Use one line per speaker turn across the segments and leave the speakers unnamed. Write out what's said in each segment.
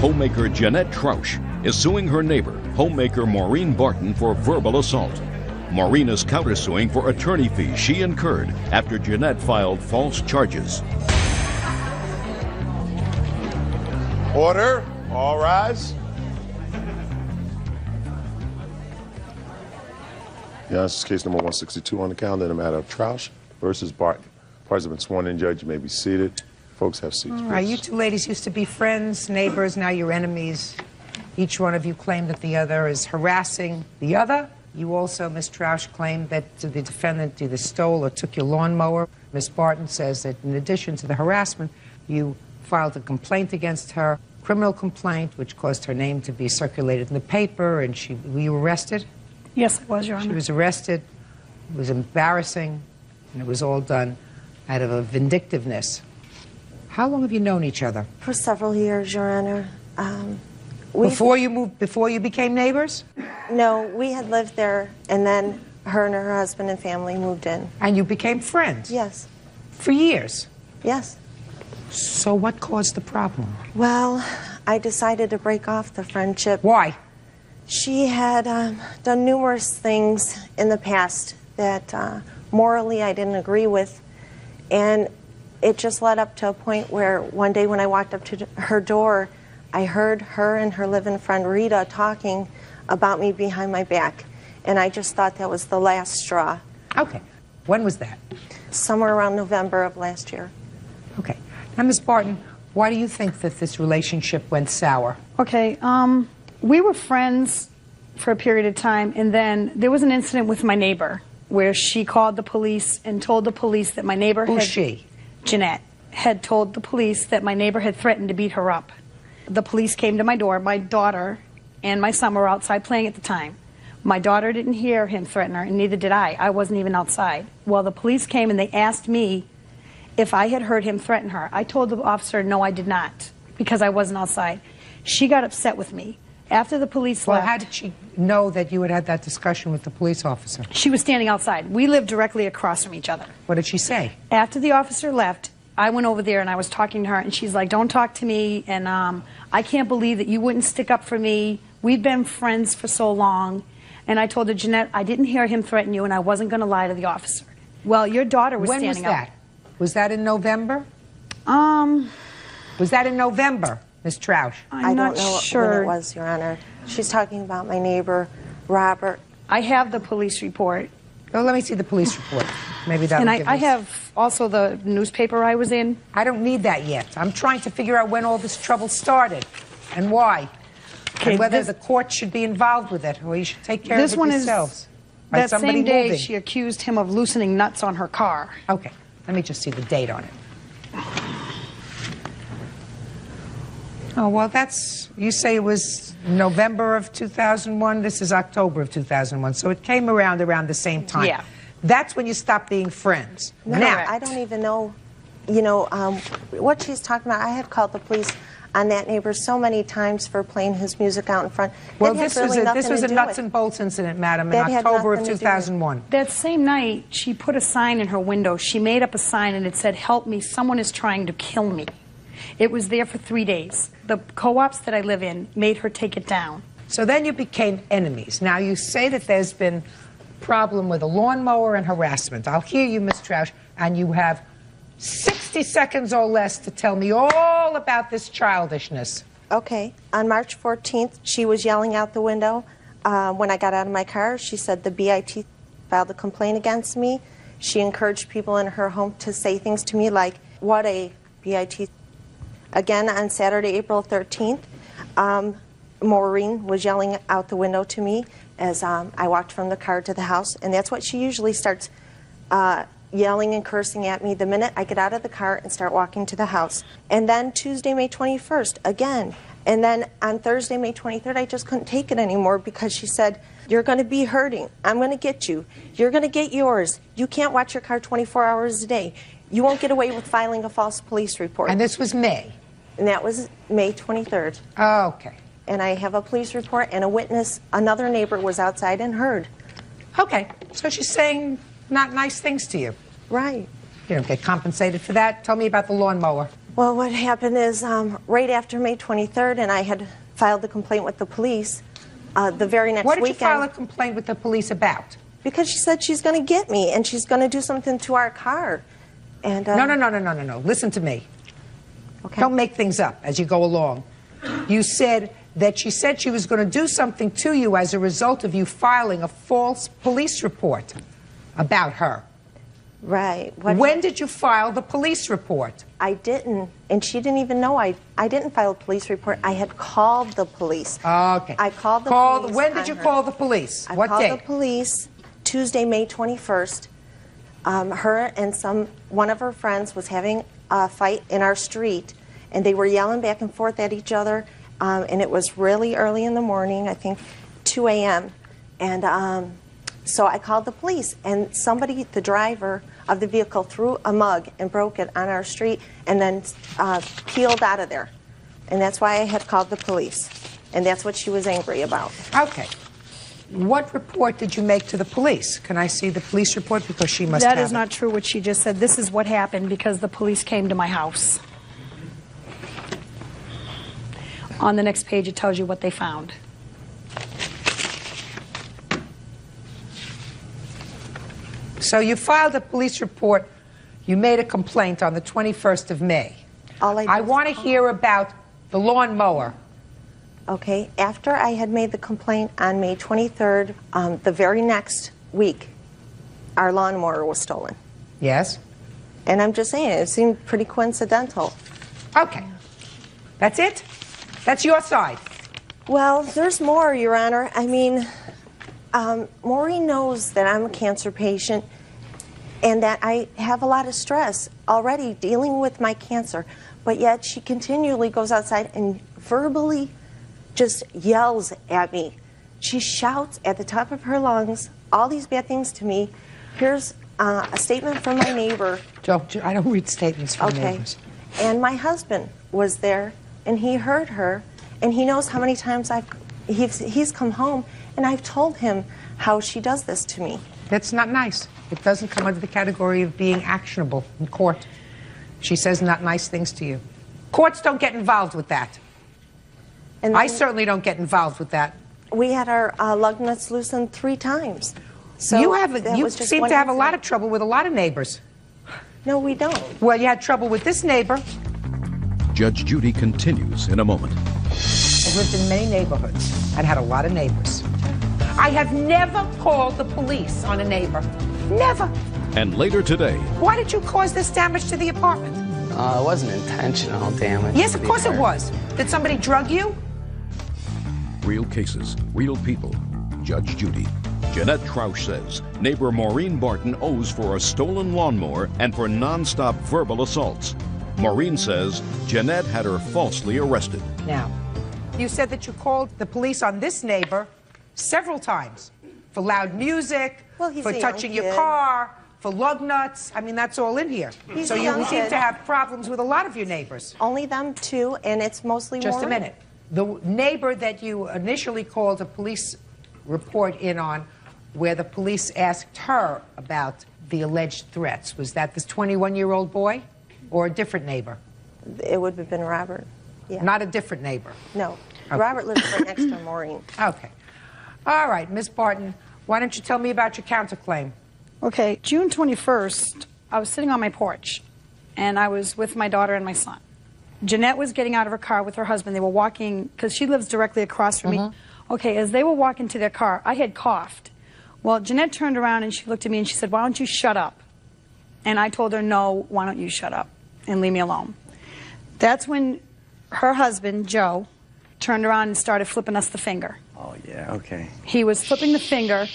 homemaker Jeanette Troush is suing her neighbor, homemaker Maureen Barton, for verbal assault. Maureen is countersuing for attorney fees she incurred after Jeanette filed false charges.
Order. All rise. Yes, this is case number 162 on the calendar in the matter of Troush versus Barton. Parties have been sworn in. Judge, you may be seated. Folks, have seats,
All right, you two ladies used to be friends, neighbors, now you're enemies. Each one of you claimed that the other is harassing the other. You also, Ms. Troush, claimed that the defendant either stole or took your lawnmower. Ms. Barton says that in addition to the harassment, you filed a complaint against her, criminal complaint, which caused her name to be circulated in the paper, and were you arrested?
Yes, I was, Your Honor.
She was arrested. It was embarrassing, and it was all done out of a vindictiveness. How long have you known each other?
For several years, Your Honor.
Before you became neighbors?
No, we had lived there, and then her and her husband and family moved in.
And you became friends?
Yes.
For years?
Yes.
So what caused the problem?
Well, I decided to break off the friendship.
Why?
She had done numerous things in the past that morally I didn't agree with, and it just led up to a point where one day when I walked up to her door, I heard her and her live-in friend Rita talking about me behind my back, and I just thought that was the last straw.
Okay. When was that?
Somewhere around November of last year.
Okay. Now, Ms. Barton, why do you think that this relationship went sour?
Okay, we were friends for a period of time, and then there was an incident with my neighbor where she called the police and told the police that my neighbor
Who's she?
Jeanette, had told the police that my neighbor had threatened to beat her up. The police came to my door. My daughter and my son were outside playing at the time. My daughter didn't hear him threaten her, and neither did I. I wasn't even outside. Well, the police came and they asked me if I had heard him threaten her. I told the officer, no, I did not, because I wasn't outside. She got upset with me. After the police left...
Well, how did she know that you had had that discussion with the police officer?
She was standing outside. We lived directly across from each other.
What did she say?
After the officer left, I went over there and I was talking to her, and she's like, don't talk to me, and I can't believe that you wouldn't stick up for me. We've been friends for so long. And I told her, Jeanette, I didn't hear him threaten you, and I wasn't going to lie to the officer. Well, your daughter was standing up.
When was that? Was that in November? Was that in November, Ms. Troush?
I don't know when it was, Your Honor. She's talking about my neighbor, Robert.
I have the police report.
Oh, let me see the police report. Maybe that'll give us...
I have also the newspaper I was in.
I don't need that yet. I'm trying to figure out when all this trouble started and why. Okay, and whether the court should be involved with it, or you should take care of it yourselves.
That same day, she accused him of loosening nuts on her car.
Okay, let me just see the date on it. Oh, well, you say it was November of 2001. This is October of 2001, so it came around the same time.
Yeah.
That's when you stopped being friends.
No,
now,
I don't even know, what she's talking about. I had called the police on that neighbor so many times for playing his music out in front.
Well, this was a nuts and bolts incident, madam, in October of 2001.
That same night, she put a sign in her window. She made up a sign, and it said, "Help me, someone is trying to kill me." It was there for 3 days. The co-ops that I live in made her take it down.
So then you became enemies. Now, you say that there's been a problem with a lawnmower and harassment. I'll hear you, Ms. Troush, and you have 60 seconds or less to tell me all about this childishness.
Okay. On March 14th, she was yelling out the window. When I got out of my car, she said the BIT filed a complaint against me. She encouraged people in her home to say things to me like, what a BIT. Again, on Saturday, April 13th, Maureen was yelling out the window to me as I walked from the car to the house, and that's what she usually starts yelling and cursing at me the minute I get out of the car and start walking to the house. And then Tuesday, May 21st, again. And then on Thursday, May 23rd, I just couldn't take it anymore because she said, you're going to be hurting. I'm going to get you. You're going to get yours. You can't watch your car 24 hours a day. You won't get away with filing a false police report.
And this was May?
And that was May 23rd.
Oh, okay.
And I have a police report and a witness. Another neighbor was outside and heard.
Okay. So she's saying not nice things to you.
Right.
You don't get compensated for that. Tell me about the lawnmower.
Well, what happened is right after May 23rd, and I had filed the complaint with the police, the very next weekend...
What did you file a complaint with the police about?
Because she said she's going to get me, and she's going to do something to our car. And
No. Listen to me.
Okay.
Don't make things up as you go along. You said that she said she was going to do something to you as a result of you filing a false police report about her.
Right.
When did you file the police report?
I didn't, and she didn't even know I didn't file a police report. I had called the police.
Okay.
I called the police.
When did you call the police? What
I
date?
called the police Tuesday, May 21st. Her and one of her friends was having a fight in our street, and they were yelling back and forth at each other, and it was really early in the morning, I think 2 a.m., and so I called the police, and somebody, the driver of the vehicle, threw a mug and broke it on our street and then peeled out of there, and that's why I had called the police, and that's what she was angry about.
Okay. What report did you make to the police? Can I see the police report? Because she must have
That is
it.
not true what she just said. This is what happened because the police came to my house. On the next page, it tells you what they found.
So you filed a police report. You made a complaint on the 21st of May. I want to hear about the lawnmower.
Okay, after I had made the complaint on May 23rd, the very next week, our lawnmower was stolen.
Yes?
And I'm just saying, it seemed pretty coincidental.
Okay. That's it? That's your side?
Well, there's more, Your Honor. I mean, Maureen knows that I'm a cancer patient and that I have a lot of stress already dealing with my cancer, but yet she continually goes outside and verbally just yells at me. She shouts at the top of her lungs all these bad things to me. Here's a statement from my neighbor.
I don't read statements from neighbors.
And my husband was there, and he heard her, and he knows how many times he's come home, and I've told him how she does this to me.
That's not nice. It doesn't come under the category of being actionable in court. She says not nice things to you. Courts don't get involved with that. And I certainly don't get involved with that.
We had our lug nuts loosened 3 times. So
you seem to have a lot of trouble with a lot of neighbors.
No, we don't.
Well, you had trouble with this neighbor.
Judge Judy continues in a moment.
I lived in many neighborhoods and had a lot of neighbors. I have never called the police on a neighbor. Never.
And later today...
Why did you cause this damage to the apartment?
It wasn't intentional damage.
Yes, of course it was. Did somebody drug you?
Real cases, real people. Judge Judy. Jeanette Trausch says neighbor Maureen Barton owes for a stolen lawnmower and for non-stop verbal assaults. Maureen says Jeanette had her falsely arrested.
Now, you said that you called the police on this neighbor several times for loud music, for touching your car, for lug nuts. I mean, that's all in here. So you seem to have problems with a lot of your neighbors.
Only them 2, and it's mostly
Just
Maureen.
a minute. The neighbor that you initially called a police report in on, where the police asked her about the alleged threats, was that this 21-year-old boy or a different neighbor?
It would have been Robert. Yeah.
Not a different neighbor?
No.
Okay.
Robert lives right next to Maureen.
Okay. All right, Miss Barton, why don't you tell me about your counterclaim?
Okay, June 21st, I was sitting on my porch, and I was with my daughter and my son. Jeanette was getting out of her car with her husband. They were walking, because she lives directly across from me. Okay, as they were walking to their car, I had coughed. Well, Jeanette turned around and she looked at me and she said, "Why don't you shut up?" And I told her, "No, why don't you shut up and leave me alone?" That's when her husband, Joe, turned around and started flipping us the finger.
Oh, yeah, okay.
He was flipping the finger.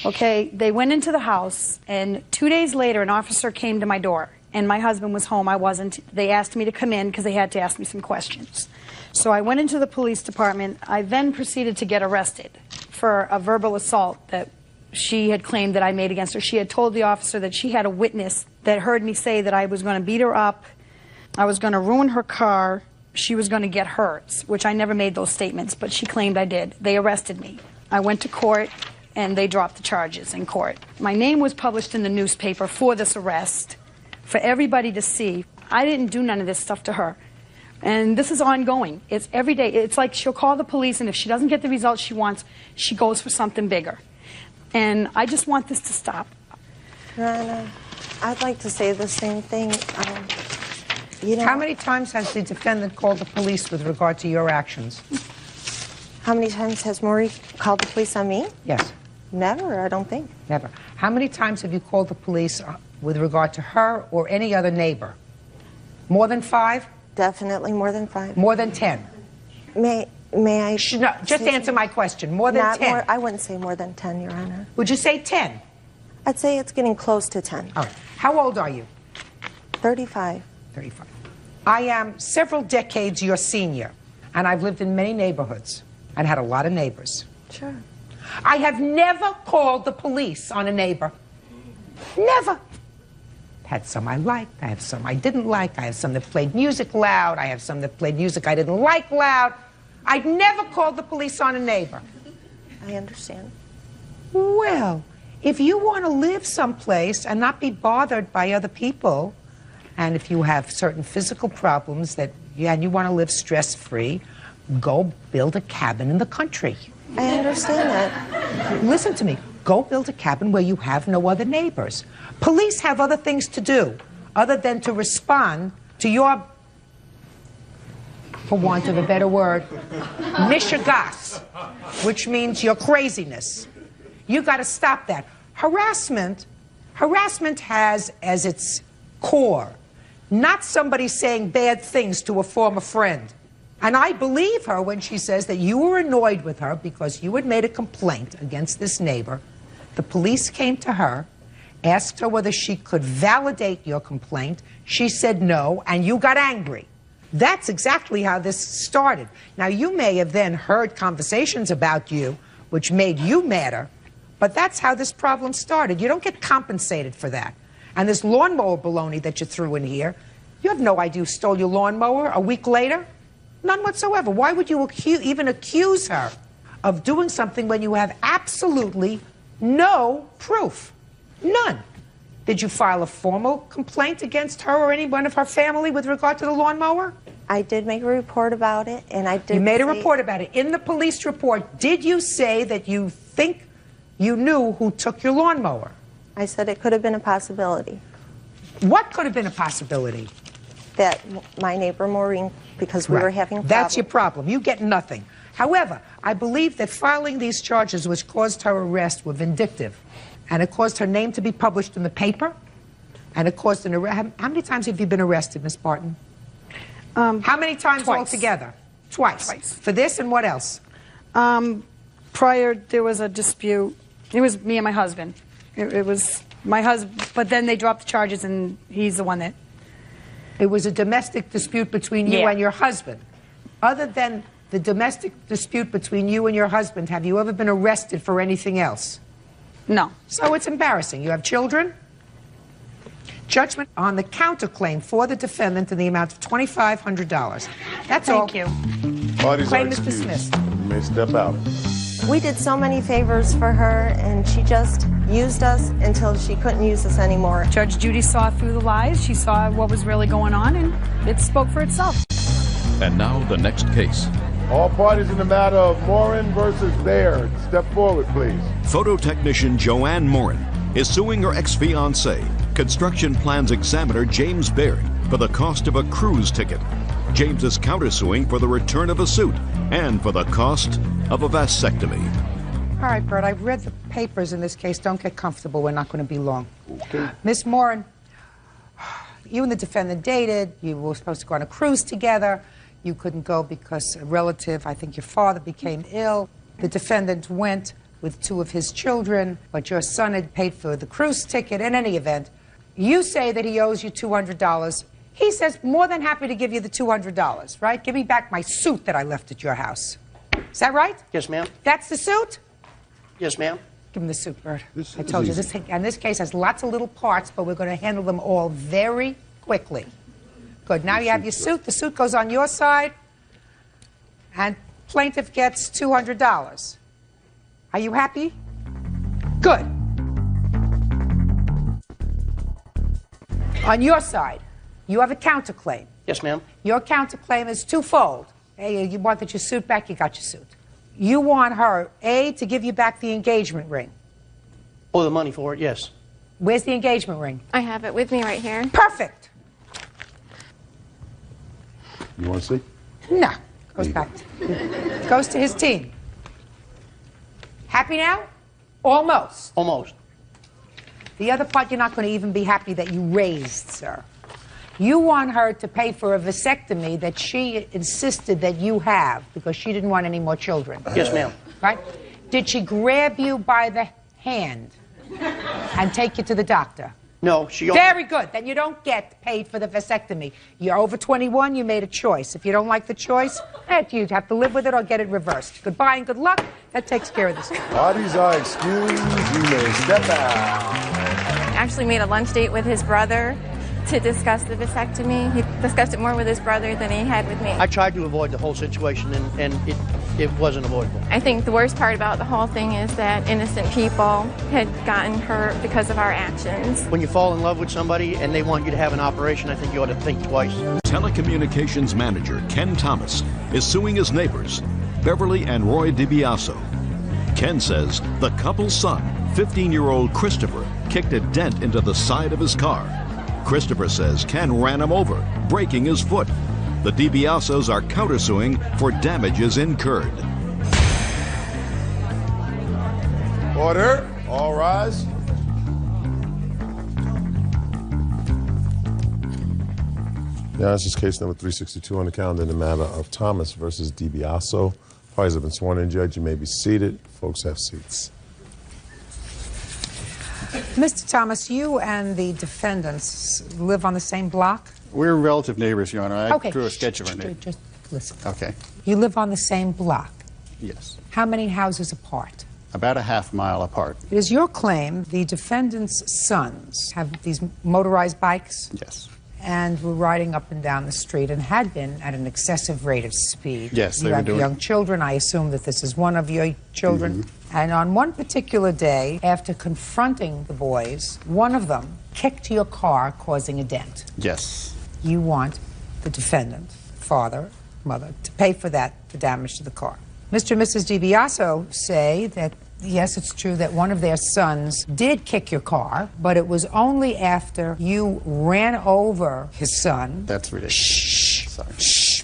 Okay, they went into the house, and 2 days later, an officer came to my door, and my husband was home. I wasn't. They asked me to come in because they had to ask me some questions. So I went into the police department. I then proceeded to get arrested for a verbal assault that she had claimed that I made against her. She had told the officer that she had a witness that heard me say that I was going to beat her up, I was going to ruin her car, she was going to get hurt, which I never made those statements, but she claimed I did. They arrested me. I went to court, and they dropped the charges in court. My name was published in the newspaper for this arrest, for everybody to see. I didn't do none of this stuff to her. And this is ongoing. It's every day. It's like she'll call the police, and if she doesn't get the results she wants, she goes for something bigger. And I just want this to stop.
Your Honor, I'd like to say the same thing. You know,
How many times has the defendant called the police with regard to your actions?
how many times has Maury called the police on me?
Yes.
Never, I don't think.
Never. How many times have you called the police with regard to her or any other neighbor? More than 5?
Definitely more than 5.
More than 10?
May I?
No, just answer my question. More than 10?
More, I wouldn't say more than 10, Your Honor.
Would you say 10?
I'd say it's getting close to 10.
All right. How old are you?
35.
35. I am several decades your senior, and I've lived in many neighborhoods and had a lot of neighbors.
Sure.
I have never called the police on a neighbor. Never. Had some I liked, I have some I didn't like, I have some that played music loud, I have some that played music I didn't like loud. I'd never called the police on a neighbor.
I understand.
Well, if you want to live someplace and not be bothered by other people, and if you have certain physical problems and you want to live stress-free, go build a cabin in the country.
I understand that.
Listen to me. Go build a cabin where you have no other neighbors. Police have other things to do other than to respond to your, for want of a better word, mishigas, which means your craziness. You got to stop that. Harassment has as its core not somebody saying bad things to a former friend. And I believe her when she says that you were annoyed with her because you had made a complaint against this neighbor. The police came to her, asked her whether she could validate your complaint. She said no, and you got angry. That's exactly how this started. Now, you may have then heard conversations about you, which made you madder, but that's how this problem started. You don't get compensated for that. And this lawnmower baloney that you threw in here, you have no idea who stole your lawnmower a week later? None whatsoever. Why would you even accuse her of doing something when you have absolutely no proof? None. Did you file a formal complaint against her or anyone of her family with regard to the lawnmower?
I did make a report about it, and I did.
You made a report about it. In the police report, did you say that you think you knew who took your lawnmower?
I said it could have been a possibility.
What could have been a possibility?
That my neighbor Maureen, because we were having a problem.
That's your problem. You get nothing. However, I believe that filing these charges which caused her arrest were vindictive. And it caused her name to be published in the paper. And it caused an arrest. How many times have you been arrested, Miss Barton? How many times
Twice.
altogether? Twice.
Twice.
For this and what else?
Prior, there was a dispute. It was me and my husband. It was my husband, but then they dropped the charges, and he's the one that...
It was a domestic dispute between you
Yeah.
and your husband. Other than the domestic dispute between you and your husband, have you ever been arrested for anything else?
No.
So it's embarrassing. You have children? Judgment on the counterclaim for the defendant in the amount of $2,500. That's all.
Thank you.
Parties
Claim
are
is
excused.
dismissed.
You may step out.
We did so many favors for her, and she just used us until she couldn't use us anymore.
Judge Judy saw through the lies. She saw what was really going on, and it spoke for itself.
And now the next case.
All parties in the matter of Morin versus Baird, step forward, please.
Photo technician Joanne Morin is suing her ex-fiancé, construction plans examiner James Baird, for the cost of a cruise ticket. James is countersuing for the return of a suit and for the cost of a vasectomy.
All right, Bert, I've read the papers in this case. Don't get comfortable. We're not going to be long. Okay. Miss Morin, you and the defendant dated. You were supposed to go on a cruise together. You couldn't go because a relative, I think your father, became ill. The defendant went with 2 of his children, but your son had paid for the cruise ticket. In any event, you say that he owes you $200. He says, more than happy to give you the $200, right? Give me back my suit that I left at your house. Is that right?
Yes, ma'am.
That's the suit?
Yes, ma'am.
Give him the suit, Bert.
This
I
is
told you,
easy.
this case has lots of little parts, but we're going to handle them all very quickly. Good. Now you have your suit. The suit goes on your side, and plaintiff gets $200. Are you happy? Good. On your side, You have a counterclaim.
Yes, ma'am.
Your counterclaim is twofold. A, you wanted your suit back, you got your suit. You want her, A, to give you back the engagement ring.
Oh, the money for it, yes.
Where's the engagement ring?
I have it with me right here.
Perfect.
You want to see?
No. Goes back. Goes to his team. Happy now? Almost.
Almost.
The other part you're not going to even be happy that you raised, sir. You want her to pay for a vasectomy that she insisted that you have because she didn't want any more children.
Yes, ma'am.
Right? Did she grab you by the hand and take you to the doctor?
No, she...
Very good. Then you don't get paid for the vasectomy. You're over 21, you made a choice. If you don't like the choice, you'd have to live with it or get it reversed. Goodbye and good luck. That takes care of this.
Bodies are excused. You may step out.
Actually made a lunch date with his brother to discuss the vasectomy. He discussed it more with his brother than he had with me.
I tried to avoid the whole situation, and it wasn't avoidable.
I think the worst part about the whole thing is that innocent people had gotten hurt because of our actions.
When you fall in love with somebody and they want you to have an operation, I think you ought to think twice.
Telecommunications manager Ken Thomas is suing his neighbors, Beverly and Roy DiBiaso. Ken says the couple's son, 15-year-old Christopher, kicked a dent into the side of his car. Christopher says Ken ran him over, breaking his foot. The DiBiasos are countersuing for damages incurred.
Order. All rise. Now, this is case number 362 on the calendar in the matter of Thomas versus DiBiaso. Parties have been sworn in. Judge, you may be seated. Folks have seats.
Mr. Thomas, you and the defendants live on the same block?
We're relative neighbors, Your Honor. I
Okay.
drew a sketch of our neighbor.
Just listen.
Okay.
You live on the same block.
Yes.
How many houses apart?
About a half-mile apart.
It is your claim the defendant's sons have these motorized bikes
Yes.
and were riding up and down the street and had been at an excessive rate of speed.
Yes, they
you
were
have
doing-
young children. I assume that this is one of your children. And on one particular day, after confronting the boys, one of them kicked your car, causing a dent.
Yes.
You want the defendant, father, mother, to pay for that, the damage to the car. Mr. and Mrs. DiBiaso say that, yes, it's true that one of their sons did kick your car, but it was only after you ran over his son.
That's ridiculous.
Shh.
Sorry.
Shh.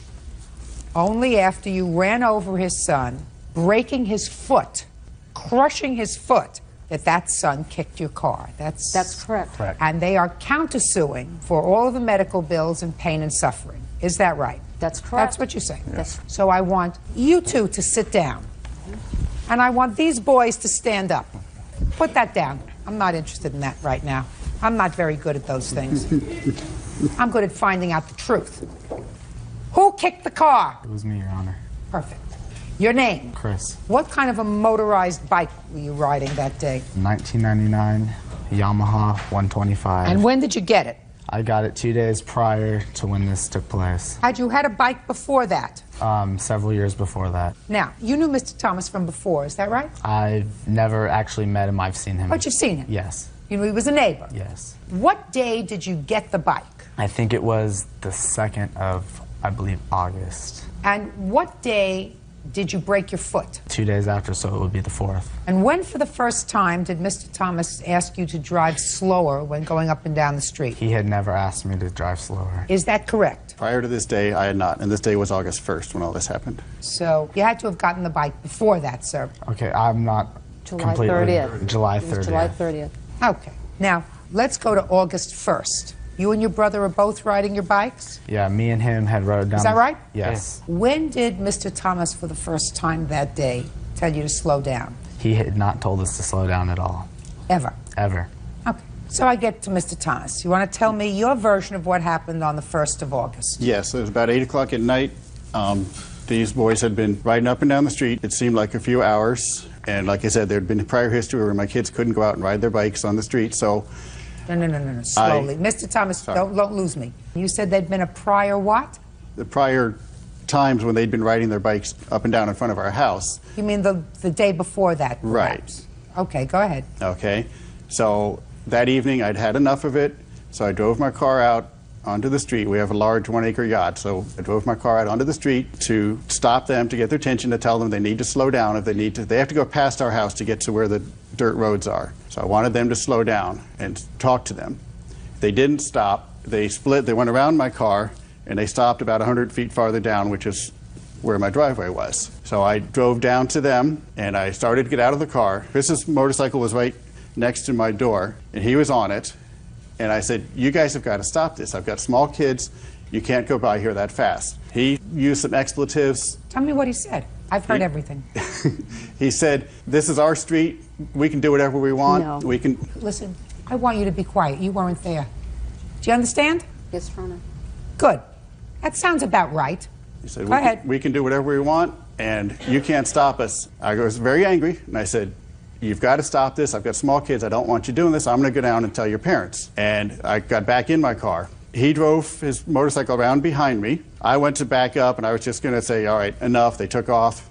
Only after you ran over his son, breaking his foot, crushing his foot, that son kicked your car.
That's correct.
Correct.
And they are countersuing for all of the medical bills and pain and suffering. Is that right?
That's correct.
That's what you're saying.
Yes.
So I want you two to sit down. And I want these boys to stand up. Put that down. I'm not interested in that right now. I'm not very good at those things. I'm good at finding out the truth. Who kicked the car?
It was me, Your Honor.
Perfect. Your name?
Chris.
What kind of a motorized bike were you riding that day?
1999 Yamaha 125.
And when did you get it?
I got it 2 days prior to when this took place.
Had you had a bike before that?
Several years before that.
Now, you knew Mr. Thomas from before, is that right?
I've never actually met him. I've seen him.
But you've seen him?
Yes.
You knew he was a neighbor?
Yes.
What day did you get the bike?
I think it was the 2nd of, I believe, August.
And what day did you break your foot?
2 days after, so it would be the 4th.
And when for the first time did Mr. Thomas ask you to drive slower when going up and down the street?
He had never asked me to drive slower.
Is that correct?
Prior to this day, I had not, and this day was August 1st when all this happened.
So you had to have gotten the bike before that, sir.
Okay, I'm not
July
completely...
30th.
July
It was
30th.
July 30th.
Okay. Now, let's go to August 1st. You and your brother are both riding your bikes?
Yeah, me and him had rode down...
Is that right?
Yes.
When did Mr. Thomas, for the first time that day, tell you to slow down?
He had not told us to slow down at all.
Ever?
Ever.
Okay. So I get to Mr. Thomas. You want to tell me your version of what happened on the 1st of August?
Yes, it was about 8 o'clock at night. These boys had been riding up and down the street. It seemed like a few hours. And like I said, there had been a prior history where my kids couldn't go out and ride their bikes on the street, so...
No. Slowly. Mr. Thomas, don't lose me. You said there'd been a prior what?
The prior times when they'd been riding their bikes up and down in front of our house.
You mean the day before that, perhaps?
Right.
Okay, go ahead.
Okay. So that evening, I'd had enough of it, so I drove my car out onto the street. We have a large 1-acre yacht, so I drove my car out onto the street to stop them, to get their attention, to tell them they need to slow down. If they need to, they have to go past our house to get to where the dirt roads are. So I wanted them to slow down and talk to them. They didn't stop. They split. They went around my car, and they stopped about 100 feet farther down, which is where my driveway was. So I drove down to them, and I started to get out of the car. Chris's motorcycle was right next to my door, and he was on it. And I said, you guys have got to stop this. I've got small kids. You can't go by here that fast. He used some expletives.
Tell me what he said. I've heard everything.
He said, this is our street. We can do whatever we want.
No.
We can.
Listen, I want you to be quiet. You weren't there. Do you understand?
Yes, Your Honor.
Good. That sounds about right.
He said,
Go ahead.
We can do whatever we want, and you can't stop us. I was very angry, and I said, you've got to stop this. I've got small kids. I don't want you doing this. I'm going to go down and tell your parents. And I got back in my car. He drove his motorcycle around behind me. I went to back up, and I was just going to say, all right, enough. They took off,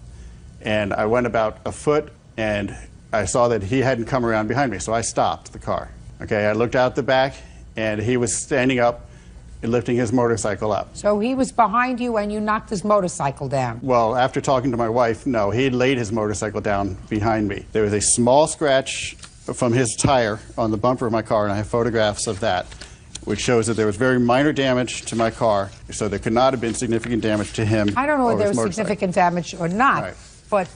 and I went about a foot, and I saw that he hadn't come around behind me, so I stopped the car. Okay, I looked out the back, and he was standing up and lifting his motorcycle up.
So he was behind you and you knocked his motorcycle down?
Well, after talking to my wife, no, he had laid his motorcycle down behind me. There was a small scratch from his tire on the bumper of my car, and I have photographs of that, which shows that there was very minor damage to my car, so there could not have been significant damage to him.
I don't know
or
if there
his
was
motorcycle.
significant damage or not,
Right.
but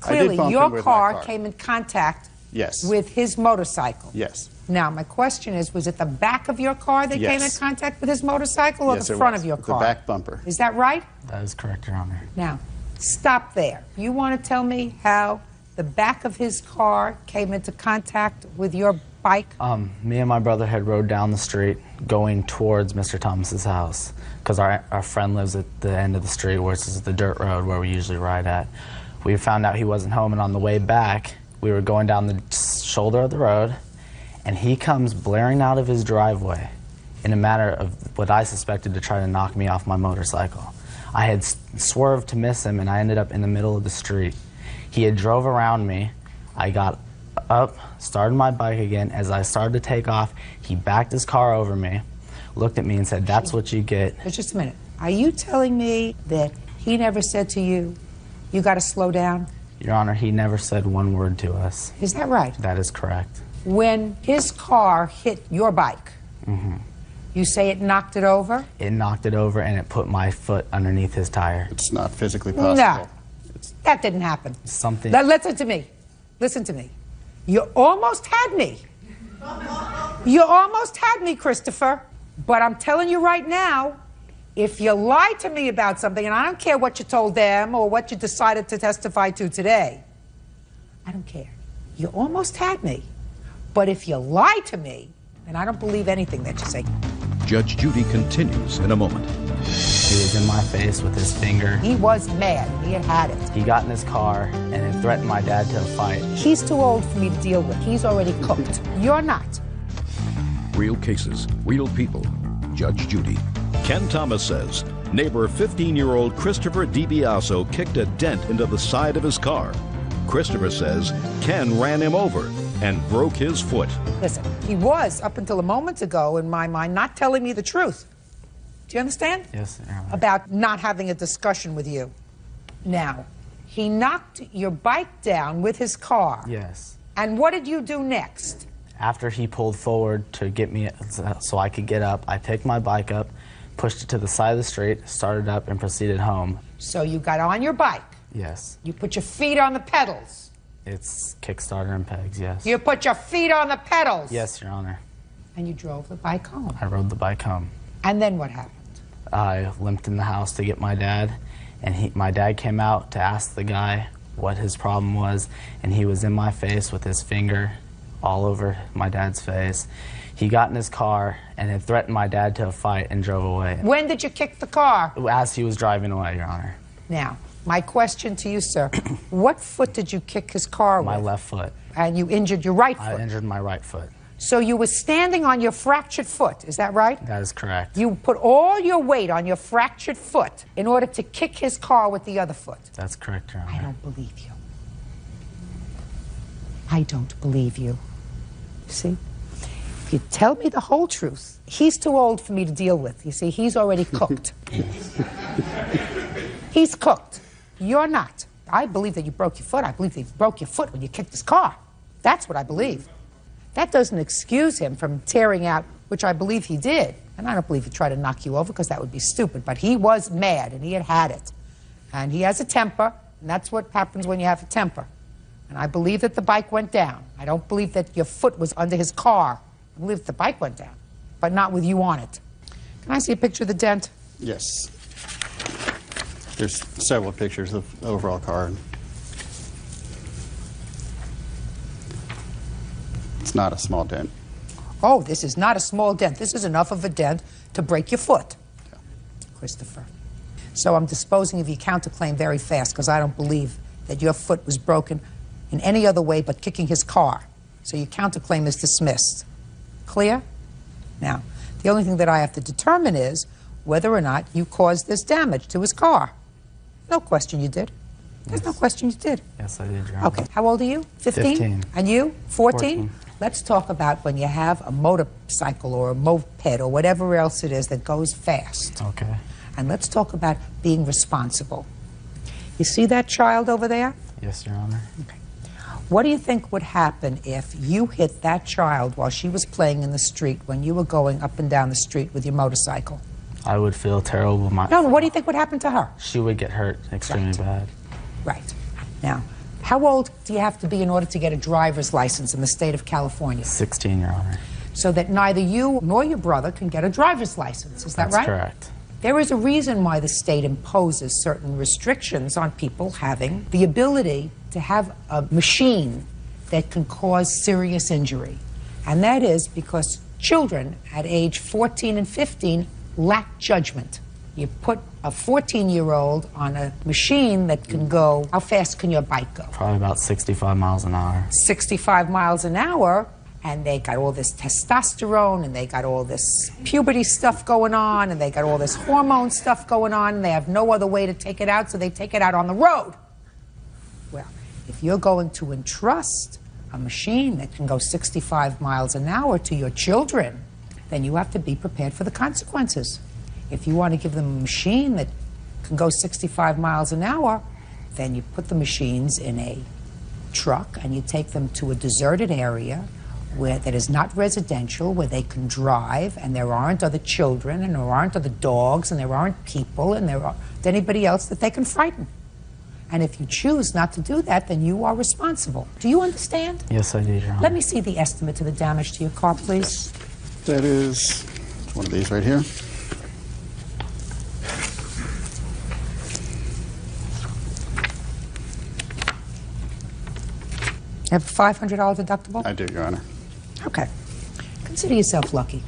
I did
clearly
bump him
your
with my
car
car.
came in contact
Yes.
with his motorcycle.
Yes.
Now, my question is, was it the back of your car that came in
Yes.
contact with his motorcycle or
Yes,
the
it
front
was.
of your
The
car?
back bumper.
Is that right?
That is correct, Your Honor.
Now, stop there. You want to tell me how the back of his car came into contact with your bike?
Me and my brother had rode down the street going towards Mr. Thomas's house because our friend lives at the end of the street, which is the dirt road where we usually ride at. We found out he wasn't home, and on the way back, we were going down the shoulder of the road, and he comes blaring out of his driveway in a manner of what I suspected to try to knock me off my motorcycle. I had swerved to miss him, and I ended up in the middle of the street. He had drove around me. I got up, started my bike again. As I started to take off, he backed his car over me, looked at me and said, that's what you get.
Just a minute. Are you telling me that he never said to you, you got to slow down?
Your Honor, he never said one word to us.
Is that right?
That is correct.
When his car hit your bike, you say it knocked it over?
It knocked it over, and it put my foot underneath his tire.
It's not physically possible.
No, that didn't happen.
Something.
Now, listen to me. Listen to me. You almost had me. You almost had me, Christopher. But I'm telling you right now, if you lie to me about something, and I don't care what you told them or what you decided to testify to today, I don't care. You almost had me. But if you lie to me, then I don't believe anything that you say.
Judge Judy continues in a moment.
He was in my face with his finger.
He was mad. He had had it.
He got in his car and it threatened my dad to a fight.
He's too old for me to deal with. He's already cooked. You're not.
Real cases, real people. Judge Judy. Ken Thomas says neighbor 15-year-old Christopher DiBiaso kicked a dent into the side of his car. Christopher says Ken ran him over and broke his foot.
Listen, he was, up until a moment ago, in my mind, not telling me the truth. Do you understand?
Yes, Your Honor.
About not having a discussion with you. Now, he knocked your bike down with his car.
Yes.
And what did you do next?
After he pulled forward to get me so I could get up, I picked my bike up, pushed it to the side of the street, started up, and proceeded home.
So you got on your bike.
Yes.
You put your feet on the pedals.
It's Kickstarter and pegs, yes.
You put your feet on the pedals.
Yes, Your Honor.
And you drove the bike home.
I rode the bike home.
And then what happened?
I limped in the house to get my dad, and my dad came out to ask the guy what his problem was, and he was in my face with his finger all over my dad's face. He got in his car and had threatened my dad to a fight and drove away.
When did you kick the car?
As he was driving away, Your Honor.
Now, my question to you, sir, what foot did you kick his car with?
My left foot.
And you injured your right foot?
I injured my right foot.
So you were standing on your fractured foot, is that right?
That is correct.
You put all your weight on your fractured foot in order to kick his car with the other foot.
That's correct, Your Honor.
I don't believe you. I don't believe you. See? If you tell me the whole truth, he's too old for me to deal with. You see, he's already cooked. He's cooked. You're not. I believe that you broke your foot. I believe that you broke your foot when you kicked his car. That's what I believe. That doesn't excuse him from tearing out, which I believe he did. And I don't believe he tried to knock you over because that would be stupid. But he was mad and he had it. And he has a temper, and that's what happens when you have a temper. And I believe that the bike went down. I don't believe that your foot was under his car. I believe that the bike went down, but not with you on it. Can I see a picture of the dent?
Yes. There's several pictures of the overall car. It's not a small dent.
Oh, this is not a small dent. This is enough of a dent to break your foot.
Yeah.
Christopher. So I'm disposing of your counterclaim very fast because I don't believe that your foot was broken in any other way but kicking his car. So your counterclaim is dismissed. Clear? Now, the only thing that I have to determine is whether or not you caused this damage to his car. No question you did. There's no question you did.
Yes, I did, Your Honor.
Okay. How old are you? 15?
15.
And you? 14?
14.
Let's talk about when you have a motorcycle or a moped or whatever else it is that goes fast.
Okay.
And let's talk about being responsible. You see that child over there?
Yes, Your Honor.
Okay. What do you think would happen if you hit that child while she was playing in the street when you were going up and down the street with your motorcycle?
I would feel terrible.
No, what do you think would happen to her?
She would get hurt extremely bad.
Right. Now, how old do you have to be in order to get a driver's license in the state of California?
16, Your Honor.
So that neither you nor your brother can get a driver's license. Is that right?
That's correct.
There is a reason why the state imposes certain restrictions on people having the ability to have a machine that can cause serious injury. And that is because children at age 14 and 15 lack judgment. You put a 14-year-old on a machine that can go, how fast can your bike go?
Probably about 65 miles an hour.
65 miles an hour, and they got all this testosterone, and they got all this puberty stuff going on, and they got all this hormone stuff going on, and they have no other way to take it out, so they take it out on the road. Well, if you're going to entrust a machine that can go 65 miles an hour to your children, then you have to be prepared for the consequences. If you want to give them a machine that can go 65 miles an hour, then you put the machines in a truck and you take them to a deserted area where that is not residential, where they can drive and there aren't other children and there aren't other dogs and there aren't people and there aren't anybody else that they can frighten. And if you choose not to do that, then you are responsible. Do you understand?
Yes, I do, Your Honor.
Let me see the estimate to the damage to your car, please.
That is one of these right here.
You have a $500 deductible?
I do, Your Honor.
Okay. Consider yourself lucky.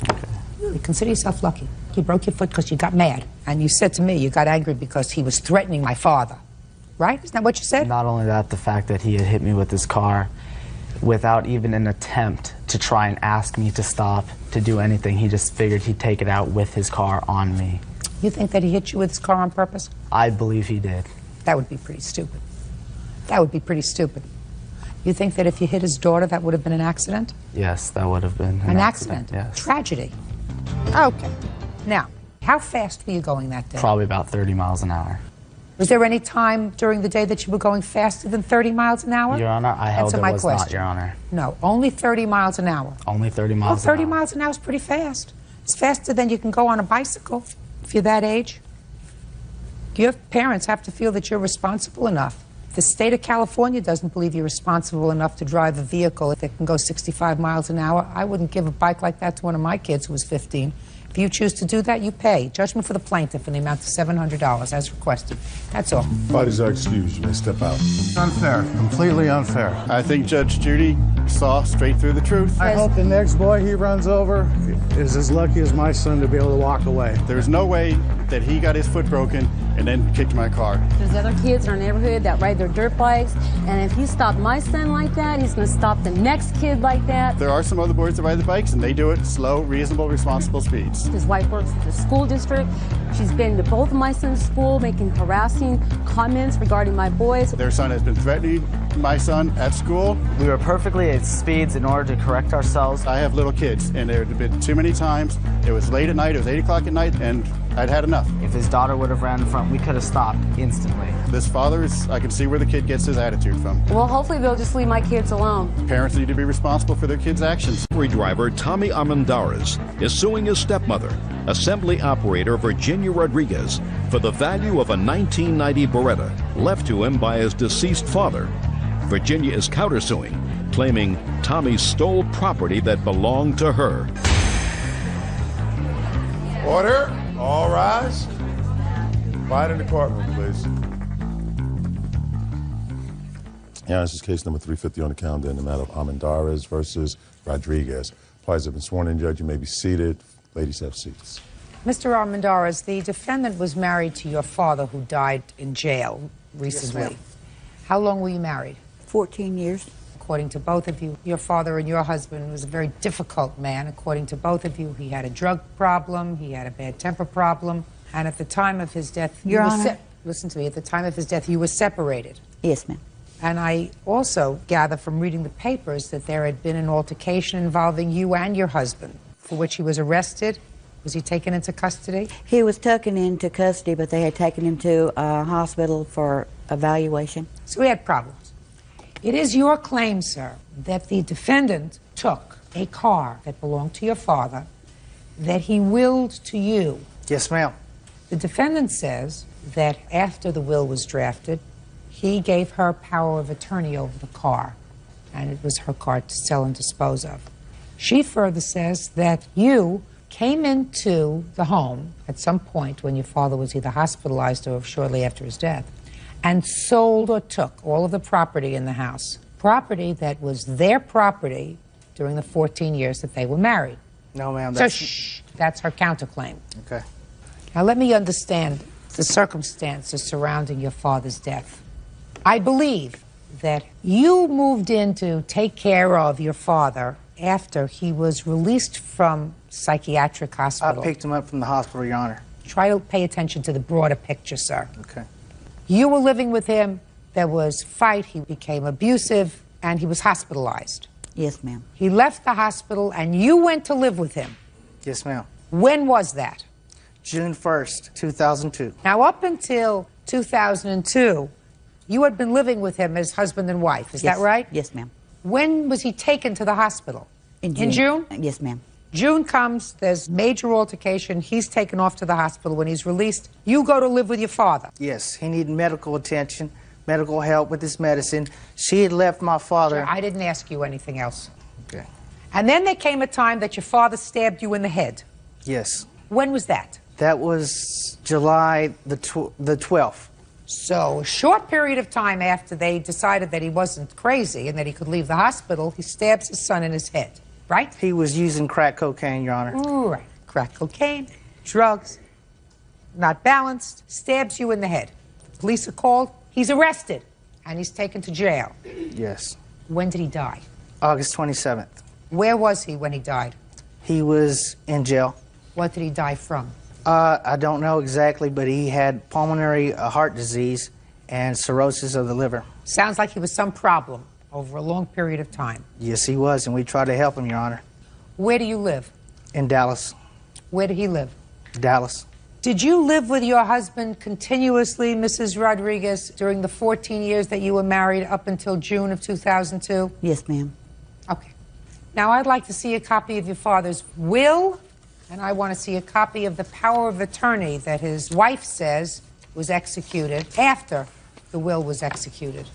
Okay.
Really, consider yourself lucky. You broke your foot because you got mad. And you said to me you got angry because he was threatening my father. Right? Isn't that what you said?
Not only that, the fact that he had hit me with his car without even an attempt to try and ask me to stop, to do anything. He just figured he'd take it out with his car on me.
You think that he hit you with his car on purpose?
I believe he did.
That would be pretty stupid. That would be pretty stupid. You think that if you hit his daughter, that would have been an accident?
Yes, that would have been
an accident.
Yes.
Tragedy. Okay. Now, how fast were you going that day?
Probably about 30 miles an hour.
Was there any time during the day that you were going faster than 30 miles an hour?
Your Honor, I held
Answer
it
my
was
question.
not, Your Honor.
No, only 30 miles an hour.
Only 30 miles
Well, 30
an hour.
miles an hour is pretty fast. It's faster than you can go on a bicycle if you're that age. Your parents have to feel that you're responsible enough. The state of California doesn't believe you're responsible enough to drive a vehicle that can go 65 miles an hour. I wouldn't give a bike like that to one of my kids who was 15. If you choose to do that, you pay. Judgment for the plaintiff in the amount of $700 as requested. That's all.
Parties are excused. You may step out.
Unfair. Completely unfair.
I think Judge Judy saw straight through the truth.
I hope the next boy he runs over is as lucky as my son to be able to walk away.
There's no way that he got his foot broken and then kicked my car.
There's other kids in our neighborhood that ride their dirt bikes, and if he stopped my son like that, he's going to stop the next kid like that.
There are some other boys that ride the bikes, and they do it slow, reasonable, responsible speeds.
His wife works at the school district. She's been to both of my sons' school, making harassing comments regarding my boys.
Their son has been threatening my son at school.
We were perfectly at speeds in order to correct ourselves.
I have little kids, and there had been too many times. It was late at night, it was 8 o'clock at night, and I'd had enough.
If his daughter would have ran in front, we could have stopped instantly.
This father is, I can see where the kid gets his attitude from.
Well, hopefully they'll just leave my kids alone.
Parents need to be responsible for their kids' actions.
Delivery driver Tommy Armendariz is suing his stepmother, assembly operator Virginia Rodriguez, for the value of a 1990 Beretta left to him by his deceased father. Virginia is countersuing, claiming Tommy stole property that belonged to her.
Order. All rise. Quiet in the courtroom, please. Yeah, this is case number 350 on the calendar in the matter of Armendariz versus Rodriguez. Parties have been sworn in, Judge. You may be seated. Ladies, have seats.
Mr. Armendariz, the defendant was married to your father who died in jail recently.
Yes, ma'am.
How long were you married?
14 years.
According to both of you, your father and your husband was a very difficult man. According to both of you, he had a drug problem, he had a bad temper problem, and at the time of his death,
Your Honor.
Listen to me, at the time of his death, you were separated.
Yes, ma'am.
And I also gather from reading the papers that there had been an altercation involving you and your husband, for which he was arrested. Was he taken into custody?
He was taken into custody, but they had taken him to a hospital for evaluation.
So he had problems. It is your claim, sir, that the defendant took a car that belonged to your father that he willed to you.
Yes, ma'am.
The defendant says that after the will was drafted, he gave her power of attorney over the car, and it was her car to sell and dispose of. She further says that you came into the home at some point when your father was either hospitalized or shortly after his death, and sold or took all of the property in the house, property that was their property during the 14 years that they were married.
No, ma'am.
So, shh, that's her counterclaim.
Okay.
Now, let me understand the circumstances surrounding your father's death. I believe that you moved in to take care of your father after he was released from psychiatric hospital.
I picked him up from the hospital, Your Honor.
Try to pay attention to the broader picture, sir.
Okay.
You were living with him. There was fight. He became abusive, and he was hospitalized.
Yes, ma'am.
He left the hospital, and you went to live with him.
Yes, ma'am.
When was that?
June 1st, 2002.
Now, up until 2002, you had been living with him as husband and wife. Is that right?
Yes, ma'am.
When was he taken to the hospital?
In June.
In June?
Yes, ma'am.
June comes, there's major altercation. He's taken off to the hospital. When he's released, you go to live with your father.
Yes, he needed medical attention, medical help with his medicine. She had left my father.
Sure, I didn't ask you anything else.
Okay.
And then there came a time that your father stabbed you in the head.
Yes.
When was that?
That was July the 12th.
So a short period of time after they decided that he wasn't crazy and that he could leave the hospital, he stabs his son in his head, right?
He was using crack cocaine, Your Honor.
Right. Crack cocaine, drugs, not balanced, stabs you in the head. The police are called, he's arrested, and he's taken to jail.
Yes.
When did he die?
August 27th.
Where was he when he died?
He was in jail.
What did he die from?
I don't know exactly, but he had pulmonary heart disease and cirrhosis of the liver.
Sounds like he was some problem over a long period of time.
Yes, he was, and we tried to help him, Your Honor.
Where do you live?
In Dallas.
Where did he live?
Dallas.
Did you live with your husband continuously, Mrs. Rodriguez, during the 14 years that you were married up until June of 2002?
Yes, ma'am.
Okay. Now, I'd like to see a copy of your father's will, and I want to see a copy of the power of attorney that his wife says was executed after the will was executed.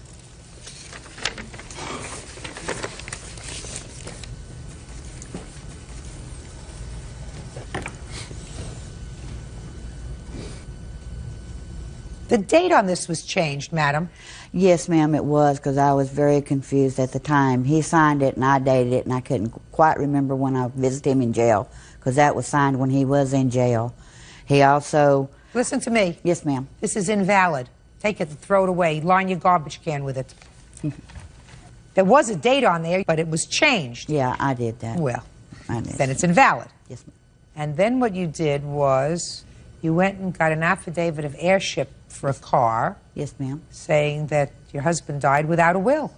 The date on this was changed, madam.
Yes, ma'am, it was, because I was very confused at the time. He signed it and I dated it, and I couldn't quite remember when I visited him in jail, because that was signed when he was in jail. He also...
Listen to me.
Yes, ma'am.
This is invalid. Take it and throw it away. Line your garbage can with it. There was a date on there, but it was changed.
Yeah, I did that.
Well,
I did.
then it's invalid.
Yes, ma'am.
And then what you did was You went and got an affidavit of heirship for a car.
Yes, ma'am.
Saying that your husband died without a will.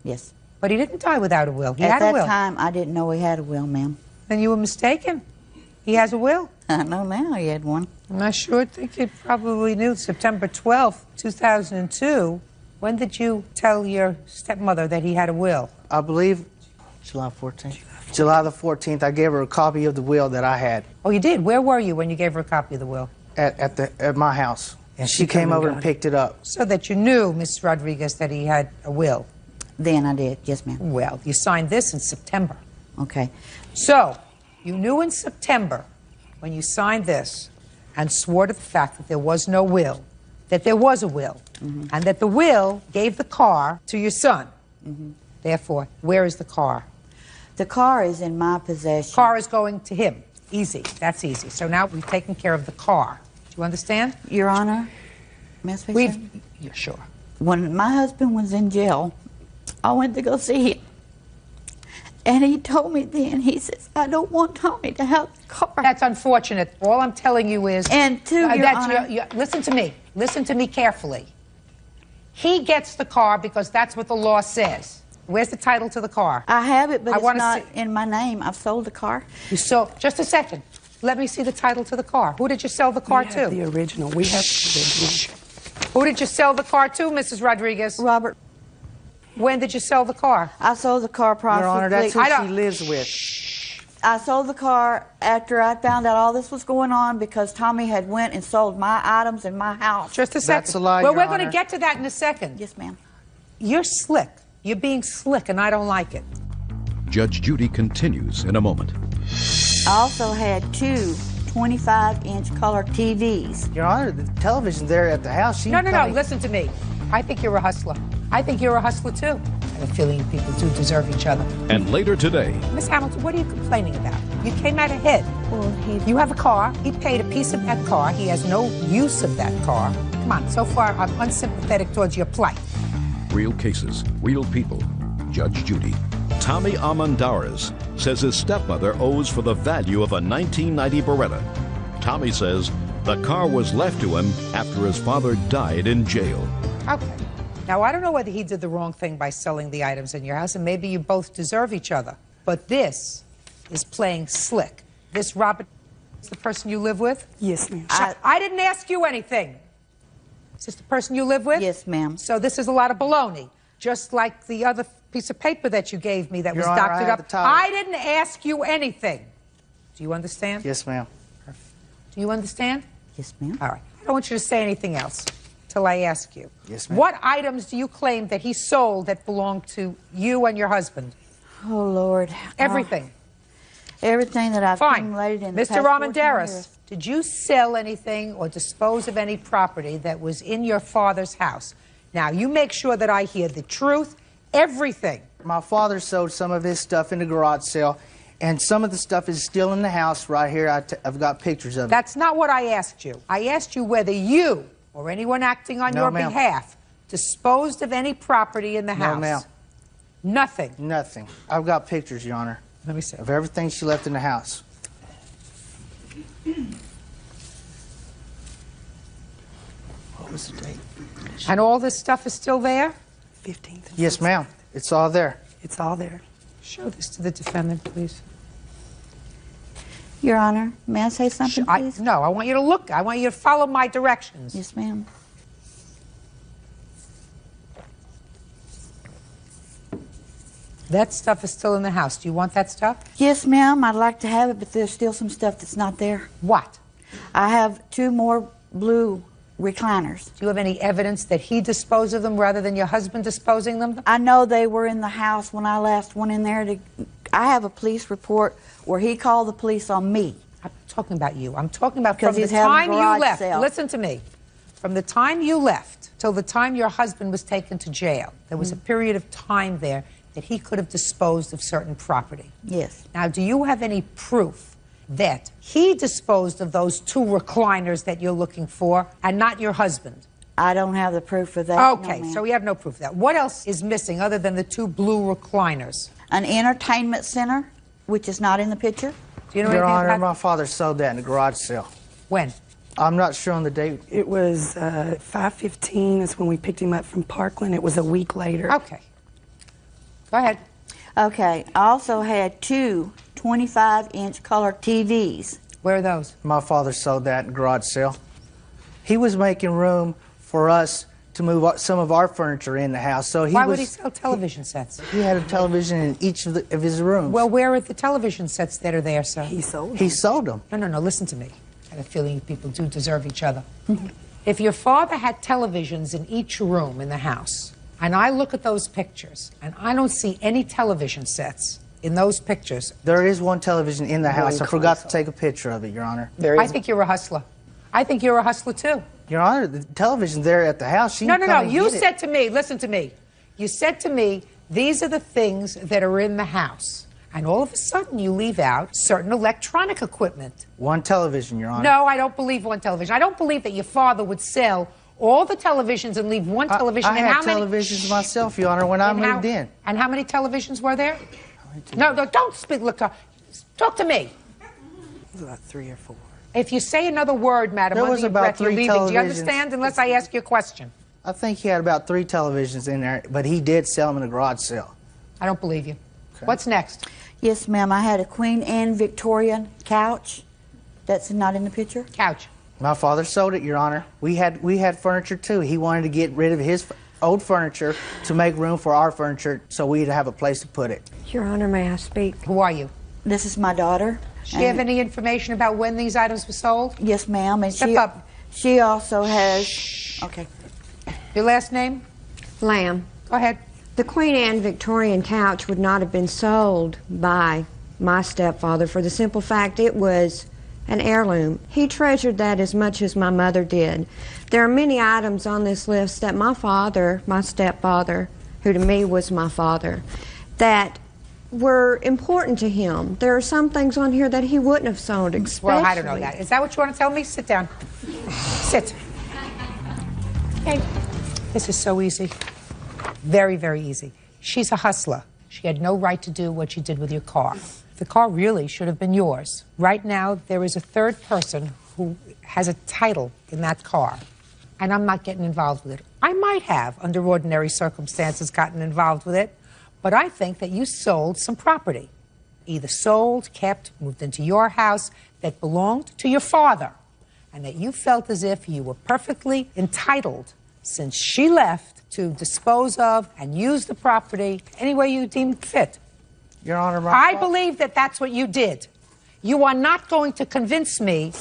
Yes.
But he didn't die without a will. He
At
had a will.
that time, I didn't know he had a will, ma'am.
Then you were mistaken. He has a will.
I know now he had one.
I sure think you probably knew. September 12th, 2002. When did you tell your stepmother that he had a will?
I believe July 14th. July the 14th, I gave her a copy of the will that I had.
Oh, you did? Where were you when you gave her a copy of the will?
At my house. And she came over and picked it up.
So that you knew, Miss Rodriguez, that he had a will?
Then I did, yes, ma'am.
Well, you signed this in September.
Okay.
So, you knew in September, when you signed this, and swore to the fact that there was no will, that there was a will, and that the will gave the car to your son. Therefore, where is the car?
The car is in my possession.
Car is going to him. Easy. That's easy. So now we've taken care of the car. Do you understand?
Your Honor, may I speak, sir?
Yeah, sure.
When my husband was in jail, I went to go see him. And he told me then, he says, I don't want Tommy to have the car.
That's unfortunate. All I'm telling you is...
And to Your Honor...
listen to me. Listen to me carefully. He gets the car because that's what the law says. Where's the title to the car?
I have it, but it's not in my name. I've sold the car.
You sold... Just a second. Let me see the title to the car. Who did you sell the car to?
The original. We have the original.
Who did you sell the car to, Mrs. Rodriguez?
Robert.
When did you sell the car?
I sold the car probably...
Your Honor, that's who she lives with.
I sold the car after I found out all this was going on because Tommy had went and sold my items in my house.
Just a second.
That's a lie,
Well,
Your
we're going to
Honor.
get to that in a second.
Yes, ma'am.
You're slick. You're being slick, and I don't like it.
Judge Judy continues in a moment.
I also had two 25-inch color TVs.
Your Honor, the television's there at the house.
No, listen to me. I think you're a hustler. I think you're a hustler, too. I have a feeling you people do deserve each other.
And later today...
Miss Hamilton, what are you complaining about? You came out ahead. You have a car. He paid a piece of that car. He has no use of that car. Come on, so far I'm unsympathetic towards your plight.
Real cases, real people. Judge Judy. Tommy Amandares says his stepmother owes for the value of a 1990 Beretta. Tommy says the car was left to him after his father died in jail.
Okay. Now, I don't know whether he did the wrong thing by selling the items in your house, and maybe you both deserve each other. But this is playing slick. This Robert is the person you live with?
Yes, ma'am.
I didn't ask you anything. Is this the person you live with?
Yes, ma'am.
So this is a lot of baloney, just like the other piece of paper that you gave me that was doctored up. I didn't ask you anything. Do you understand?
Yes, ma'am.
Do you understand?
Yes, ma'am.
All right. I don't want you to say anything else till I ask you.
Yes, ma'am.
What items do you claim that he sold that belonged to you and your husband?
Oh, Lord.
Everything.
Everything that I've accumulated in the past 14 years.
Did you sell anything or dispose of any property that was in your father's house? Now, you make sure that I hear the truth, everything.
My father sold some of his stuff in the garage sale, and some of the stuff is still in the house right here. I've got pictures of it.
That's not what I asked you. I asked you whether you or anyone acting on your behalf disposed of any property in the house.
No, ma'am.
Nothing.
Nothing. I've got pictures, Your Honor.
Let me see.
Of everything she left in the house. What was the date?
And all this stuff is still there?
15th.
Yes, ma'am. It's all there.
It's all there.
Show this to the defendant, please.
Your Honor, may I say something, please?
No, I want you to look. I want you to follow my directions.
Yes, ma'am.
That stuff is still in the house. Do you want that stuff?
Yes, ma'am. I'd like to have it, but there's still some stuff that's not there.
What?
I have two more blue recliners.
Do you have any evidence that he disposed of them rather than your husband disposing them?
I know they were in the house when I last went in there. I have a police report where he called the police on me.
I'm talking about you. I'm talking about from the time you left. Listen to me. From the time you left till the time your husband was taken to jail, there was a period of time there that he could have disposed of certain property.
Yes.
Now, do you have any proof that he disposed of those two recliners that you're looking for and not your husband?
I don't have the proof of that.
Okay, so we have no proof of that. What else is missing other than the two blue recliners?
An entertainment center, which is not in the picture.
Do you know
Your
anything
Honor,
about
my father sold that in the garage sale.
when?
I'm not sure on the date.
It was 5:15 is when we picked him up from Parkland. It was a week later.
Okay. Go ahead.
Okay. I also had two 25-inch color TVs.
Where are those?
My father sold that in garage sale. He was making room for us to move some of our furniture in the house. So
Why would he sell television sets?
He had a television in each of his rooms.
Well, where are the television sets that are there, sir?
He sold them.
He sold them.
No, listen to me. I have a feeling people do deserve each other. If your father had televisions in each room in the house, and I look at those pictures, and I don't see any television sets in those pictures.
There is one television in the house. I forgot to take a picture of it, Your Honor.
I think you're a hustler. I think you're a hustler, too.
Your Honor, the television's there at the house.
No. You said to me, listen to me. You said to me, these are the things that are in the house. And all of a sudden, you leave out certain electronic equipment.
One television, Your Honor.
No, I don't believe one television. I don't believe that your father would sell all the televisions and leave one television.
I had televisions myself, Your Honor, when I moved in.
And how many televisions were there? No, don't speak. Look, talk to me.
It was about 3 or 4.
If you say another word, madam,
There
under
was
your
about
breath, you're
3
leaving. Do you
televisions.
understand? Unless I ask you a question.
I think he had about 3 televisions in there, but he did sell them in a garage sale.
I don't believe you. Okay. What's next?
Yes, ma'am. I had a Queen Anne Victorian couch. That's not in the picture?
Couch.
My father sold it, Your Honor. We had furniture, too. He wanted to get rid of his old furniture to make room for our furniture so we'd have a place to put it.
Your Honor, may I speak?
Who are you?
This is my daughter.
Does she have any information about when these items were sold?
Yes, ma'am. And
Step up.
She also has... Okay.
Your last name?
Lamb.
Go ahead.
The Queen Anne Victorian couch would not have been sold by my stepfather for the simple fact it was an heirloom. He treasured that as much as my mother did. There are many items on this list that my father, my stepfather, who to me was my father, that were important to him. There are some things on here that he wouldn't have sold, especially...
Well, I don't know that. Is that what you want to tell me? Sit down. Sit. Okay. This is so easy. Very, very easy. She's a hustler. She had no right to do what she did with your car. The car really should have been yours. Right now, there is a third person who has a title in that car, and I'm not getting involved with it. I might have, under ordinary circumstances, gotten involved with it, but I think that you sold some property. Either sold, kept, moved into your house that belonged to your father, and that you felt as if you were perfectly entitled, since she left, to dispose of and use the property any way you deem fit.
Your Honor,
I believe that that's what you did. You are not going to convince me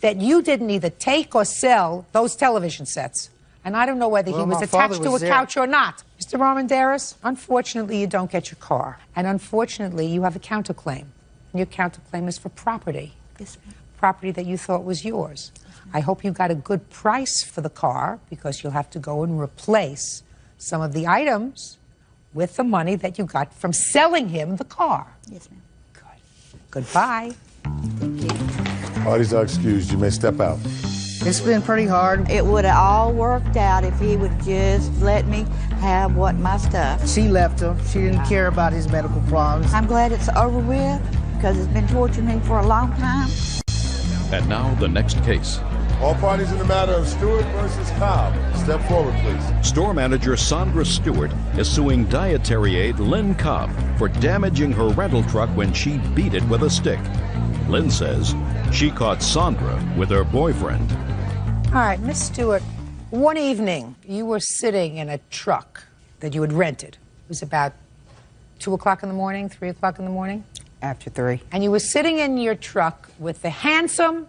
that you didn't either take or sell those television sets. And I don't know whether he was attached to a couch or not. Mr. Armendariz, unfortunately, you don't get your car. And unfortunately, you have a counterclaim. And your counterclaim is for property.
Yes, ma'am.
Property that you thought was yours. I hope you got a good price for the car, because you'll have to go and replace some of the items with the money that you got from selling him the car.
Yes, ma'am.
Good. Goodbye.
Parties are excused. You may step out.
It's been pretty hard.
It would have all worked out if he would just let me have my stuff.
She left him. She didn't care about his medical problems.
I'm glad it's over with, because it's been torturing me for a long time.
And now the next case.
All parties in the matter of Stewart versus Cobb. Step forward, please.
Store manager Sandra Stewart is suing dietary aide Lynn Cobb for damaging her rental truck when she beat it with a stick. Lynn says she caught Sandra with her boyfriend.
All right, Miss Stewart, one evening you were sitting in a truck that you had rented. It was about 2 o'clock in the morning, 3 o'clock in the morning?
After 3.
And you were sitting in your truck with the handsome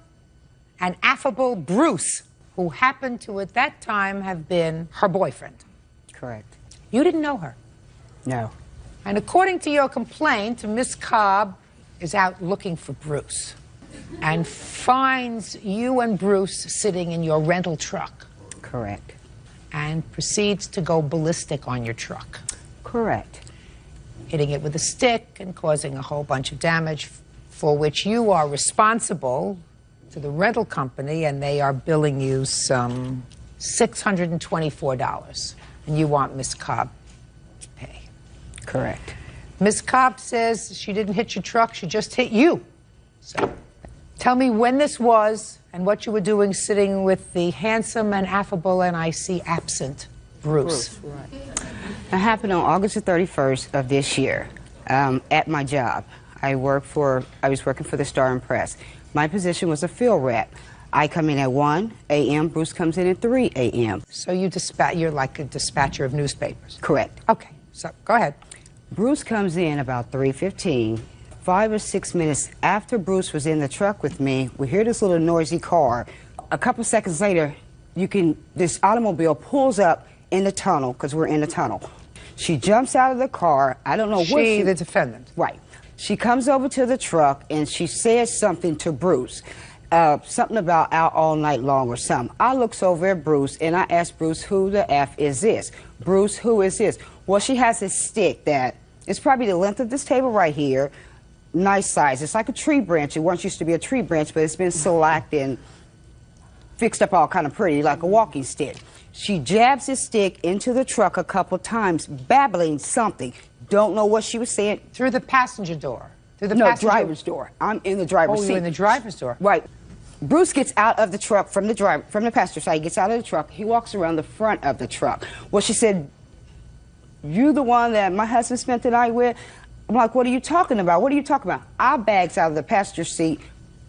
and affable Bruce, who happened to at that time have been her boyfriend.
Correct.
You didn't know her.
No.
And according to your complaint, Miss Cobb is out looking for Bruce and finds you and Bruce sitting in your rental truck.
Correct.
And proceeds to go ballistic on your truck.
Correct.
Hitting it with a stick and causing a whole bunch of damage for which you are responsible to the rental company, and they are billing you some $624. And you want Miss Cobb to pay.
Correct.
Miss Cobb says she didn't hit your truck, she just hit you. So Tell me when this was and what you were doing sitting with the handsome and affable and I see absent Bruce.
Right. It happened on August the 31st of this year at my job. I was working for the Star and Press. My position was a field rep. I come in at 1 a.m., Bruce comes in at 3 a.m.
So you're like a dispatcher of newspapers?
Correct.
Okay, so go ahead.
Bruce comes in about 3:15. 5 or 6 minutes after Bruce was in the truck with me, we hear this little noisy car. A couple seconds later, this automobile pulls up in the tunnel, because we're in the tunnel. She jumps out of the car. I don't know what she...
the defendant.
Right. She comes over to the truck and she says something to Bruce. Something about out all night long or something. I looks over at Bruce and I ask Bruce, who the F is this? Bruce, who is this? Well, she has this stick that is probably the length of this table right here. Nice size. It's like a tree branch. It once used to be a tree branch, but it's been shellacked and fixed up all kind of pretty, like a walking stick. She jabs this stick into the truck a couple times, babbling something. Don't know what she was saying.
Through the passenger door? Through the
driver's door. I'm in the driver's seat.
Oh, you're in the driver's door.
Right. Bruce gets out of the truck from the passenger side. He gets out of the truck. He walks around the front of the truck. Well, she said, "You the one that my husband spent the night with?" I'm like, "What are you talking about? What are you talking about?" I bags out of the passenger seat,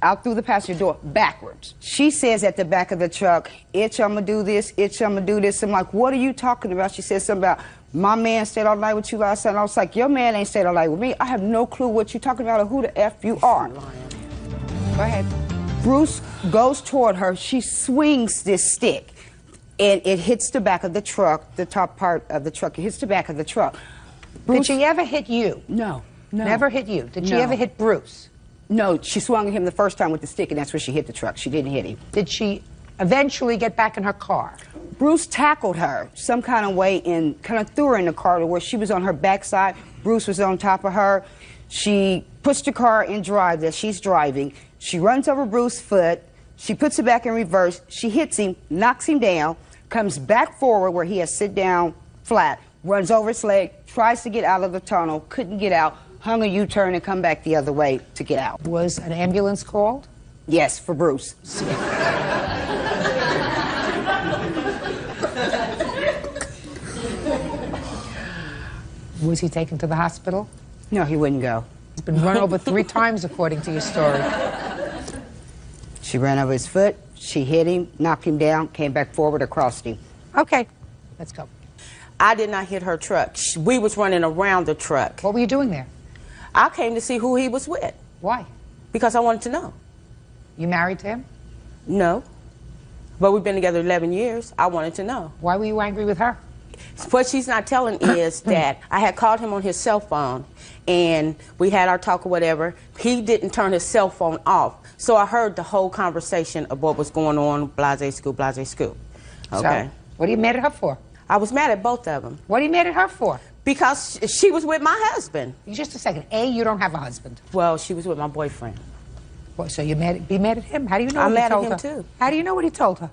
out through the passenger door, backwards. She says at the back of the truck, "Itch, I'm gonna do this, itch, I'm gonna do this." I'm like, "What are you talking about?" She says something about, "My man stayed all night with you last night." And I was like, "Your man ain't stayed all night with me. I have no clue what you're talking about or who the F you are."
Go ahead.
Bruce goes toward her. She swings this stick, and it hits the back of the truck, the top part of the truck. It hits the back of the truck.
Bruce, did she ever hit you?
No.
Never hit you. Did she ever hit Bruce?
No, she swung at him the first time with the stick, and that's where she hit the truck. She didn't hit him.
Did she eventually get back in her car?
Bruce tackled her some kind of way and kind of threw her in the car to where she was on her backside. Bruce was on top of her. She puts the car in drive that she's driving. She runs over Bruce's foot. She puts it back in reverse. She hits him, knocks him down, comes back forward where he has sit down flat, runs over his leg, tries to get out of the tunnel, couldn't get out, hung a U-turn and come back the other way to get out.
Was an ambulance called?
Yes, for Bruce.
Was he taken to the hospital?
No, he wouldn't go.
He's been run over 3 times, according to your story.
She ran over his foot, she hit him, knocked him down, came back forward, across him.
Okay, let's go.
I did not hit her truck. We was running around the truck.
What were you doing there?
I came to see who he was with.
Why?
Because I wanted to know.
You married to him?
No. But we've been together 11 years. I wanted to know.
Why were you angry with her?
What she's not telling is that I had called him on his cell phone, and we had our talk or whatever. He didn't turn his cell phone off. So I heard the whole conversation of what was going on, blase scoop, blase scoop. Okay.
So, what are you mad at her for?
I was mad at both of them.
What are you mad at her for?
Because she was with my husband.
Just a second. A, you don't have a husband.
Well, she was with my boyfriend.
Well, so you're mad? Be mad at him? How do you know
I'm
what he
mad
told
at him
her?
too.
How do you know what he told her?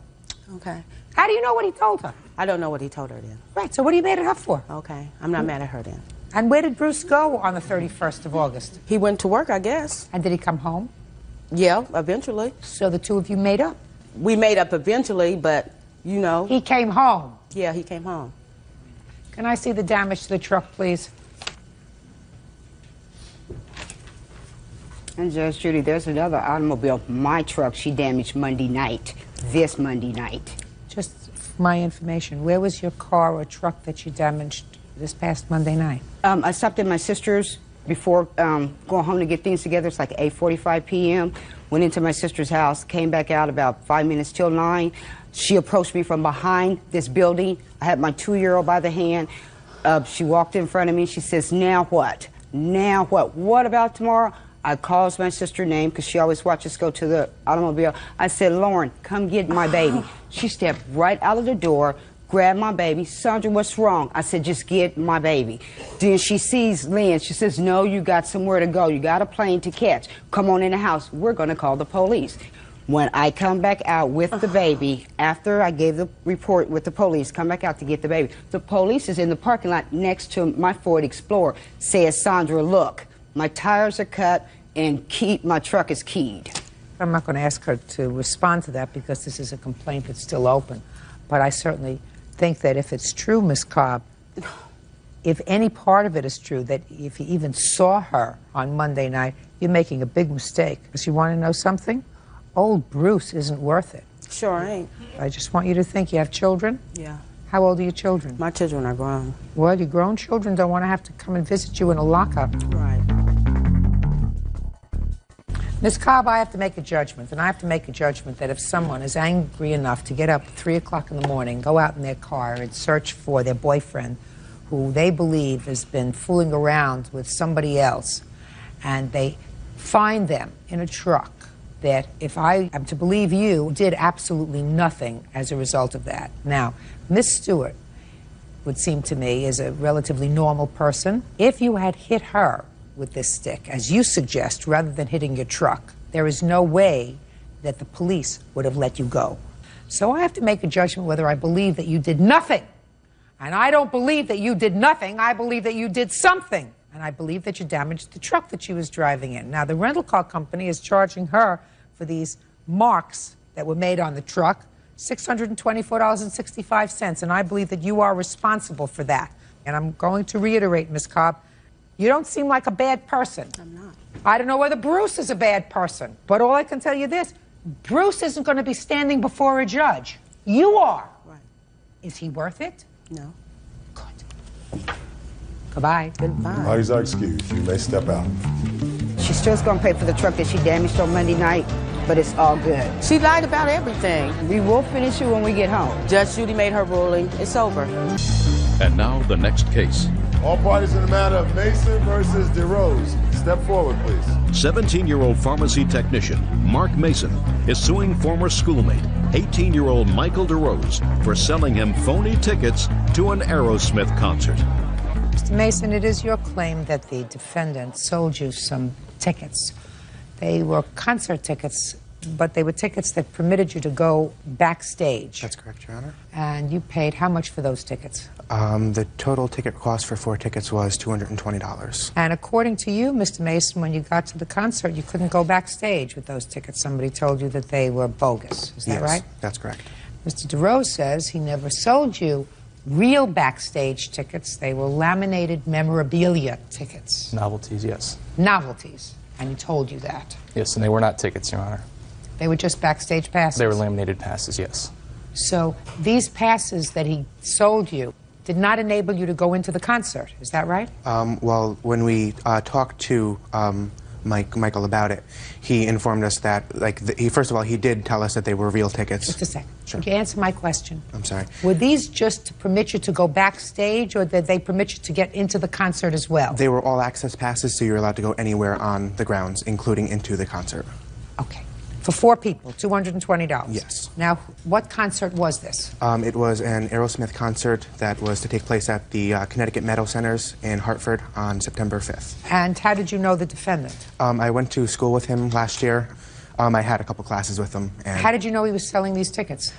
Okay.
How do you know what he told her?
I don't know what he told her then.
Right, so what are you mad at her for?
Okay, I'm not mad at her then.
And where did Bruce go on the 31st of August?
He went to work, I guess.
And did he come home?
Yeah, eventually.
So the two of you made up?
We made up eventually, but, you know.
He came home?
Yeah, he came home.
Can I see the damage to the truck, please?
And Judge Judy, there's another automobile, my truck, she damaged Monday night, this Monday night.
Just for my information, where was your car or truck that you damaged this past Monday night?
I stopped at my sister's before going home to get things together. It's like 8:45 p.m. Went into my sister's house, came back out about 5 minutes till 9. She approached me from behind this building. I had my 2-year-old by the hand. She walked in front of me. She says, "Now what? Now what? What about tomorrow?" I calls my sister's name because she always watches us go to the automobile. I said, "Lauren, come get my baby." She stepped right out of the door, grabbed my baby. "Sandra, what's wrong?" I said, "Just get my baby." Then she sees Lynn. She says, "No, you got somewhere to go. You got a plane to catch. Come on in the house. We're going to call the police." When I come back out with the baby, after I gave the report with the police, come back out to get the baby, the police is in the parking lot next to my Ford Explorer. Says, "Sandra, look, my tires are cut and my truck is keyed."
I'm not going to ask her to respond to that because this is a complaint that's still open. But I certainly think that if it's true, Ms. Cobb, if any part of it is true, that if you even saw her on Monday night, you're making a big mistake. Because you want to know something? Old Bruce isn't worth it.
Sure ain't.
I just want you to think. You have children?
Yeah.
How old are your children?
My children are grown.
Well, your grown children don't want to have to come and visit you in a lockup.
Right.
Ms. Cobb, I have to make a judgment, and I have to make a judgment that if someone is angry enough to get up at 3 o'clock in the morning, go out in their car and search for their boyfriend, who they believe has been fooling around with somebody else, and they find them in a truck, that if I am to believe you, did absolutely nothing as a result of that. Now, Miss Stewart would seem to me is a relatively normal person. If you had hit her with this stick, as you suggest, rather than hitting your truck, there is no way that the police would have let you go. So I have to make a judgment whether I believe that you did nothing. And I don't believe that you did nothing. I believe that you did something. And I believe that you damaged the truck that she was driving in. Now, the rental car company is charging her for these marks that were made on the truck, $624.65, and I believe that you are responsible for that. And I'm going to reiterate, Ms. Cobb, you don't seem like a bad person.
I'm not.
I don't know whether Bruce is a bad person, but all I can tell you this, Bruce isn't going to be standing before a judge. You are.
Right.
Is he worth it?
No.
Good. Goodbye.
Goodbye.
Parties are excused. You may step out.
She's still going to pay for the truck that she damaged on Monday night, but it's all good.
She lied about everything.
We will finish it when we get home.
Judge Judy made her ruling. It's over.
And now the next case.
All parties in the matter of Mason versus DeRose. Step forward, please.
17-year-old pharmacy technician Mark Mason is suing former schoolmate, 18-year-old Michael DeRose, for selling him phony tickets to an Aerosmith concert.
Mr. Mason, it is your claim that the defendant sold you some tickets. They were concert tickets, but they were tickets that permitted you to go backstage.
That's correct, Your Honor.
And you paid how much for those tickets?
The total ticket cost for 4 tickets was $220.
And according to you, Mr. Mason, when you got to the concert, you couldn't go backstage with those tickets. Somebody told you that they were bogus. Is that right?
That's correct.
Mr. DeRose says he never sold you real backstage tickets. They were laminated memorabilia tickets.
Novelties, yes.
Novelties. And he told you that.
Yes, and they were not tickets, Your Honor.
They were just backstage passes?
They were laminated passes, yes.
So these passes that he sold you did not enable you to go into the concert. Is that right?
Well, when we talked to Michael about it, he informed us that, first of all, he did tell us that they were real tickets.
Just a second.
Sure.
Would you answer my question?
I'm sorry.
Were these just to permit you to go backstage, or did they permit you to get into the concert as well?
They were all access passes, so you're allowed to go anywhere on the grounds, including into the concert.
Okay. For 4 people, $220?
Yes.
Now, what concert was this?
It was an Aerosmith concert that was to take place at the Connecticut Meadow Centers in Hartford on September 5th.
And how did you know the defendant?
I went to school with him last year. I had a couple classes with him. And
how did you know he was selling these tickets?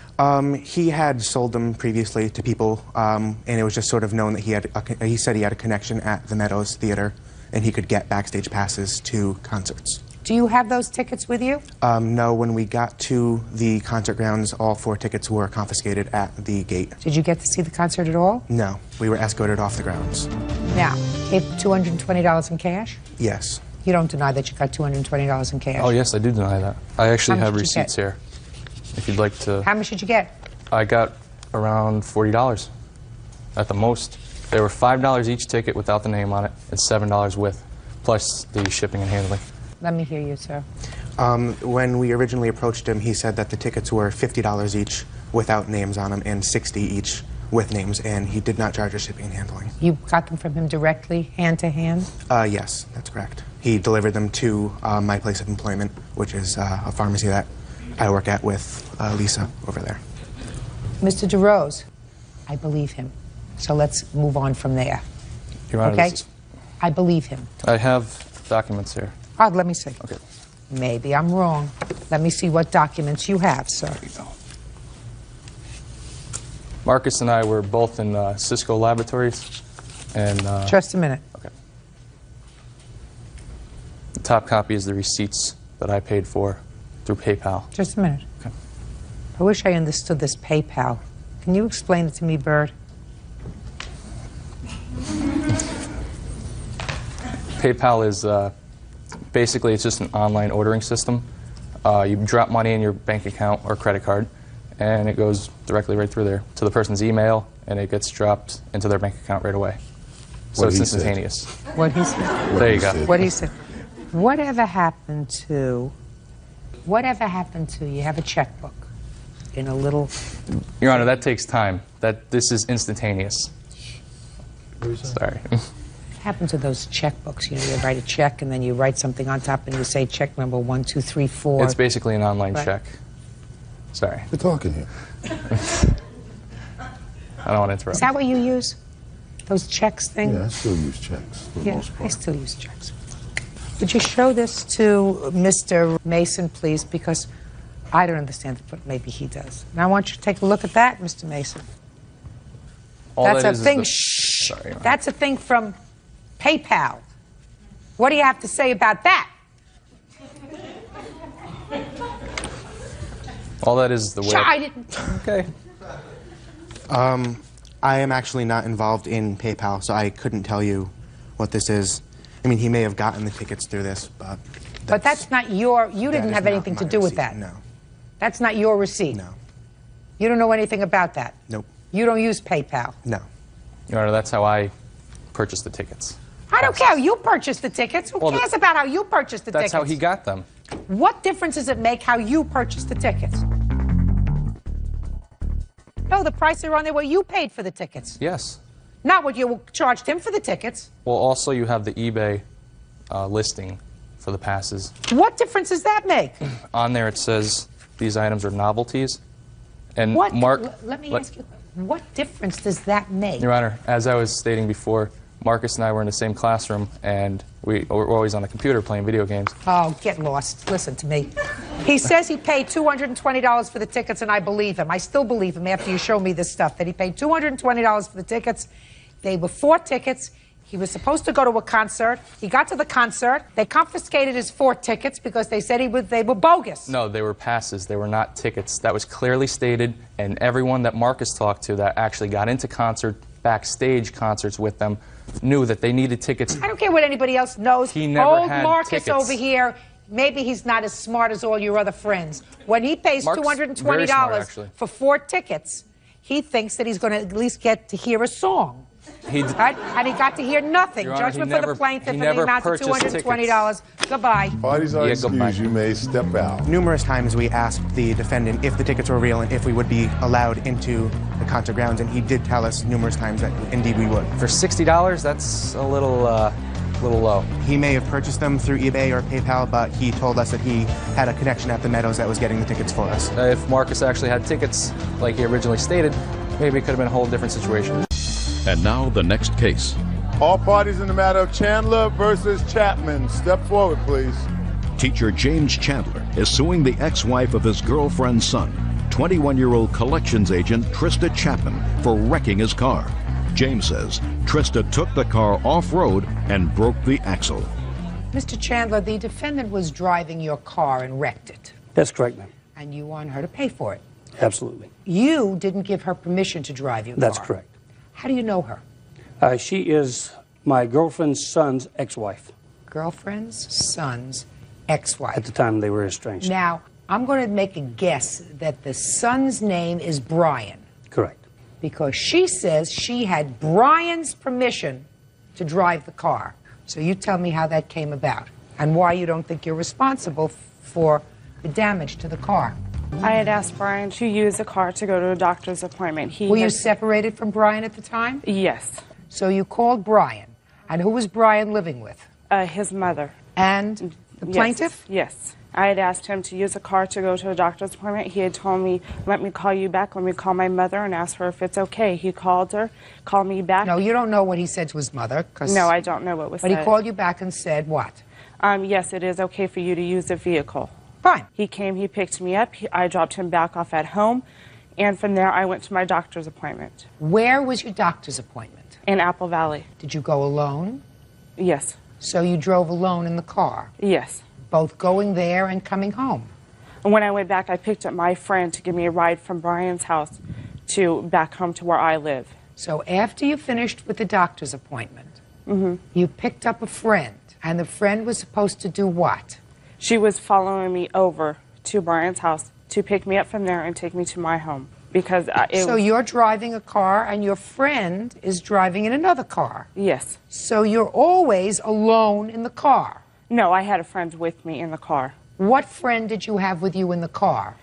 He had sold them previously to people, and it was just sort of known that he said he had a connection at the Meadows Theater, and he could get backstage passes to concerts.
Do you have those tickets with you?
No, when we got to the concert grounds, all 4 tickets were confiscated at the gate.
Did you get to see the concert at all?
No, we were escorted off the grounds.
Now, gave $220 in cash?
Yes.
You don't deny that you got $220 in cash?
Oh, yes, I do deny that. I actually
How
have
much did you
receipts
get?
here, if you'd like to.
How much did you get?
I got around $40 at the most. They were $5 each ticket without the name on it, and $7 with, plus the shipping and handling.
Let me hear you, sir.
When we originally approached him, he said that the tickets were $50 each without names on them and $60 each with names, and he did not charge us shipping and handling.
You got them from him directly, hand to hand?
Yes, that's correct. He delivered them to my place of employment, which is a pharmacy that I work at with Lisa over there.
Mr. DeRose, I believe him. So let's move on from there.
Your Honor,
okay? I believe him.
I have documents here.
Oh, let me see.
Okay.
Maybe I'm wrong. Let me see what documents you have, sir.
There you go. Marcus and I were both in Cisco Laboratories, and
just a minute.
Okay. The top copy is the receipts that I paid for,
Through PayPal.
Just a minute.
Okay.
I wish I understood this PayPal. Can you explain it to me, Bert?
PayPal is basically it's just an online ordering system. You drop money in your bank account or credit card, and it goes directly right through there to the person's email, and it gets dropped into their bank account right away. So it's instantaneous.
What he said.
There you go.
What he said. Whatever happened to you have a checkbook in a little...
Your Honor, that takes time. This is instantaneous. Sorry.
What happened to those checkbooks? You know, you write a check and then you write something on top and you say check number 1, 2, 3, 4.
It's basically an online check. Sorry.
We're talking here.
I don't want to interrupt.
Is that what you use? Those checks thing?
Yeah, I still use checks for the most part.
I still use checks. Would you show this to Mr. Mason, please? Because I don't understand it, but maybe he does. Now I want you to take a look at that, Mr. Mason. That's a thing. Shh.
Sorry,
that's a thing from PayPal. What do you have to say about that?
All that is the way.
I didn't.
Okay.
I am actually not involved in PayPal, so I couldn't tell you what this is. I mean, he may have gotten the tickets through this, but...
But that's not your... You didn't have anything to do with that.
No.
That's not your receipt.
No.
You don't know anything about that.
Nope.
You don't use PayPal.
No.
Your Honor, that's how I purchased the tickets.
I don't care how you purchased the tickets. Who cares about how you purchased the tickets?
That's how he got them.
What difference does it make how you purchased the tickets? No, the prices are on there where you paid for the tickets.
Yes.
Not what you charged him for the tickets.
Well, also you have the eBay listing for the passes.
What difference does that make?
On there it says these items are novelties. And
What?
Mark...
Let me ask you, what difference does that make?
Your Honor, as I was stating before, Marcus and I were in the same classroom, and we were always on the computer playing video games.
Oh, get lost. Listen to me. He says he paid $220 for the tickets, and I believe him. I still believe him after you show me this stuff, that he paid $220 for the tickets. They were 4 tickets. He was supposed to go to a concert. He got to the concert. They confiscated his 4 tickets because they said they were bogus.
No, they were passes. They were not tickets. That was clearly stated, and everyone that Marcus talked to that actually got into backstage concerts with them knew that they needed tickets.
I don't care what anybody else knows.
He never
Old
had
Marcus
tickets.
over here, maybe he's not as smart as all your other friends. When he pays
Mark's very smart,
$220
actually.
for 4 tickets, he thinks that he's going to at least get to hear a song. Right? And he got to hear nothing.
Your Honor,
Judgment for the plaintiff in the amount of
purchased
$220. Goodbye.
Parties are excused. You may step out.
Numerous times we asked the defendant if the tickets were real and if we would be allowed into the concert grounds, and he did tell us numerous times that indeed we would.
For $60, that's a little low.
He may have purchased them through eBay or PayPal, but he told us that he had a connection at the Meadows that was getting the tickets for us.
If Marcus actually had tickets, like he originally stated, maybe it could have been a whole different situation.
And now the next case.
All parties in the matter of Chandler versus Chapman. Step forward, please.
Teacher James Chandler is suing the ex-wife of his girlfriend's son, 21-year-old collections agent Trista Chapman, for wrecking his car. James says Trista took the car off-road and broke the axle.
Mr. Chandler, the defendant was driving your car and wrecked it.
That's correct, ma'am.
And you want her to pay for it.
Absolutely.
You didn't give her permission to drive your car.
That's correct.
How do you know her?
She is my girlfriend's son's ex-wife.
Girlfriend's son's ex-wife.
At the time they were estranged.
Now, I'm going to make a guess that the son's name is Brian.
Correct.
Because she says she had Brian's permission to drive the car. So you tell me how that came about and why you don't think you're responsible for the damage to the car.
I had asked Brian to use the car to go to a doctor's appointment.
Were you separated from Brian at the time?
Yes.
So you called Brian. And who was Brian living with?
His mother.
And the plaintiff?
Yes. I had asked him to use the car to go to a doctor's appointment. He had told me, let me call you back. Let me call my mother and ask her if it's okay. He called her, called me back.
No, you don't know what he said to his mother.
No, I don't know what was said.
But he called you back and said what?
Yes, it is okay for you to use the vehicle.
Fine.
He came, he picked me up, I dropped him back off at home, and from there I went to my doctor's appointment.
Where was your doctor's appointment?
In Apple Valley.
Did you go alone?
Yes.
So you drove alone in the car?
Yes.
Both going there and coming home?
And when I went back, I picked up my friend to give me a ride from Brian's house to back home to where I live.
So after you finished with the doctor's appointment, you picked up a friend, and the friend was supposed to do what?
She was following me over to Brian's house to pick me up from there and take me to my home. Because
So you're driving a car, and your friend is driving in another car?
Yes.
So you're always alone in the car?
No, I had a friend with me in the car.
What friend did you have with you in the car?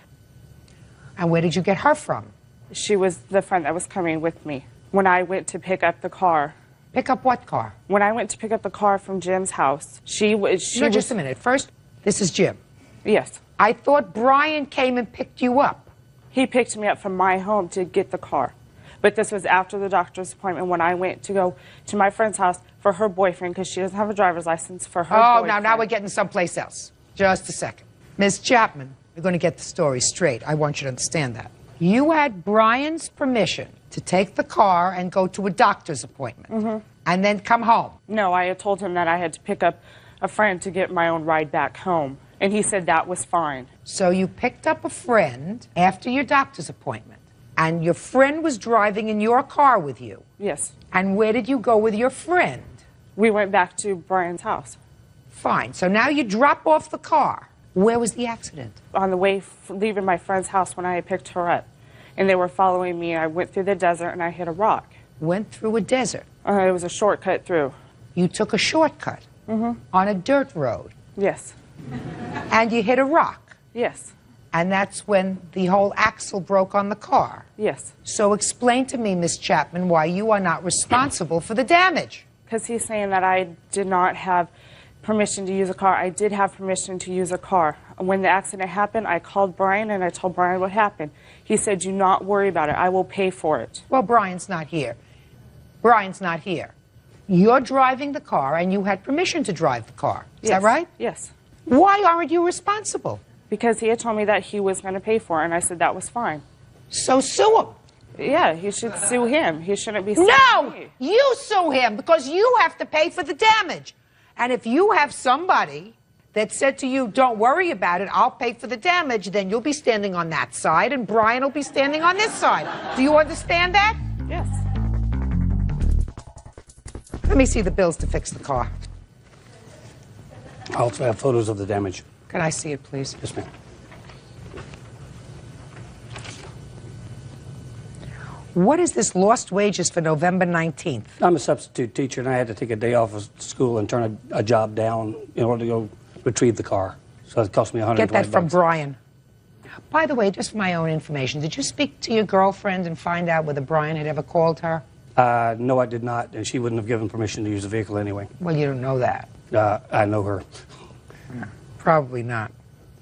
And where did you get her from?
She was the friend that was coming with me. When I went to pick up the car.
Pick up what car?
When I went to pick up the car from Jim's house,
just a minute. First, this is Jim.
Yes.
I thought Brian came and picked you up.
He picked me up from my home to get the car. But this was after the doctor's appointment when I went to go to my friend's house for her boyfriend, because she doesn't have a driver's license, for her boyfriend.
Now we're getting someplace else. Just a second. Ms. Chapman, we're going to get the story straight. I want you to understand that. You had Brian's permission to take the car and go to a doctor's appointment and then come home.
No, I had told him that I had to pick up a friend to get my own ride back home, and he said that was fine.
So you picked up a friend after your doctor's appointment, and your friend was driving in your car with you?
Yes.
And where did you go with your friend?
We went back to Brian's house.
Fine. So now you drop off the car. Where was the accident?
On the way leaving my friend's house when I had picked her up. And they were following me. I went through the desert and I hit a rock.
Went through a desert?
It was a shortcut through.
You took a shortcut? On a dirt road?
Yes.
And you hit a rock?
Yes.
And that's when the whole axle broke on the car?
Yes.
So explain to me, Miss Chapman, why you are not responsible for the damage.
Because he's saying that I did not have permission to use a car. I did have permission to use a car. When the accident happened, I called Brian and I told Brian what happened. He said, do not worry about it. I will pay for it.
Well, Brian's not here. Brian's not here. You're driving the car and you had permission to drive the car. Is that right?
Yes.
Why aren't you responsible?
Because he had told me that he was going to pay for it, and I said that was fine.
So sue him.
Yeah, you should sue him. He shouldn't be suing me.
You sue him because you have to pay for the damage. And if you have somebody that said to you, don't worry about it, I'll pay for the damage, then you'll be standing on that side and Brian will be standing on this side. Do you understand that?
Yes.
Let me see the bills to fix the car.
I also have photos of the damage.
Can I see it, please?
Yes, ma'am.
What is this lost wages for November 19th?
I'm a substitute teacher, and I had to take a day off of school and turn a job down in order to go retrieve the car. So it cost me $120.
Get that from Brian. By the way, just for my own information, did you speak to your girlfriend and find out whether Brian had ever called her?
No, I did not, and she wouldn't have given permission to use the vehicle anyway.
Well, you don't know that.
I know her.
Probably not.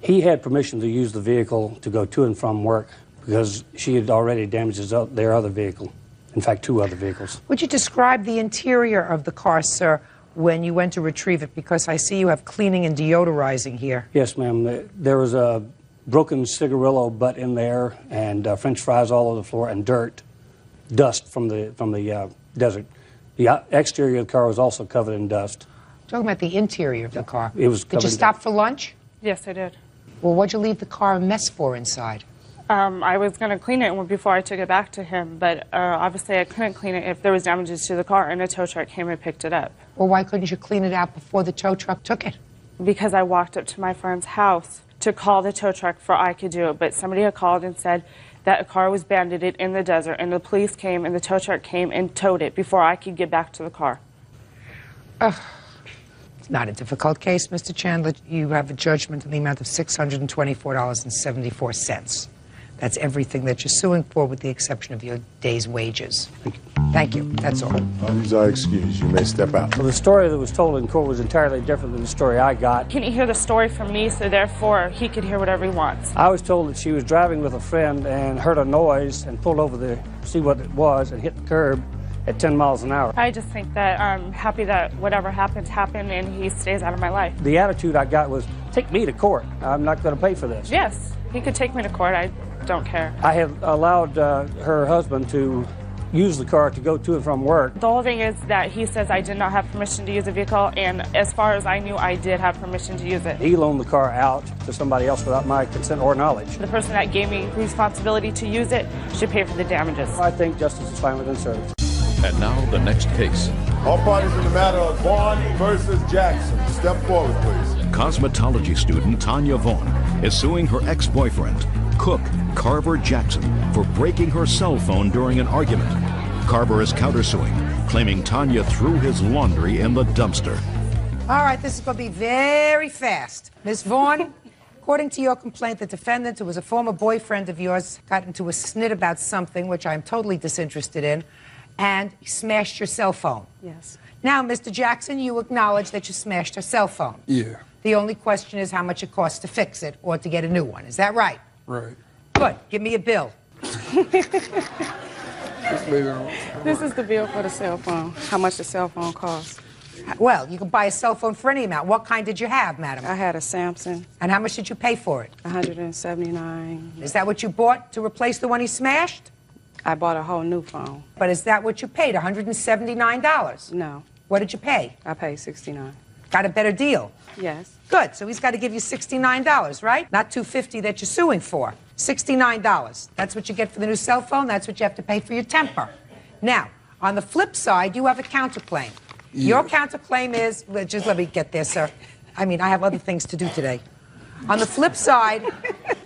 He had permission to use the vehicle to go to and from work because she had already damaged their other vehicle. In fact, 2 other vehicles.
Would you describe the interior of the car, sir, when you went to retrieve it? Because I see you have cleaning and deodorizing here.
Yes, ma'am. There was a broken cigarillo butt in there and French fries all over the floor and dust from the desert. The exterior of the car was also covered in dust.
Talking about the interior of the car.
It was covered.
Did you stop for lunch?
Yes, I did.
Well, what'd you leave the car a mess for inside?
I was going to clean it before I took it back to him, but obviously I couldn't clean it if there was damages to the car and a tow truck came and picked it up.
Well, why couldn't you clean it out before the tow truck took it?
Because I walked up to my friend's house to call the tow truck for I could do it, but somebody had called and said that a car was banded in the desert, and the police came and the tow truck came and towed it before I could get back to the car.
It's not a difficult case, Mr. Chandler. You have a judgment in the amount of $624.74. That's everything that you're suing for with the exception of your day's wages. Thank you. That's all.
These are excused. You may step out.
Well, the story that was told in court was entirely different than the story I got.
He didn't hear the story from me, so therefore he could hear whatever he wants.
I was told that she was driving with a friend and heard a noise and pulled over to see what it was and hit the curb at 10 miles an hour.
I just think that I'm happy that whatever happened and he stays out of my life.
The attitude I got was, take me to court. I'm not going to pay for this.
Yes, he could take me to court. I don't care.
I had allowed her husband to use the car to go to and from work.
The whole thing is that he says I did not have permission to use the vehicle, and as far as I knew, I did have permission to use it.
He loaned the car out to somebody else without my consent or knowledge.
The person that gave me responsibility to use it should pay for the damages.
I think justice is fine within served.
And now the next case.
All parties in the matter of Vaughn versus Jackson. Step forward, please.
Cosmetology student Tanya Vaughn is suing her ex-boyfriend, cook Carver Jackson, for breaking her cell phone during an argument. Carver is countersuing, claiming Tanya threw his laundry in the dumpster.
All right, this is going to be very fast. Ms. Vaughn, according to your complaint, the defendant, who was a former boyfriend of yours, got into a snit about something, which I'm totally disinterested in, and smashed your cell phone.
Yes.
Now, Mr. Jackson, you acknowledge that you smashed her cell phone.
Yeah.
The only question is how much it costs to fix it or to get a new one. Is that right?
Right.
Good. Give me a bill.
This is the bill for the cell phone, how much the cell phone costs.
Well, you can buy a cell phone for any amount. What kind did you have, madam?
I had a Samsung.
And how much did you pay for it?
$179.
Is that what you bought to replace the one he smashed?
I bought a whole new phone.
But is that what you paid, $179?
No.
What did you pay?
I paid $69.
Got a better deal?
Yes.
Good. So he's got to give you $69, right? Not $250 that you're suing for. $69. That's what you get for the new cell phone. That's what you have to pay for your temper. Now, on the flip side, you have a counterclaim.
Yeah.
Your counterclaim is, just let me get there, sir. I mean, I have other things to do today. On the flip side,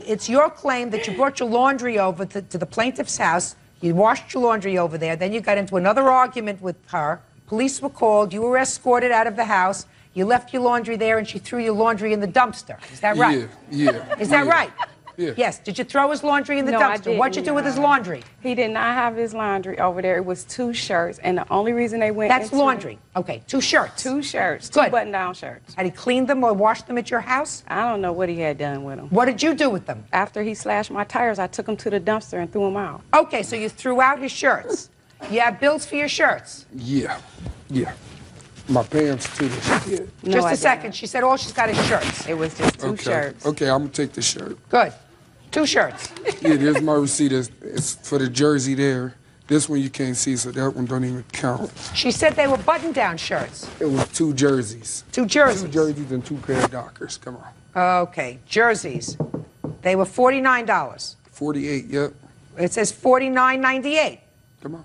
it's your claim that you brought your laundry over to the plaintiff's house. You washed your laundry over there. Then you got into another argument with her. Police were called. You were escorted out of the house. You left your laundry there, and she threw your laundry in the dumpster. Is that right?
Yeah.
Is that right?
Yeah.
Yes. Did you throw his laundry in the
No, I
dumpster? What'd you do with his laundry?
He did not have his laundry over there. It was 2 shirts, and the only reason they went
That's
into
laundry. Okay, 2 shirts.
2 shirts,
Good.
2 button-down shirts.
Had he cleaned them or washed them at your house?
I don't know what he had done with them.
What did you do with them?
After he slashed my tires, I took them to the dumpster and threw them out.
Okay, so you threw out his shirts. You have bills for your shirts?
Yeah. My pants too. Yeah.
Just a second. She said all she's got is shirts.
It was just 2 shirts.
Okay, I'm gonna take the shirt.
Good. 2 shirts.
Yeah, there's my receipt. It's for the jersey there. This one you can't see, so that one don't even count.
She said they were button-down shirts.
It was 2 jerseys.
2 jerseys?
2 jerseys and 2 pair of Dockers. Come on.
Okay, jerseys. They were $49.
48, yep.
It says $49.98.
Come on.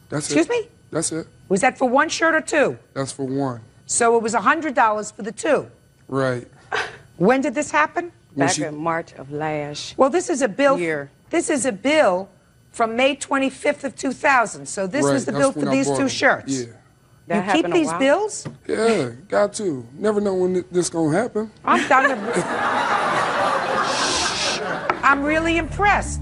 That's
Excuse
it.
me?
That's it.
Was that for 1 shirt or 2?
That's for 1.
So it was $100 for the 2.
Right.
When did this happen?
Back in March of last
Well, this is a bill.
year.
This is a bill from May 25th of 2000. So this was the bill for these 2 shirts.
Yeah.
That
You keep
happened a
these
while?
bills?
Yeah, got to. Never know when this gonna happen.
I'm done. I'm really impressed.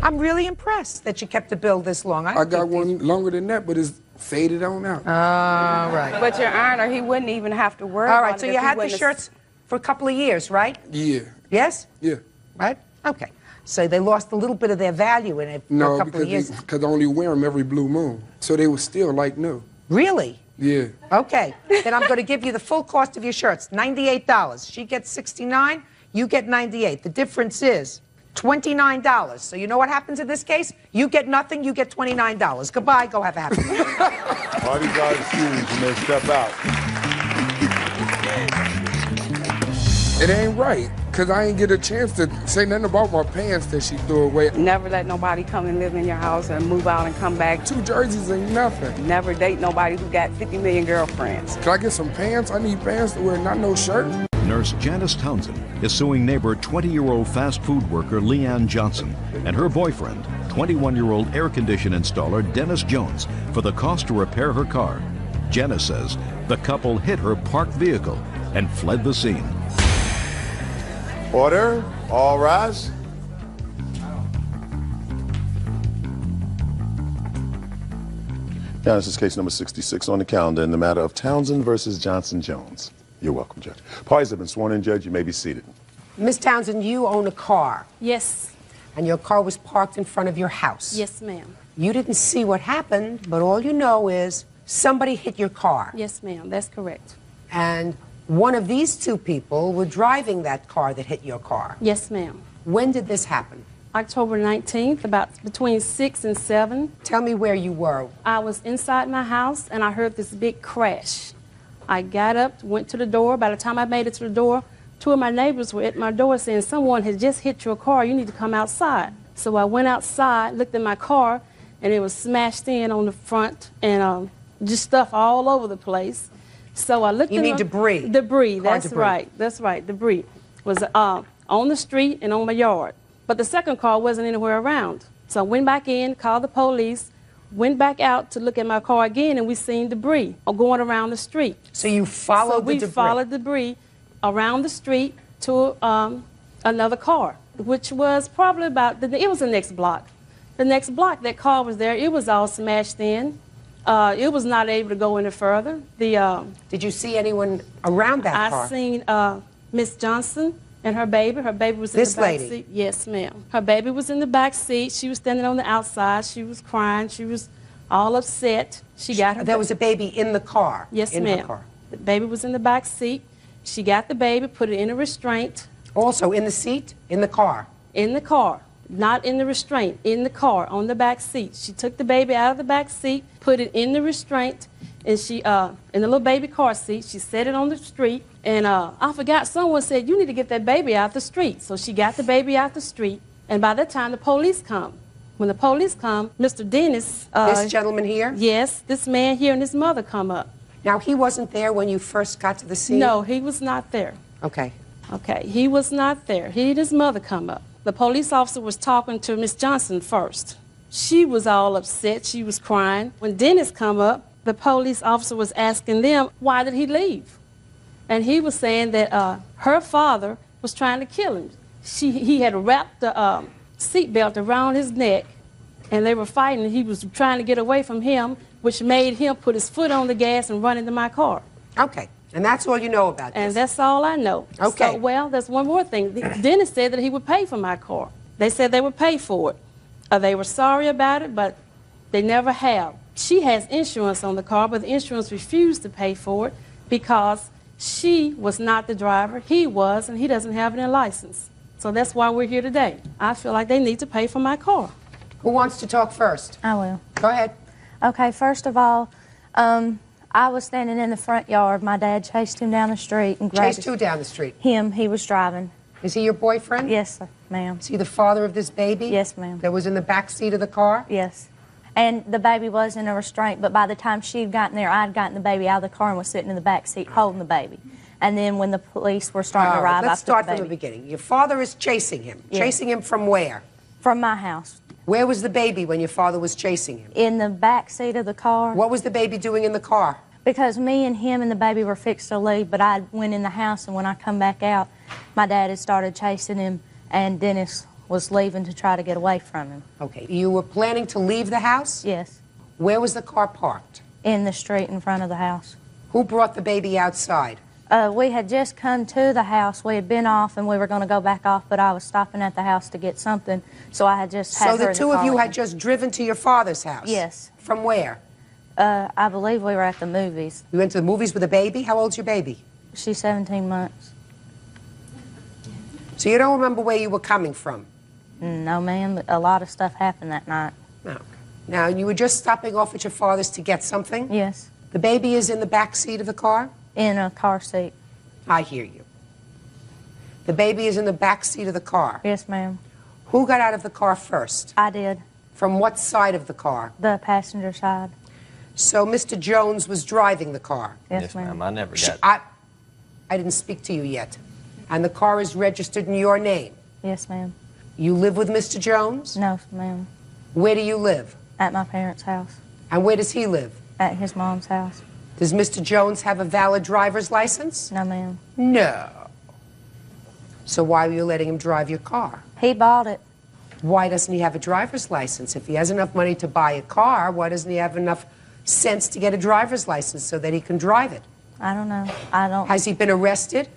I'm really impressed that you kept the bill this long.
I got one longer than that, but it's faded on out.
All right.
But Your Honor, he wouldn't even have to worry
All
about
right,
it
so
if
you
he
had the
Mm-hmm.
wouldn't have-
shirts for a couple of years, right?
Yeah.
Yes?
Yeah.
Right? Okay. So they lost a little bit of their value in it for a
No,
couple of years.
because I only wear them every blue moon. So they were still like new.
Really?
Yeah.
Okay. Then I'm going to give you the full cost of your shirts, $98. She gets $69, you get $98. The difference is $29. So you know what happens in this case? You get nothing, you get $29. Goodbye, go have a happy life.
Parties are excused. You may step out.
It ain't right, because I ain't get a chance to say nothing about my pants that she threw away.
Never let nobody come and live in your house and move out and come back.
2 jerseys ain't nothing.
Never date nobody who got 50 million girlfriends.
Can I get some pants? I need pants to wear, not no shirt.
Nurse Janice Townsend is suing neighbor 20-year-old fast food worker Leanne Johnson and her boyfriend, 21-year-old air condition installer Dennis Jones, for the cost to repair her car. Janice says the couple hit her parked vehicle and fled the scene.
Order. All rise. Now, this is case number 66 on the calendar in the matter of Townsend versus Johnson Jones. You're welcome, Judge. Parties have been sworn in, Judge. You may be seated.
Miss Townsend, you own a car.
Yes.
And your car was parked in front of your house.
Yes, ma'am.
You didn't see what happened, but all you know is somebody hit your car.
Yes, ma'am. That's correct.
And one of these 2 people were driving that car that hit your car.
Yes, ma'am.
When did this happen?
October 19th, about between 6 and 7.
Tell me where you were.
I was inside my house and I heard this big crash. I got up, went to the door. By the time I made it to the door, 2 of my neighbors were at my door saying, someone has just hit your car, you need to come outside. So I went outside, looked at my car, and it was smashed in on the front and just stuff all over the place. So I looked.
You mean debris?
Debris,
Car
that's
debris.
right, that's right, debris. Was on the street and on my yard. But the second car wasn't anywhere around. So I went back in, called the police, went back out to look at my car again, and we seen debris going around the street.
So you followed the debris?
We followed debris around the street to another car, which was probably about, it was the next block. The next block, that car was there. It was all smashed in. It was not able to go any further.
Did you see anyone around that car?
I seen Miss Johnson and her baby. Her baby was in the back seat. Yes, ma'am. Her baby was in the back seat. She was standing on the outside. She was crying. She was all upset. She got her.
There was a baby in the car?
Yes,
in
ma'am.
Her car.
The baby was in the back seat. She got the baby, put it in a restraint.
Also in the seat? In the car?
In the car. Not in the restraint. In the car, on the back seat. She took the baby out of the back seat, put it in the restraint, and she, in the little baby car seat, she set it on the street. And I forgot, someone said, you need to get that baby out the street. So she got the baby out the street, and by that time the police come. When the police come, Mr. Dennis...
this gentleman here?
Yes, this man here and his mother come up.
Now, he wasn't there when you first got to the scene?
No, he was not there.
Okay.
Okay, he was not there. He and his mother come up. The police officer was talking to Miss Johnson first. She was all upset. She was crying. When Dennis come up, the police officer was asking them, why did he leave? And he was saying that her father was trying to kill him. He had wrapped the seatbelt around his neck, and they were fighting, and he was trying to get away from him, which made him put his foot on the gas and run into my car.
Okay. And that's all you know about this?
And that's all I know.
Okay.
So, well, there's one more thing. Dennis said that he would pay for my car. They said they would pay for it. They were sorry about it, but they never have. She has insurance on the car, but the insurance refused to pay for it because she was not the driver. He was, and he doesn't have any license. So that's why we're here today. I feel like they need to pay for my car.
Who wants to talk first?
I will.
Go ahead.
Okay, first of all, I was standing in the front yard. My dad chased him down the street and grabbed
Chased who down the street?
him. He was driving.
Is he your boyfriend?
Yes, ma'am.
Is he the father of this baby?
Yes, ma'am.
That was in the back seat of the car?
Yes. And the baby was in a restraint, but by the time she'd gotten there, I'd gotten the baby out of the car and was sitting in the back seat holding the baby. And then when the police were starting to arrive,
let's
I
start
took the
from the
baby.
beginning. Your father is chasing him.
Yes.
Chasing him from where?
From my house.
Where was the baby when your father was chasing him?
In the back seat of the car.
What was the baby doing in the car?
Because me and him and the baby were fixed to leave, but I went in the house, and when I come back out, my dad had started chasing him, and Dennis was leaving to try to get away from him.
Okay. You were planning to leave the house?
Yes.
Where was the car parked?
In the street in front of the house.
Who brought the baby outside?
We had just come to the house. We had been off, and we were going to go back off, but I was stopping at the house to get something, so I had just had
So
her
the
in
two of
car
you
with
had
me.
just driven to your father's house?
Yes.
From where?
I believe we were at the movies.
You went to the movies with a baby? How old's your baby?
She's 17 months.
So you don't remember where you were coming from?
No, ma'am. A lot of stuff happened that night.
No. Now, you were just stopping off at your father's to get something?
Yes.
The baby is in the back seat of the car?
In a car seat.
I hear you. The baby is in the back seat of the car?
Yes, ma'am.
Who got out of the car first?
I did.
From what side of the car?
The passenger side.
So Mr. Jones was driving the car?
Yes, ma'am.
I never got...
I didn't speak to you yet. And the car is registered in your name?
Yes, ma'am.
You live with Mr. Jones?
No, ma'am.
Where do you live?
At my parents' house.
And where does he live?
At his mom's house.
Does Mr. Jones have a valid driver's license?
No, ma'am.
No. So why were you letting him drive your car?
He bought it.
Why doesn't he have a driver's license? If he has enough money to buy a car, why doesn't he have enough sense to get a driver's license so that he can drive it?
I don't know. I don't...
Has he been arrested?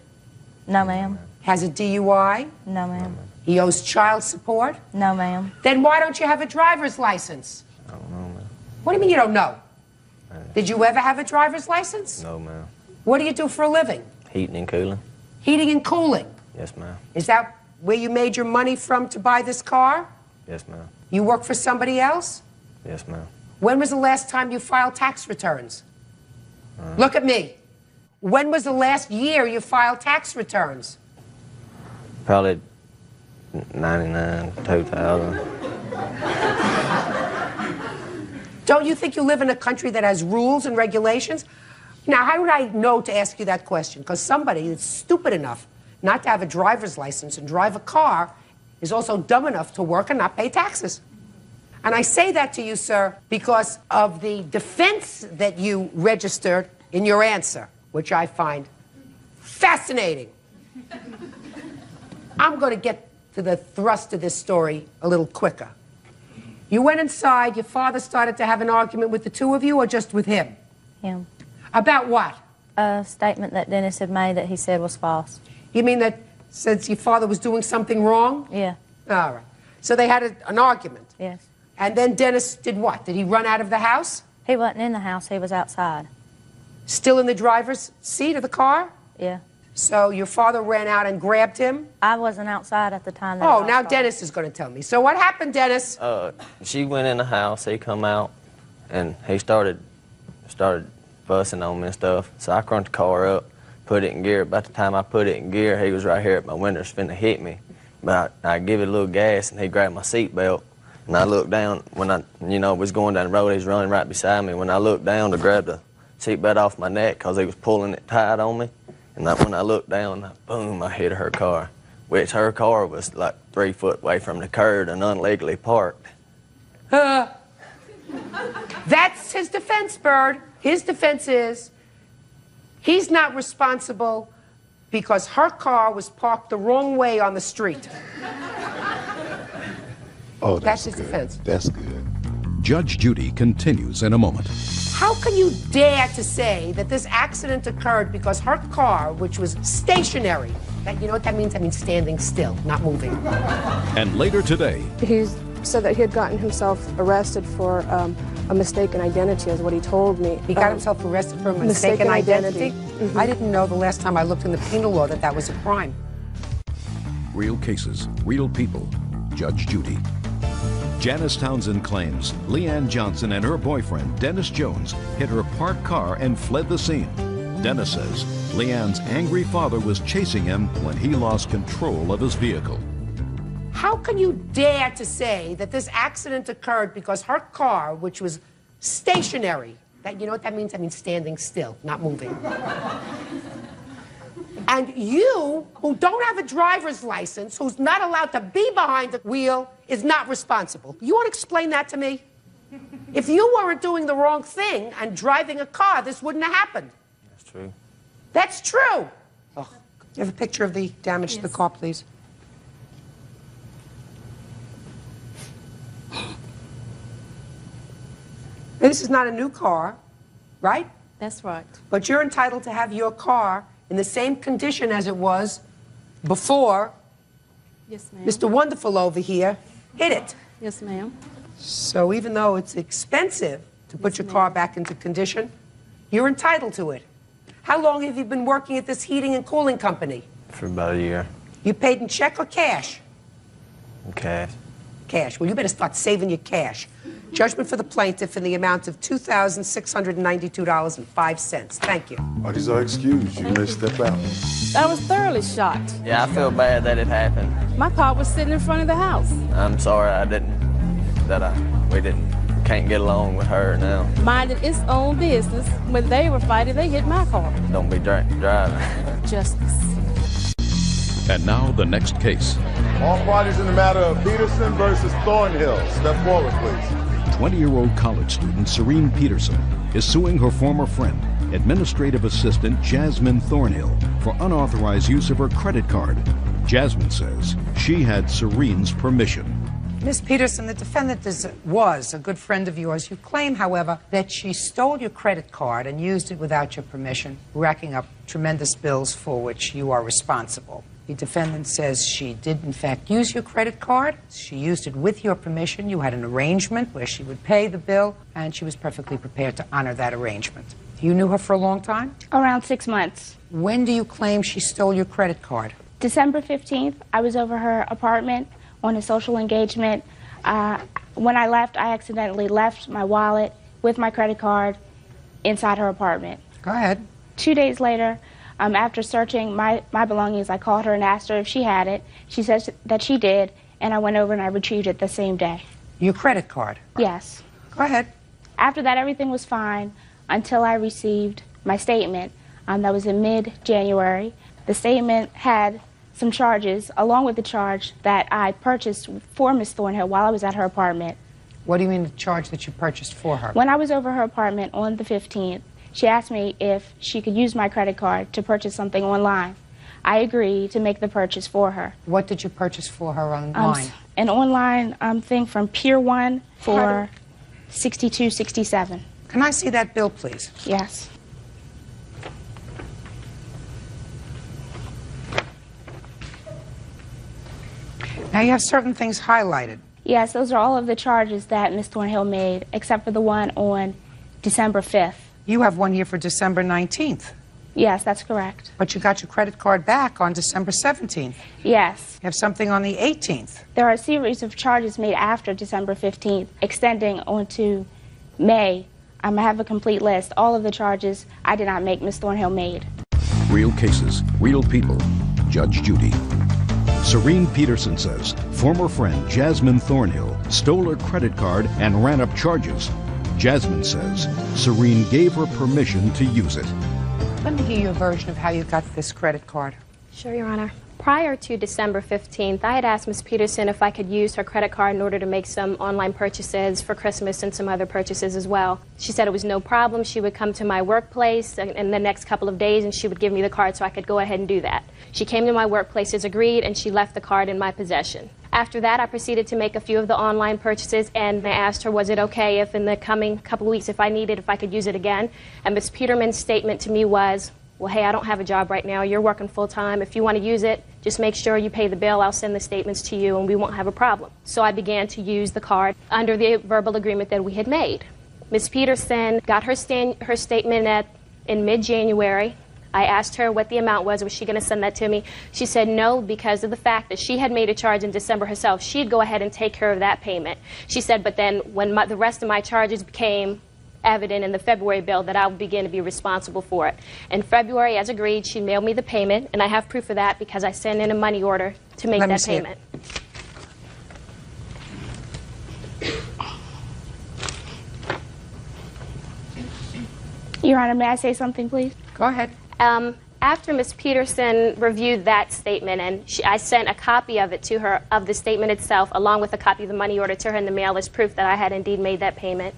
No, ma'am.
Has a DUI?
No, ma'am.
He owes child support?
No, ma'am.
Then why don't you have a driver's license?
I don't know, ma'am.
What do you mean you don't know? Did you ever have a driver's license?
No, ma'am.
What do you do for a living?
Heating and cooling.
Heating and cooling.
Yes, ma'am.
Is that where you made your money from to buy this car?
Yes, ma'am.
You work for somebody else?
Yes, ma'am.
When was the last time you filed tax returns? Look at me. When was the last year you filed tax returns?
Probably 99, 2000.
Don't you think you live in a country that has rules and regulations? Now, how would I know to ask you that question? Because somebody that's stupid enough not to have a driver's license and drive a car is also dumb enough to work and not pay taxes. And I say that to you, sir, because of the defense that you registered in your answer, which I find fascinating. I'm going to get to the thrust of this story a little quicker. You went inside, your father started to have an argument with the two of you, or just with him?
Him.
About what?
A statement that Dennis had made that he said was false.
You mean that since your father was doing something wrong?
Yeah.
All right. So they had an argument?
Yes.
And then Dennis did what? Did he run out of the house?
He wasn't in the house, he was outside.
Still in the driver's seat of the car?
Yeah.
So your father ran out and grabbed him?
I wasn't outside at the time. That
Oh, now Dennis is going to tell me. So what happened, Dennis?
She went in the house, he come out, and he started fussing on me and stuff. So I crunked the car up, put it in gear. About the time I put it in gear, he was right here at my window, finna hit me. But I give it a little gas, and he grabbed my seat belt. And I looked down, when I, was going down the road, he was running right beside me. When I looked down to grab the seatbelt off my neck, because he was pulling it tight on me. And when I looked down, boom, I hit her car. Which her car was like 3 foot away from the curb and unlegally parked.
That's his defense, Bird. His defense is he's not responsible because her car was parked the wrong way on the street.
Oh,
that's his defense.
That's good.
Judge Judy continues in a moment.
How can you dare to say that this accident occurred because her car, which was stationary, you know what that means? That means standing still, not moving.
And later today,
He said that he had gotten himself arrested for a mistaken identity, is what he told me.
He got himself arrested for a mistaken identity? I didn't know the last time I looked in the penal law that was a crime.
real cases, real people. Judge Judy. Janice Townsend claims Leanne Johnson and her boyfriend, Dennis Jones, hit her parked car and fled the scene. Dennis says Leanne's angry father was chasing him when he lost control of his vehicle.
How can you dare to say that this accident occurred because her car, which was stationary, you know what that means? That means standing still, not moving. And you, who don't have a driver's license, who's not allowed to be behind the wheel, is not responsible. You want to explain that to me? If you weren't doing the wrong thing and driving a car, this wouldn't have happened.
That's true.
That's true. Oh, you have a picture of the damage to the car, please? This is not a new car, right?
That's right.
But you're entitled to have your car in the same condition as it was before
Yes, ma'am.
Mr. Wonderful over here hit it.
Yes, ma'am.
So even though it's expensive to put your car back into condition, you're entitled to it. How long have you been working at this heating and cooling company?
For about a year.
You paid in check or cash?
Cash.
Cash. Well, you better start saving your cash. Judgment for the plaintiff in the amount of $2,692.05. Thank you.
Oh, these are excused. You may step out.
I was thoroughly shocked.
Yeah, I feel bad that it happened.
My car was sitting in front of the house.
I'm sorry can't get along with her now.
Minded its own business. When they were fighting, they hit my car.
Don't be driving.
Justice.
And now the next case.
All parties in the matter of Peterson versus Thornhill. Step forward, please.
20-year-old college student Serene Peterson is suing her former friend, administrative assistant Jasmine Thornhill, for unauthorized use of her credit card. Jasmine says she had Serene's permission.
Ms. Peterson, the defendant was a good friend of yours. You claim, however, that she stole your credit card and used it without your permission, racking up tremendous bills for which you are responsible. The defendant says she did, in fact, use your credit card. She used it with your permission. You had an arrangement where she would pay the bill, and she was perfectly prepared to honor that arrangement. You knew her for a long time?
Around 6 months.
When do you claim she stole your credit card?
December 15th, I was over her apartment on a social engagement. When I left, I accidentally left my wallet with my credit card inside her apartment.
Go ahead.
2 days later, after searching my belongings, I called her and asked her if she had it. She says that she did, and I went over and I retrieved it the same day.
Your credit card?
Yes.
Go ahead.
After that, everything was fine until I received my statement. That was in mid-January. The statement had some charges, along with the charge that I purchased for Ms. Thornhill while I was at her apartment.
What do you mean the charge that you purchased for her?
When I was over her apartment on the 15th, she asked me if she could use my credit card to purchase something online. I agreed to make the purchase for her.
What did you purchase for her online?
An online thing from Pier 1 for $62.67.
Can I see that bill, please?
Yes.
Now you have certain things highlighted.
Yes, those are all of the charges that Ms. Thornhill made, except for the one on December 5th.
You have one here for December 19th.
Yes, that's correct.
But you got your credit card back on December 17th.
Yes.
You have something on the 18th.
There are a series of charges made after December 15th, extending onto May. I have a complete list. All of the charges I did not make, Ms. Thornhill made.
Real cases, real people. Judge Judy. Serene Peterson says former friend Jasmine Thornhill stole her credit card and ran up charges. Jasmine says Serene gave her permission to use it.
Let me hear your version of how you got this credit card.
Sure, Your Honor. Prior to December 15th, I had asked Ms. Peterson if I could use her credit card in order to make some online purchases for Christmas and some other purchases as well. She said it was no problem. She would come to my workplace in the next couple of days and she would give me the card so I could go ahead and do that. She came to my workplace as agreed and she left the card in my possession. After that, I proceeded to make a few of the online purchases and I asked her, was it okay if in the coming couple of weeks, if I could use it again? And Ms. Peterman's statement to me was, well, hey, I don't have a job right now. You're working full time. If you want to use it, just make sure you pay the bill. I'll send the statements to you and we won't have a problem. So I began to use the card under the verbal agreement that we had made. Ms. Peterson got her statement in mid-January. I asked her what the amount was she going to send that to me? She said no, because of the fact that she had made a charge in December herself. She'd go ahead and take care of that payment. She said, but then when the rest of my charges became evident in the February bill, that I would begin to be responsible for it. In February, as agreed, she mailed me the payment, and I have proof of that because I sent in a money order to make that payment.
Your Honor, may I say something, please?
Go ahead.
After Ms. Peterson reviewed that statement, and I sent a copy of it to her, of the statement itself, along with a copy of the money order to her in the mail as proof that I had indeed made that payment.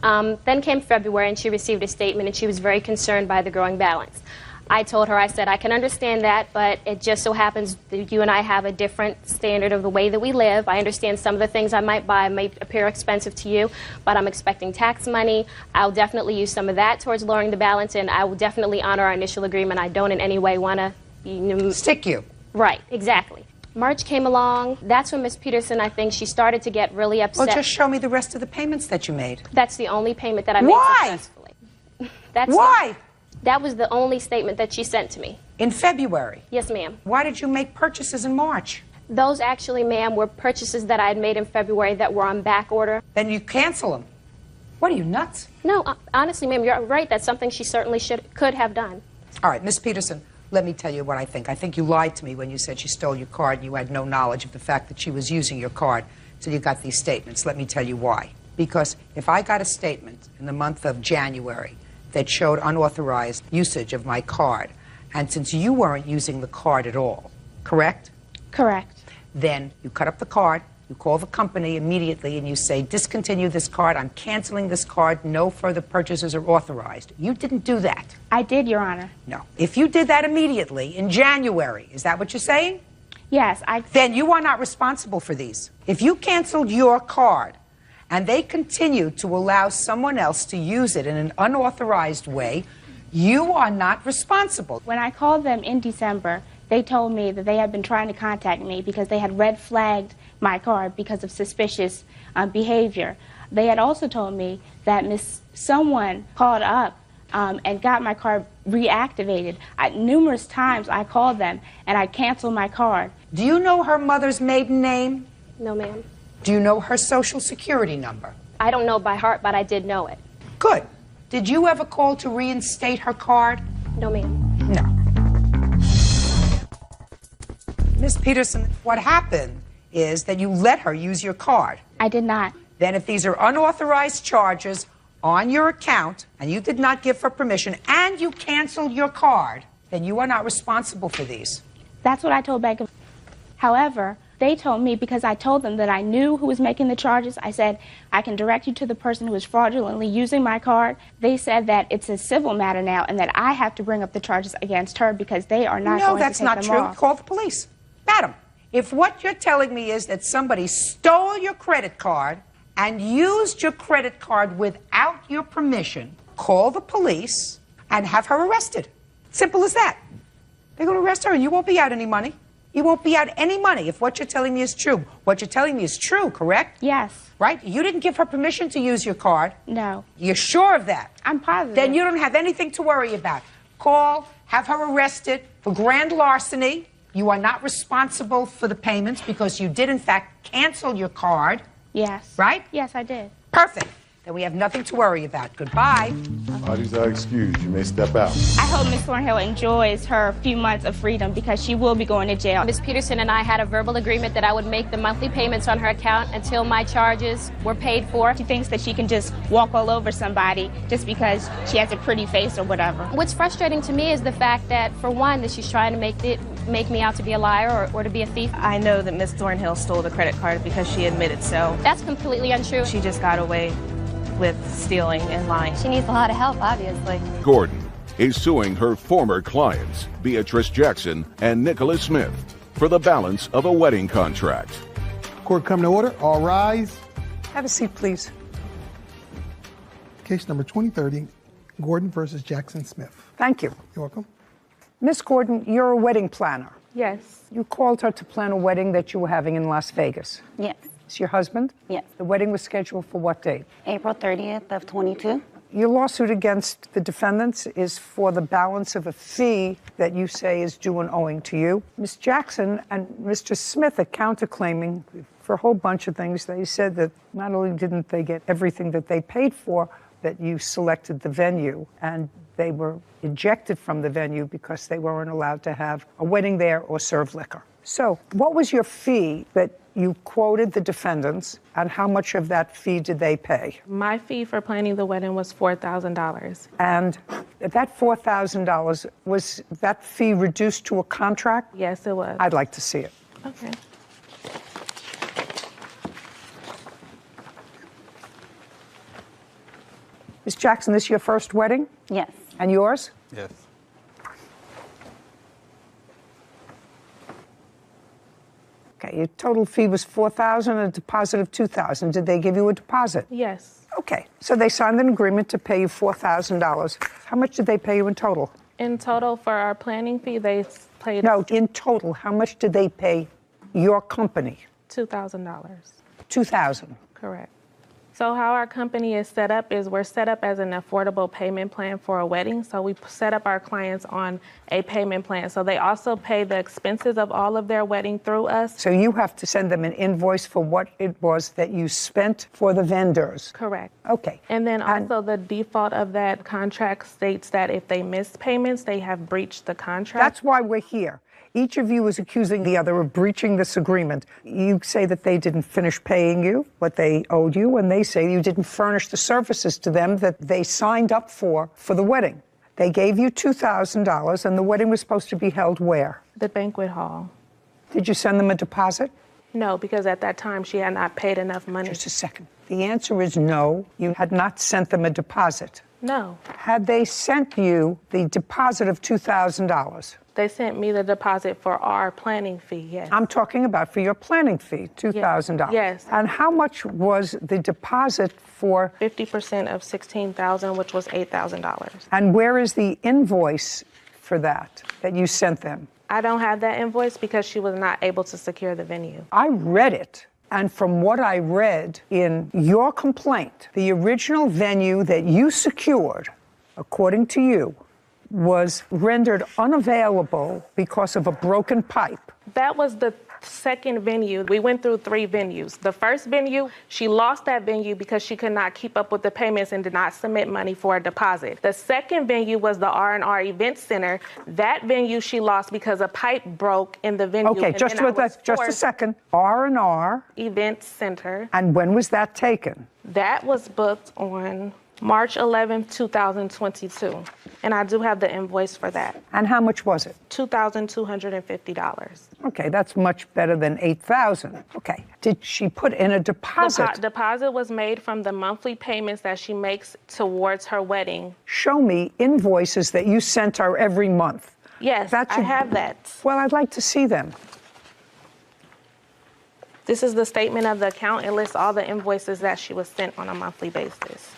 Then came February, and she received a statement, and she was very concerned by the growing balance. I told her, I said, I can understand that, but it just so happens that you and I have a different standard of the way that we live. I understand some of the things I might buy might appear expensive to you, but I'm expecting tax money. I'll definitely use some of that towards lowering the balance, and I will definitely honor our initial agreement. I don't in any way want to...
stick you.
Right, exactly. March came along. That's when Ms. Peterson, I think, she started to get really upset.
Well, just show me the rest of the payments that you made.
That's the only payment that I made successfully.
Why?
That was the only statement that she sent to me.
In February?
Yes, ma'am.
Why did you make purchases in March?
Those actually, ma'am, were purchases that I had made in February that were on back order.
Then you cancel them. What are you, nuts?
No, honestly, ma'am, you're right. That's something she certainly could have done.
All right, Ms. Peterson, let me tell you what I think. I think you lied to me when you said she stole your card and you had no knowledge of the fact that she was using your card till you got these statements. Let me tell you why. Because if I got a statement in the month of January that showed unauthorized usage of my card, and since you weren't using the card at all, correct?
Correct.
Then you cut up the card, you call the company immediately, and you say, discontinue this card, I'm canceling this card, no further purchases are authorized. You didn't do that.
I did, Your Honor.
No. If you did that immediately in January, is that what you're saying?
Yes,
Then you are not responsible for these. If you canceled your card, and they continue to allow someone else to use it in an unauthorized way, you are not responsible.
When I called them in December, they told me that they had been trying to contact me because they had red flagged my card because of suspicious behavior. They had also told me that someone called up and got my card reactivated. Numerous times I called them and I canceled my card.
Do you know her mother's maiden name?
No, ma'am.
Do you know her social security number?
I don't know by heart, but I did know it.
Good. Did you ever call to reinstate her card?
No, ma'am.
No. Miss Peterson, what happened is that you let her use your card.
I did not.
Then if these are unauthorized charges on your account and you did not give her permission and you canceled your card, then you are not responsible for these.
That's what I told Bank of... However, they told me, because I told them that I knew who was making the charges, I said, I can direct you to the person who is fraudulently using my card. They said that it's a civil matter now and that I have to bring up the charges against her because they are not going to take them off.
No, that's not true. Call the police. Madam, if what you're telling me is that somebody stole your credit card and used your credit card without your permission, call the police and have her arrested. Simple as that. They're going to arrest her and you won't be out any money. You won't be out any money if what you're telling me is true. What you're telling me is true, correct?
Yes.
Right? You didn't give her permission to use your card.
No.
You're sure of that?
I'm positive.
Then you don't have anything to worry about. Call, have her arrested for grand larceny. You are not responsible for the payments because you did, in fact, cancel your card.
Yes.
Right?
Yes, I did.
Perfect. Then we have nothing to worry about. Goodbye.
Parties are excused. You may step out.
I hope Ms. Thornhill enjoys her few months of freedom because she will be going to jail.
Ms. Peterson and I had a verbal agreement that I would make the monthly payments on her account until my charges were paid for.
She thinks that she can just walk all over somebody just because she has a pretty face or whatever.
What's frustrating to me is the fact that, for one, that she's trying to make me out to be a liar or to be a thief.
I know that Ms. Thornhill stole the credit card because she admitted so.
That's completely untrue.
She just got away with stealing and lying.
She needs a lot of help, obviously.
Gordon is suing her former clients, Beatrice Jackson and Nicholas Smith, for the balance of a wedding contract.
Court come to order. All rise.
Have a seat, please.
Case number 2030, Gordon versus Jackson Smith.
Thank you.
You're welcome.
Miss Gordon, you're a wedding planner.
Yes.
You called her to plan a wedding that you were having in Las Vegas.
Yes.
Is your husband?
Yes.
The wedding was scheduled for what date?
April 30th of 22.
Your lawsuit against the defendants is for the balance of a fee that you say is due and owing to you. Ms. Jackson and Mr. Smith are counterclaiming for a whole bunch of things. They said that not only didn't they get everything that they paid for, that you selected the venue, and they were ejected from the venue because they weren't allowed to have a wedding there or serve liquor. So what was your fee that you quoted the defendants, and how much of that fee did they pay?
My fee for planning the wedding was $4,000.
And that $4,000, was that fee reduced to a contract?
Yes, it was.
I'd like to see it.
Okay.
Ms. Jackson, this your first wedding?
Yes.
And yours?
Yes.
Okay, your total fee was $4,000 and a deposit of $2,000. Did they give you a deposit?
Yes.
Okay, so they signed an agreement to pay you $4,000. How much did they pay you in total?
In total, for our planning fee, they paid...
No, in total, how much did they pay your company?
$2,000.
$2,000.
Correct. So how our company is set up is we're set up as an affordable payment plan for a wedding. So we set up our clients on a payment plan. So they also pay the expenses of all of their wedding through us.
So you have to send them an invoice for what it was that you spent for the vendors.
Correct.
Okay.
And then also the default of that contract states that if they miss payments, they have breached the contract.
That's why we're here. Each of you is accusing the other of breaching this agreement. You say that they didn't finish paying you what they owed you, and they say you didn't furnish the services to them that they signed up for the wedding. They gave you $2,000, and the wedding was supposed to be held where?
The banquet hall.
Did you send them a deposit?
No, because at that time she had not paid enough money.
Just a second. The answer is no. You had not sent them a deposit.
No.
Had they sent you the deposit of $2,000?
They sent me the deposit for our planning fee, yes.
I'm talking about for your planning fee, $2,000.
Yes.
And how much was the deposit for?
50% of $16,000, which was $8,000.
And where is the invoice for that you sent them?
I don't have that invoice because she was not able to secure the venue.
I read it. And from what I read in your complaint, the original venue that you secured according to you, was rendered unavailable because of a broken pipe.
That was the second venue. We went through 3 venues. The first venue, she lost that venue because she could not keep up with the payments and did not submit money for a deposit. The second venue was the R&R Event Center. That venue she lost because a pipe broke in the venue.
Okay, just a second. R&R
Event Center.
And when was that taken?
That was booked on March 11th, 2022. And I do have the invoice for that.
And how much was it?
$2,250.
Okay, that's much better than $8,000. Okay. Did she put in a deposit?
Deposit was made from the monthly payments that she makes towards her wedding.
Show me invoices that you sent her every month.
Yes, I have that.
Well, I'd like to see them.
This is the statement of the account. It lists all the invoices that she was sent on a monthly basis.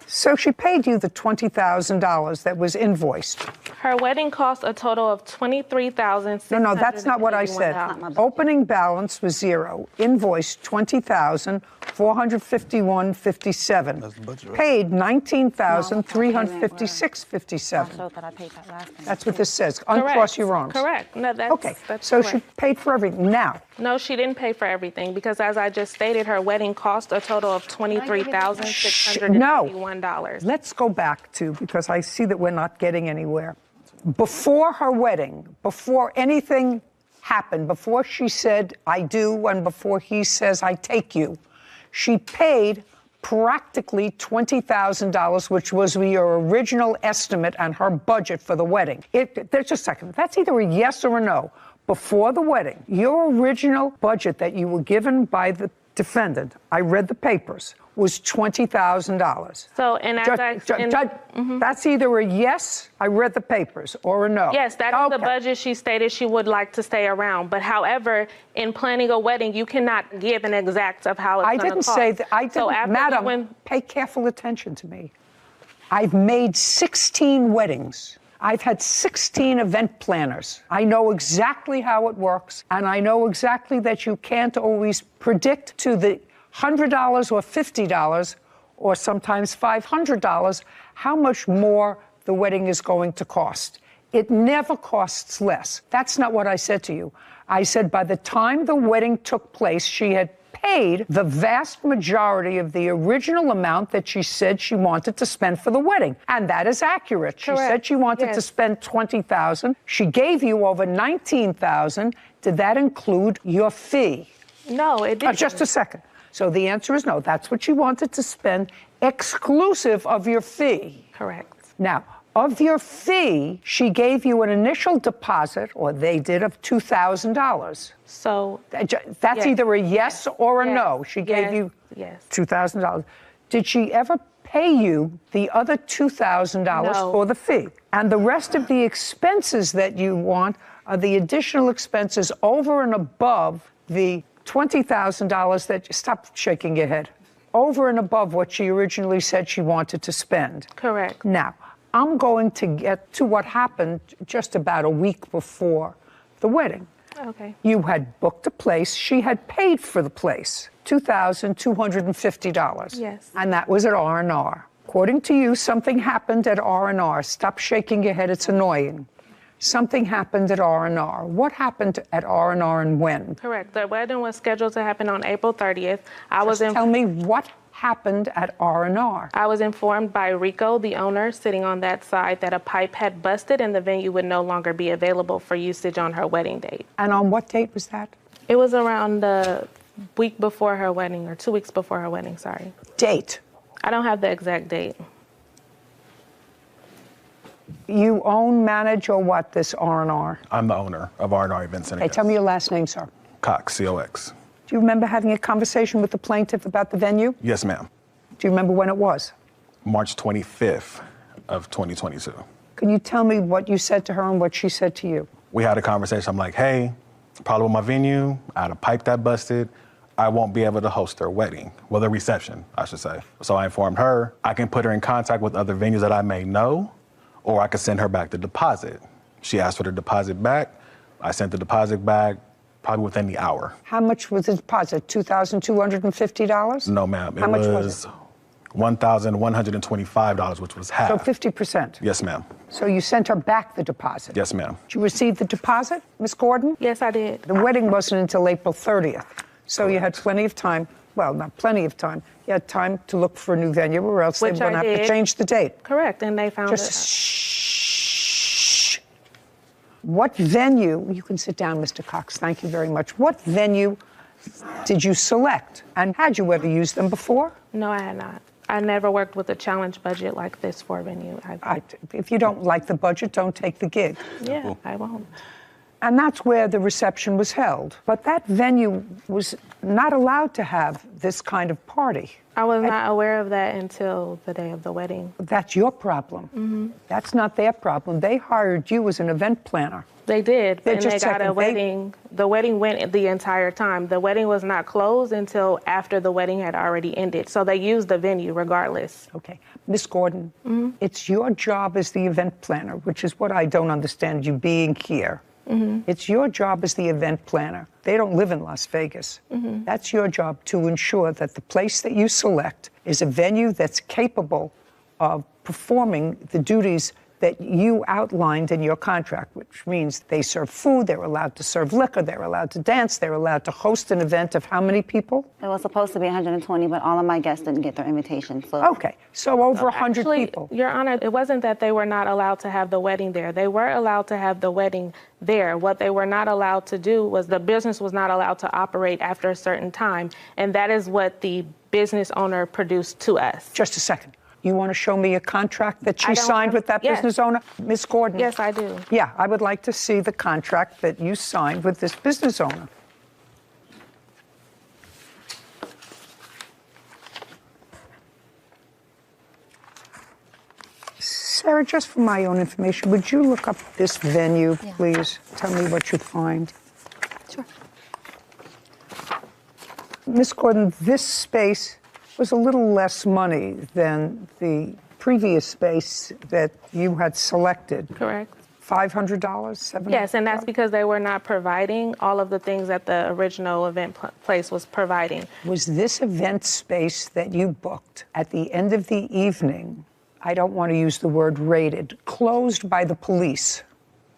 So she paid you the $20,000 that was invoiced.
Her wedding cost a total of $23,600.
No, that's not what I said. Opening balance was $0. Invoice $20,451.57. Paid $19,356.57. That's what this says. Uncross your arms.
Correct. No, that's
okay.
That's
so
correct.
She paid for everything. Now.
No, she didn't pay for everything because, as I just stated, her wedding cost a total of $23,651.
Let's go back to, because I see that we're not getting anywhere. Before her wedding, before anything happened, before she said, I do, and before he says, I take you, she paid practically $20,000, which was your original estimate and her budget for the wedding. There's a second. That's either a yes or a no. Before the wedding, your original budget that you were given by the defendant, I read the papers, was $20,000.
So, and as
that's either a yes, I read the papers, or a no.
Yes, that's the budget she stated she would like to stay around. But however, in planning a wedding, you cannot give an exact of how it's going to cost.
I didn't say that. I didn't, Madam, pay careful attention to me. I've made 16 weddings. I've had 16 event planners. I know exactly how it works, and I know exactly that you can't always predict to the $100 or $50 or sometimes $500 how much more the wedding is going to cost. It never costs less. That's not what I said to you. I said by the time the wedding took place, she had paid the vast majority of the original amount that she said she wanted to spend for the wedding. And that is accurate. Correct. She said she wanted to spend $20,000. She gave you over $19,000. Did that include your fee?
No, it didn't.
Just a second. So the answer is no. That's what she wanted to spend, exclusive of your fee.
Correct.
Now, of your fee, she gave you an initial deposit, or they did, of $2,000.
So
that's either a yes or a no. She gave you $2,000. Did she ever pay you the other $2,000 for the fee? And the rest of the expenses that you want are the additional expenses over and above the $20,000 that, stop shaking your head, over and above what she originally said she wanted to spend.
Correct.
Now, I'm going to get to what happened just about a week before the wedding.
Okay.
You had booked a place. She had paid for the place, $2,250.
Yes.
And that was at R&R. According to you, something happened at R&R. Stop shaking your head. It's annoying. Something happened at R&R. What happened at R&R and when?
Correct. The wedding was scheduled to happen on April 30th.
Tell me what happened at R&R.
I was informed by Rico, the owner, sitting on that side, that a pipe had busted and the venue would no longer be available for usage on her wedding date.
And on what date was that?
It was around the week before her wedding, or 2 weeks before her wedding, sorry.
Date?
I don't have the exact date.
You own, manage, or what, this R&R?
I'm the owner of R&R Event Center.
Okay, tell me your last name, sir.
Cox, C-O-X.
Do you remember having a conversation with the plaintiff about the venue?
Yes, ma'am.
Do you remember when it was?
March 25th of 2022.
Can you tell me what you said to her and what she said to you?
We had a conversation. I'm like, hey, problem with my venue. I had a pipe that busted. I won't be able to host their wedding. Well, their reception, I should say. So I informed her I can put her in contact with other venues that I may know, or I could send her back the deposit. She asked for the deposit back. I sent the deposit back probably within the hour.
How much was the deposit? $2,250?
No, ma'am.
How much was it?
$1,125, which was half.
So 50%?
Yes, ma'am.
So you sent her back the deposit?
Yes, ma'am.
Did you receive the deposit, Miss Gordon?
Yes, I did.
The wedding wasn't until April 30th. So you had plenty of time. Well, not plenty of time. You had time to look for a new venue, or else they were going to have to change the date.
Correct, and they found
Just shh. What venue, you can sit down, Mr. Cox, thank you very much. What venue did you select? And had you ever used them before?
No, I had not. I never worked with a challenge budget like this for a venue.
If you don't like the budget, don't take the gig.
Yeah, I won't.
And that's where the reception was held. But that venue was not allowed to have this kind of party.
I was not aware of that until the day of the wedding.
That's your problem. That's not their problem. They hired you as an event planner.
They did, and they got
checking.
a wedding. The wedding went the entire time. The wedding was not closed until after the wedding had already ended. So they used the venue regardless.
Okay. Miss Gordon, it's your job as the event planner, which is what I don't understand you being here. It's your job as the event planner. They don't live in Las Vegas. That's your job to ensure that the place that you select is a venue that's capable of performing the duties that you outlined in your contract, which means they serve food, they're allowed to serve liquor, they're allowed to dance, they're allowed to host an event of how many people?
It was supposed to be 120, but all of my guests didn't get their invitation. So
okay, so over 100 people.
Your Honor, it wasn't that they were not allowed to have the wedding there. They were allowed to have the wedding there. What they were not allowed to do was the business was not allowed to operate after a certain time, and that is what the business owner produced to us.
Just a second. You want to show me a contract that she signed with that business owner? Miss Gordon?
Yes, I do.
Yeah, I would like to see the contract that you signed with this business owner. Sarah, just for my own information, would you look up this venue, please? Tell me what you find.
Sure.
Miss Gordon, this space was a little less money than the previous space that you had selected.
Correct.
$500, $700?
Yes, and that's because they were not providing all of the things that the original event place was providing.
Was this event space that you booked at the end of the evening, I don't want to use the word raided, closed by the police?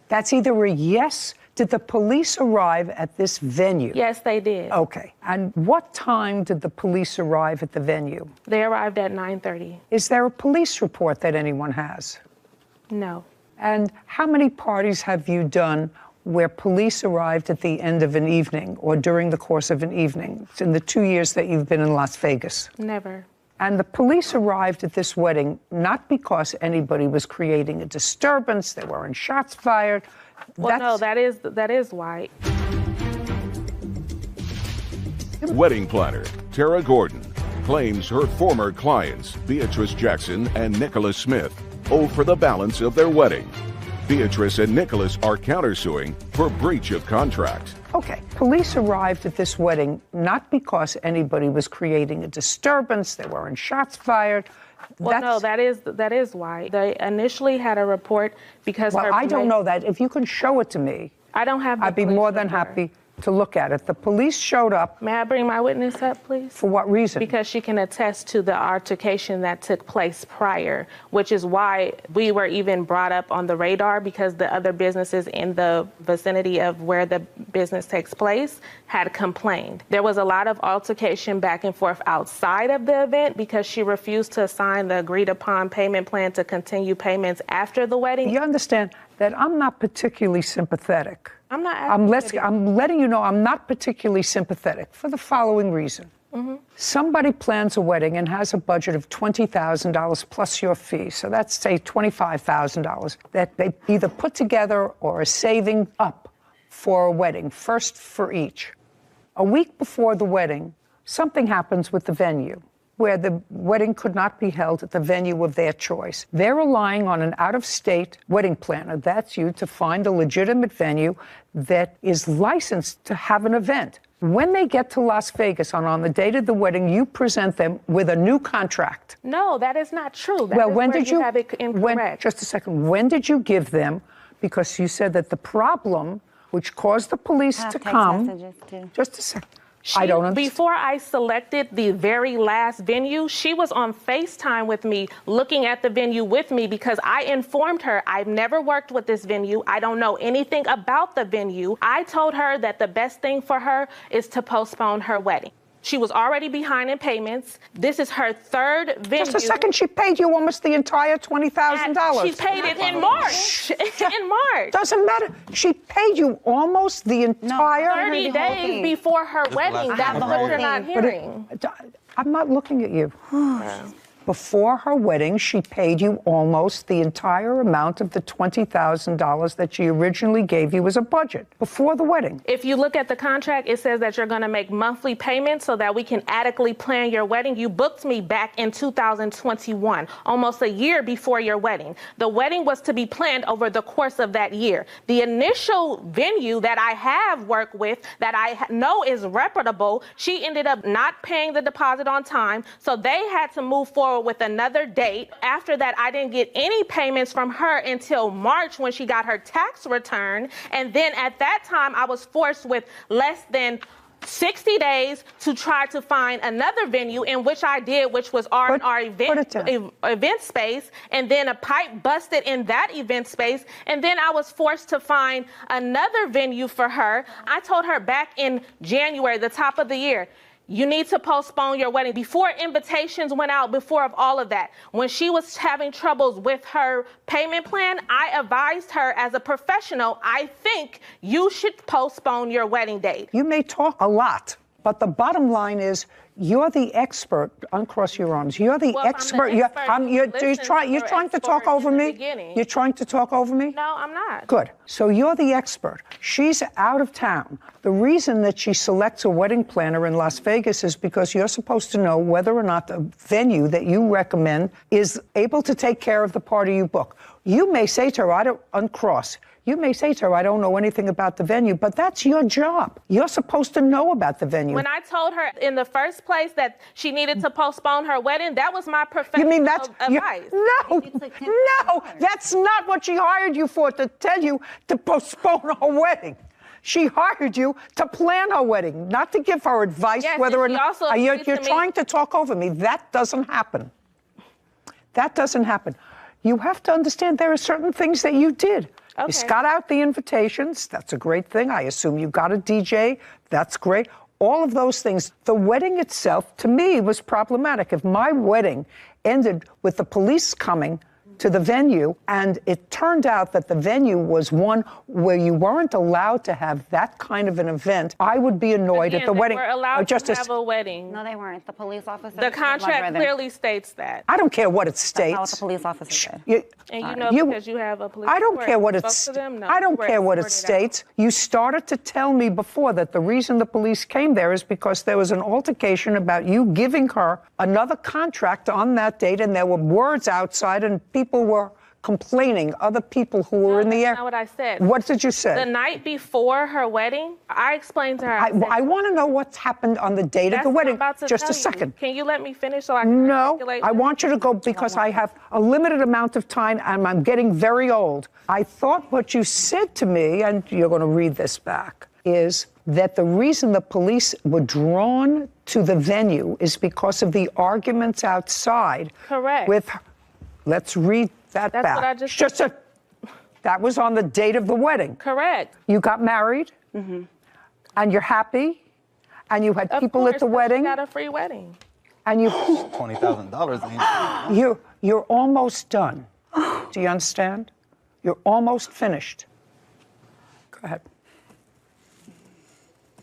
That's either a yes. Did the police arrive at this venue?
Yes, they did.
Okay. And what time did the police arrive at the venue?
They arrived at 9:30.
Is there a police report that anyone has?
No.
And how many parties have you done where police arrived at the end of an evening or during the course of an evening in the 2 years that you've been in Las Vegas?
Never.
And the police arrived at this wedding not because anybody was creating a disturbance, there weren't shots fired.
Well, no, that is why.
Wedding planner Tara Gordon claims her former clients, Beatrice Jackson and Nicholas Smith, owe for the balance of their wedding. Beatrice and Nicholas are countersuing for breach of contract.
Okay, police arrived at this wedding not because anybody was creating a disturbance, there weren't shots fired.
Well, no, that is why. They initially had a report because
I don't know that. If you can show it to me,
I don't have.
I'd be more than happy to look at it. The police showed up.
May I bring my witness up, please?
For what reason?
Because she can attest to the altercation that took place prior, which is why we were even brought up on the radar, because the other businesses in the vicinity of where the business takes place had complained. There was a lot of altercation back and forth outside of the event because she refused to sign the agreed upon payment plan to continue payments after the wedding.
You understand that I'm not particularly sympathetic.
I'm not.
I'm letting you know I'm not particularly sympathetic for the following reason. Somebody plans a wedding and has a budget of $20,000 plus your fee, so that's, say, $25,000 that they either put together or are saving up for a wedding, first for each. A week before the wedding, something happens with the venue, where the wedding could not be held at the venue of their choice. They're relying on an out-of-state wedding planner, that's you, to find a legitimate venue that is licensed to have an event. When they get to Las Vegas on the date of the wedding, you present them with a new contract.
No, that is not true.
When did you
have it incorrect.
Just a second. When did you give them? Because you said that the problem which caused the police to come.
Messages too.
Just a second. I don't understand.
Before I selected the very last venue, she was on FaceTime with me, looking at the venue with me, because I informed her I've never worked with this venue. I don't know anything about the venue. I told her that the best thing for her is to postpone her wedding. She was already behind in payments. This is her third venue.
Just a second, she paid you almost the entire $20,000.
She paid it in March. In March.
Doesn't matter. She paid you almost the entire
30 days before her wedding. That's what you're not hearing.
I'm not looking at you. Before her wedding, she paid you almost the entire amount of the $20,000 that she originally gave you as a budget before the wedding.
If you look at the contract, it says that you're going to make monthly payments so that we can adequately plan your wedding. You booked me back in 2021, almost a year before your wedding. The wedding was to be planned over the course of that year. The initial venue that I have worked with, that I know is reputable, she ended up not paying the deposit on time, so they had to move forward with another date. After that, I didn't get any payments from her until March when she got her tax return. And then at that time, I was forced with less than 60 days to try to find another venue, in which I did, which was R&R event space. And then a pipe busted in that event space. And then I was forced to find another venue for her. I told her back in January, the top of the year, you need to postpone your wedding. Before invitations went out, before of all of that, when she was having troubles with her payment plan, I advised her as a professional, I think you should postpone your wedding date.
You may talk a lot, but the bottom line is you're the expert. Uncross your arms. You're the expert. You're trying to talk over me? You're trying to talk over me?
No, I'm not.
Good. So you're the expert. She's out of town. The reason that she selects a wedding planner in Las Vegas is because you're supposed to know whether or not the venue that you recommend is able to take care of the party you book. You may say to her, I don't uncross. You may say to her, I don't know anything about the venue, but that's your job. You're supposed to know about the venue.
When I told her in the first place that she needed to postpone her wedding, that was my professional
You mean that's
advice.
No, that's not what she hired you for, to tell you to postpone her wedding. She hired you to plan her wedding, not to give her advice whether or not. You're trying to talk over me. That doesn't happen. That doesn't happen. You have to understand there are certain things that you did. Okay. You got out the invitations. That's a great thing. I assume you got a DJ. That's great. All of those things. The wedding itself, to me, was problematic. If my wedding ended with the police coming to the venue, and it turned out that the venue was one where you weren't allowed to have that kind of an event, I would be annoyed at the wedding.
They were allowed to have a wedding.
No, they weren't. The police officer.
The contract clearly states that.
I don't care what it states.
That's not what the police officer said.
And you know, because you have a police.
I don't care what it states. I don't care what it states. You started to tell me before that the reason the police came there is because there was an altercation about you giving her another contract on that date, and there were words outside, and people were complaining, other people who were in the air.
That's not what I said.
What did you say?
The night before her wedding, I explained to her.
I want to know what's happened on the date of the wedding. Just a second.
Can you let me finish so I can articulate?
I want you to go because I have a limited amount of time and I'm getting very old. I thought what you said to me, and you're going to read this back, is that the reason the police were drawn to the venue is because of the arguments outside.
Correct.
Let's read that back.
That's what I just said.
That was on the date of the wedding.
Correct.
You got married, and you're happy, and you had people at the wedding.
You got a free wedding.
And you
$20,000.
You're almost done. Do you understand? You're almost finished. Go ahead.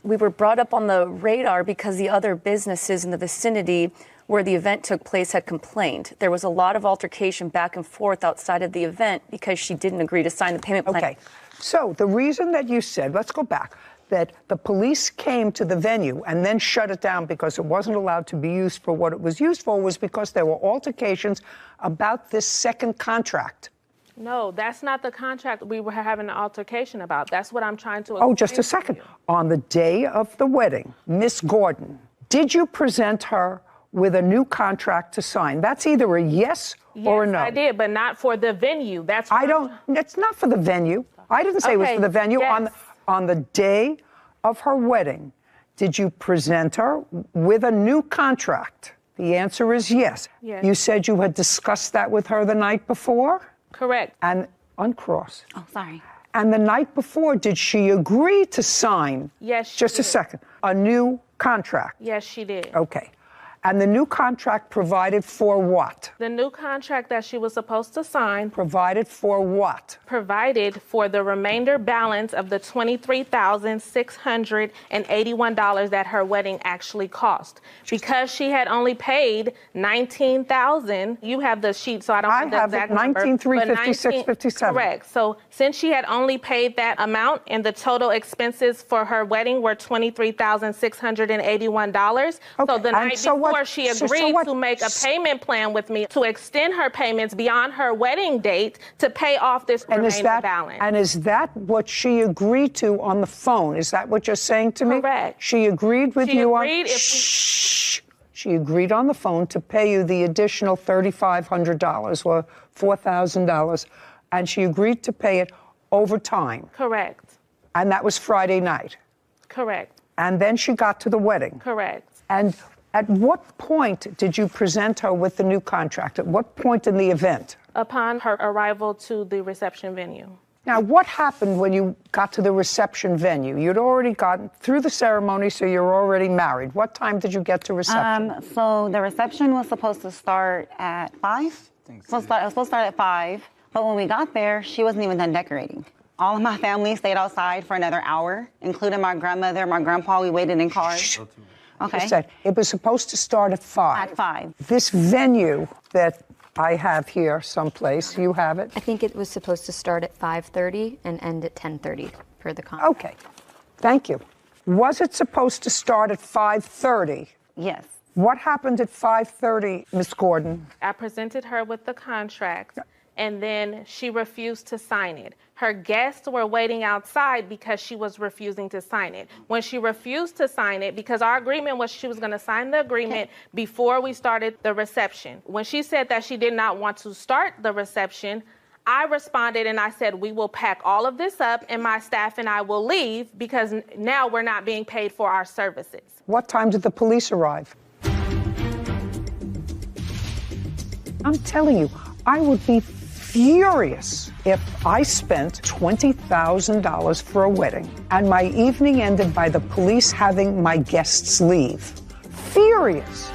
We were brought up on the radar because the other businesses in the vicinity where the event took place had complained. There was a lot of altercation back and forth outside of the event because she didn't agree to sign the payment plan.
Okay, so the reason that you said, let's go back, that the police came to the venue and then shut it down because it wasn't allowed to be used for what it was used for was because there were altercations about this second contract.
No, that's not the contract we were having an altercation about. That's what I'm trying to explain.
Oh, just a second. On the day of the wedding, Miss Gordon, did you present her with a new contract to sign? That's either a yes or a no.
Yes, I did, but not for the venue.
It's not for the venue. I didn't say it was for the venue.
Yes.
On the day of her wedding, Did you present her with a new contract? The answer is yes.
Yes.
You said you had discussed that with her the night before?
Correct.
And uncross.
Oh, sorry.
And the night before, did she agree to sign?
Yes, she
Just a
did.
second. A new contract?
Yes, she did.
Okay. And the new contract provided for what?
The new contract that she was supposed to sign
Provided for what?
provided for the remainder balance of the $23,681 that her wedding actually cost. Because she had only paid $19,000, you have the sheet, so I don't have the exact number.
$19,356.57.
Correct. So since she had only paid that amount and the total expenses for her wedding were $23,681, so the night before she agreed to make a payment plan with me to extend her payments beyond her wedding date to pay off this remaining balance.
And is that what she agreed to on the phone? Is that what you're saying to me?
Correct.
She agreed with
She
you
agreed
on... Shh. She agreed on the phone to pay you the additional $3,500 or $4,000, and she agreed to pay it over time.
Correct.
And that was Friday night.
Correct.
And then she got to the wedding.
Correct.
And at what point did you present her with the new contract? At what point in the event?
Upon her arrival to the reception venue.
Now, what happened when you got to the reception venue? You'd already gotten through the ceremony, so you're already married. What time did you get to reception?
So the reception was supposed to start at 5. It was supposed to start at 5, but when we got there, she wasn't even done decorating. All of my family stayed outside for another hour, including my grandmother, my grandpa. We waited in cars. Okay.
Said it was supposed to start at 5.
At 5.
This venue that I have here someplace, you have it?
I think it was supposed to start at 5:30 and end at 10:30 per the contract.
Okay. Thank you. Was it supposed to start at 5:30?
Yes.
What happened at 5:30, Ms. Gordon?
I presented her with the contract, and then she refused to sign it. Her guests were waiting outside because she was refusing to sign it. When she refused to sign it, because our agreement was she was going to sign the agreement before we started the reception. When she said that she did not want to start the reception, I responded and I said, we will pack all of this up and my staff and I will leave because now we're not being paid for our services.
What time did the police arrive? I'm telling you, I would be furious if I spent $20,000 for a wedding and my evening ended by the police having my guests leave. Furious.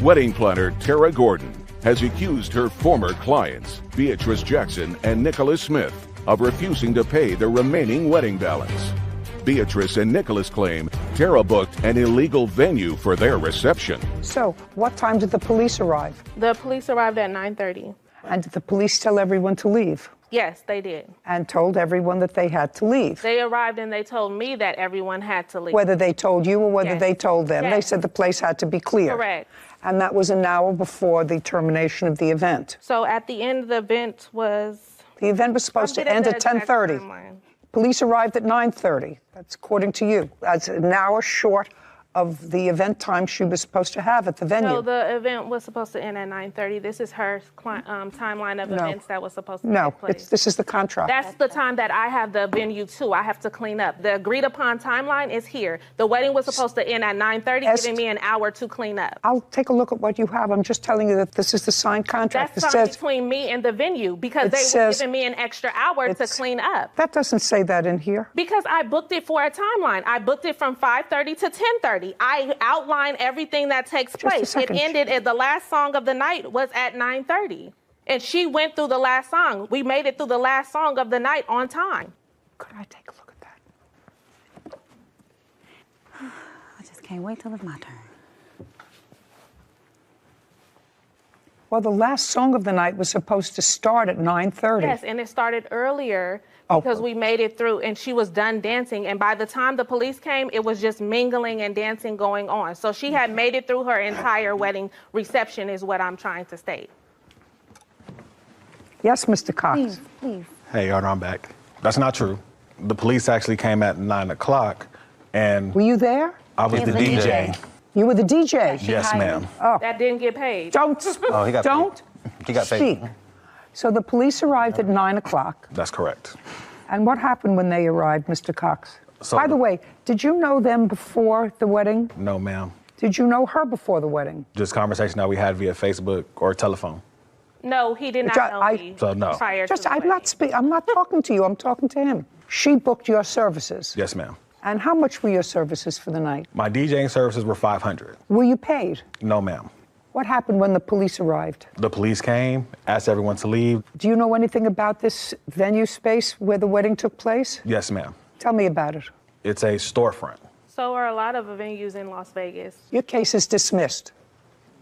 Wedding planner Tara Gordon has accused her former clients, Beatrice Jackson and Nicholas Smith, of refusing to pay the remaining wedding balance. Beatrice and Nicholas claim Tara booked an illegal venue for their reception.
So, what time did the police arrive?
The police arrived at 9:30.
And did the police tell everyone to leave?
Yes, they did.
And told everyone that they had to leave?
They arrived and they told me that everyone had to leave.
Whether they told you or whether they told them.
Yes.
They said the place had to be clear.
Correct.
And that was an hour before the termination of the event.
So at the end, the event was...
The event was supposed to end at 10:30. Police arrived at 9:30. That's according to you. That's an hour short of the event time she was supposed to have at the venue.
No, the event was supposed to end at 9:30. This is her timeline of events that was supposed to take place.
This is the contract.
That's the time that I have the venue too. I have to clean up. The agreed upon timeline is here. The wedding was supposed to end at 9:30, giving me an hour to clean up.
I'll take a look at what you have. I'm just telling you that this is the signed contract.
That's signed between me and the venue because they were giving me an extra hour to clean up.
That doesn't say that in here.
Because I booked it for a timeline. I booked it from 5:30 to 10:30. I outline everything that takes place. It ended at the last song of the night was at 9:30. And she went through the last song. We made it through the last song of the night on time.
Could I take a look at that?
I just can't wait till it's my turn.
Well, the last song of the night was supposed to start at 9:30.
Yes, and it started earlier because we made it through and she was done dancing. And by the time the police came, it was just mingling and dancing going on. So she had made it through her entire wedding reception is what I'm trying to state.
Yes, Mr. Cox.
Please.
Hey, Your Honor, I'm back. That's not true. The police actually came at 9 o'clock and...
Were you there?
I was the DJ.
You were the DJ.
Yes, ma'am.
Oh,
That didn't get paid.
don't.
Oh, he got paid.
don't.
He got paid.
Speak. So the police arrived at 9 o'clock.
That's correct.
And what happened when they arrived, Mr. Cox?
So
By the way, did you know them before the wedding?
No, ma'am.
Did you know her before the wedding?
Just conversation that we had via Facebook or telephone.
No, he did not know me
So no.
prior
Just,
to the
I'm not talking to you. I'm talking to him. She booked your services.
Yes, ma'am.
And how much were your services for the night?
My DJing services were $500.
Were you paid?
No, ma'am.
What happened when the police arrived?
The police came, asked everyone to leave.
Do you know anything about this venue space where the wedding took place?
Yes, ma'am.
Tell me about it.
It's a storefront.
So are a lot of venues in Las Vegas.
Your case is dismissed.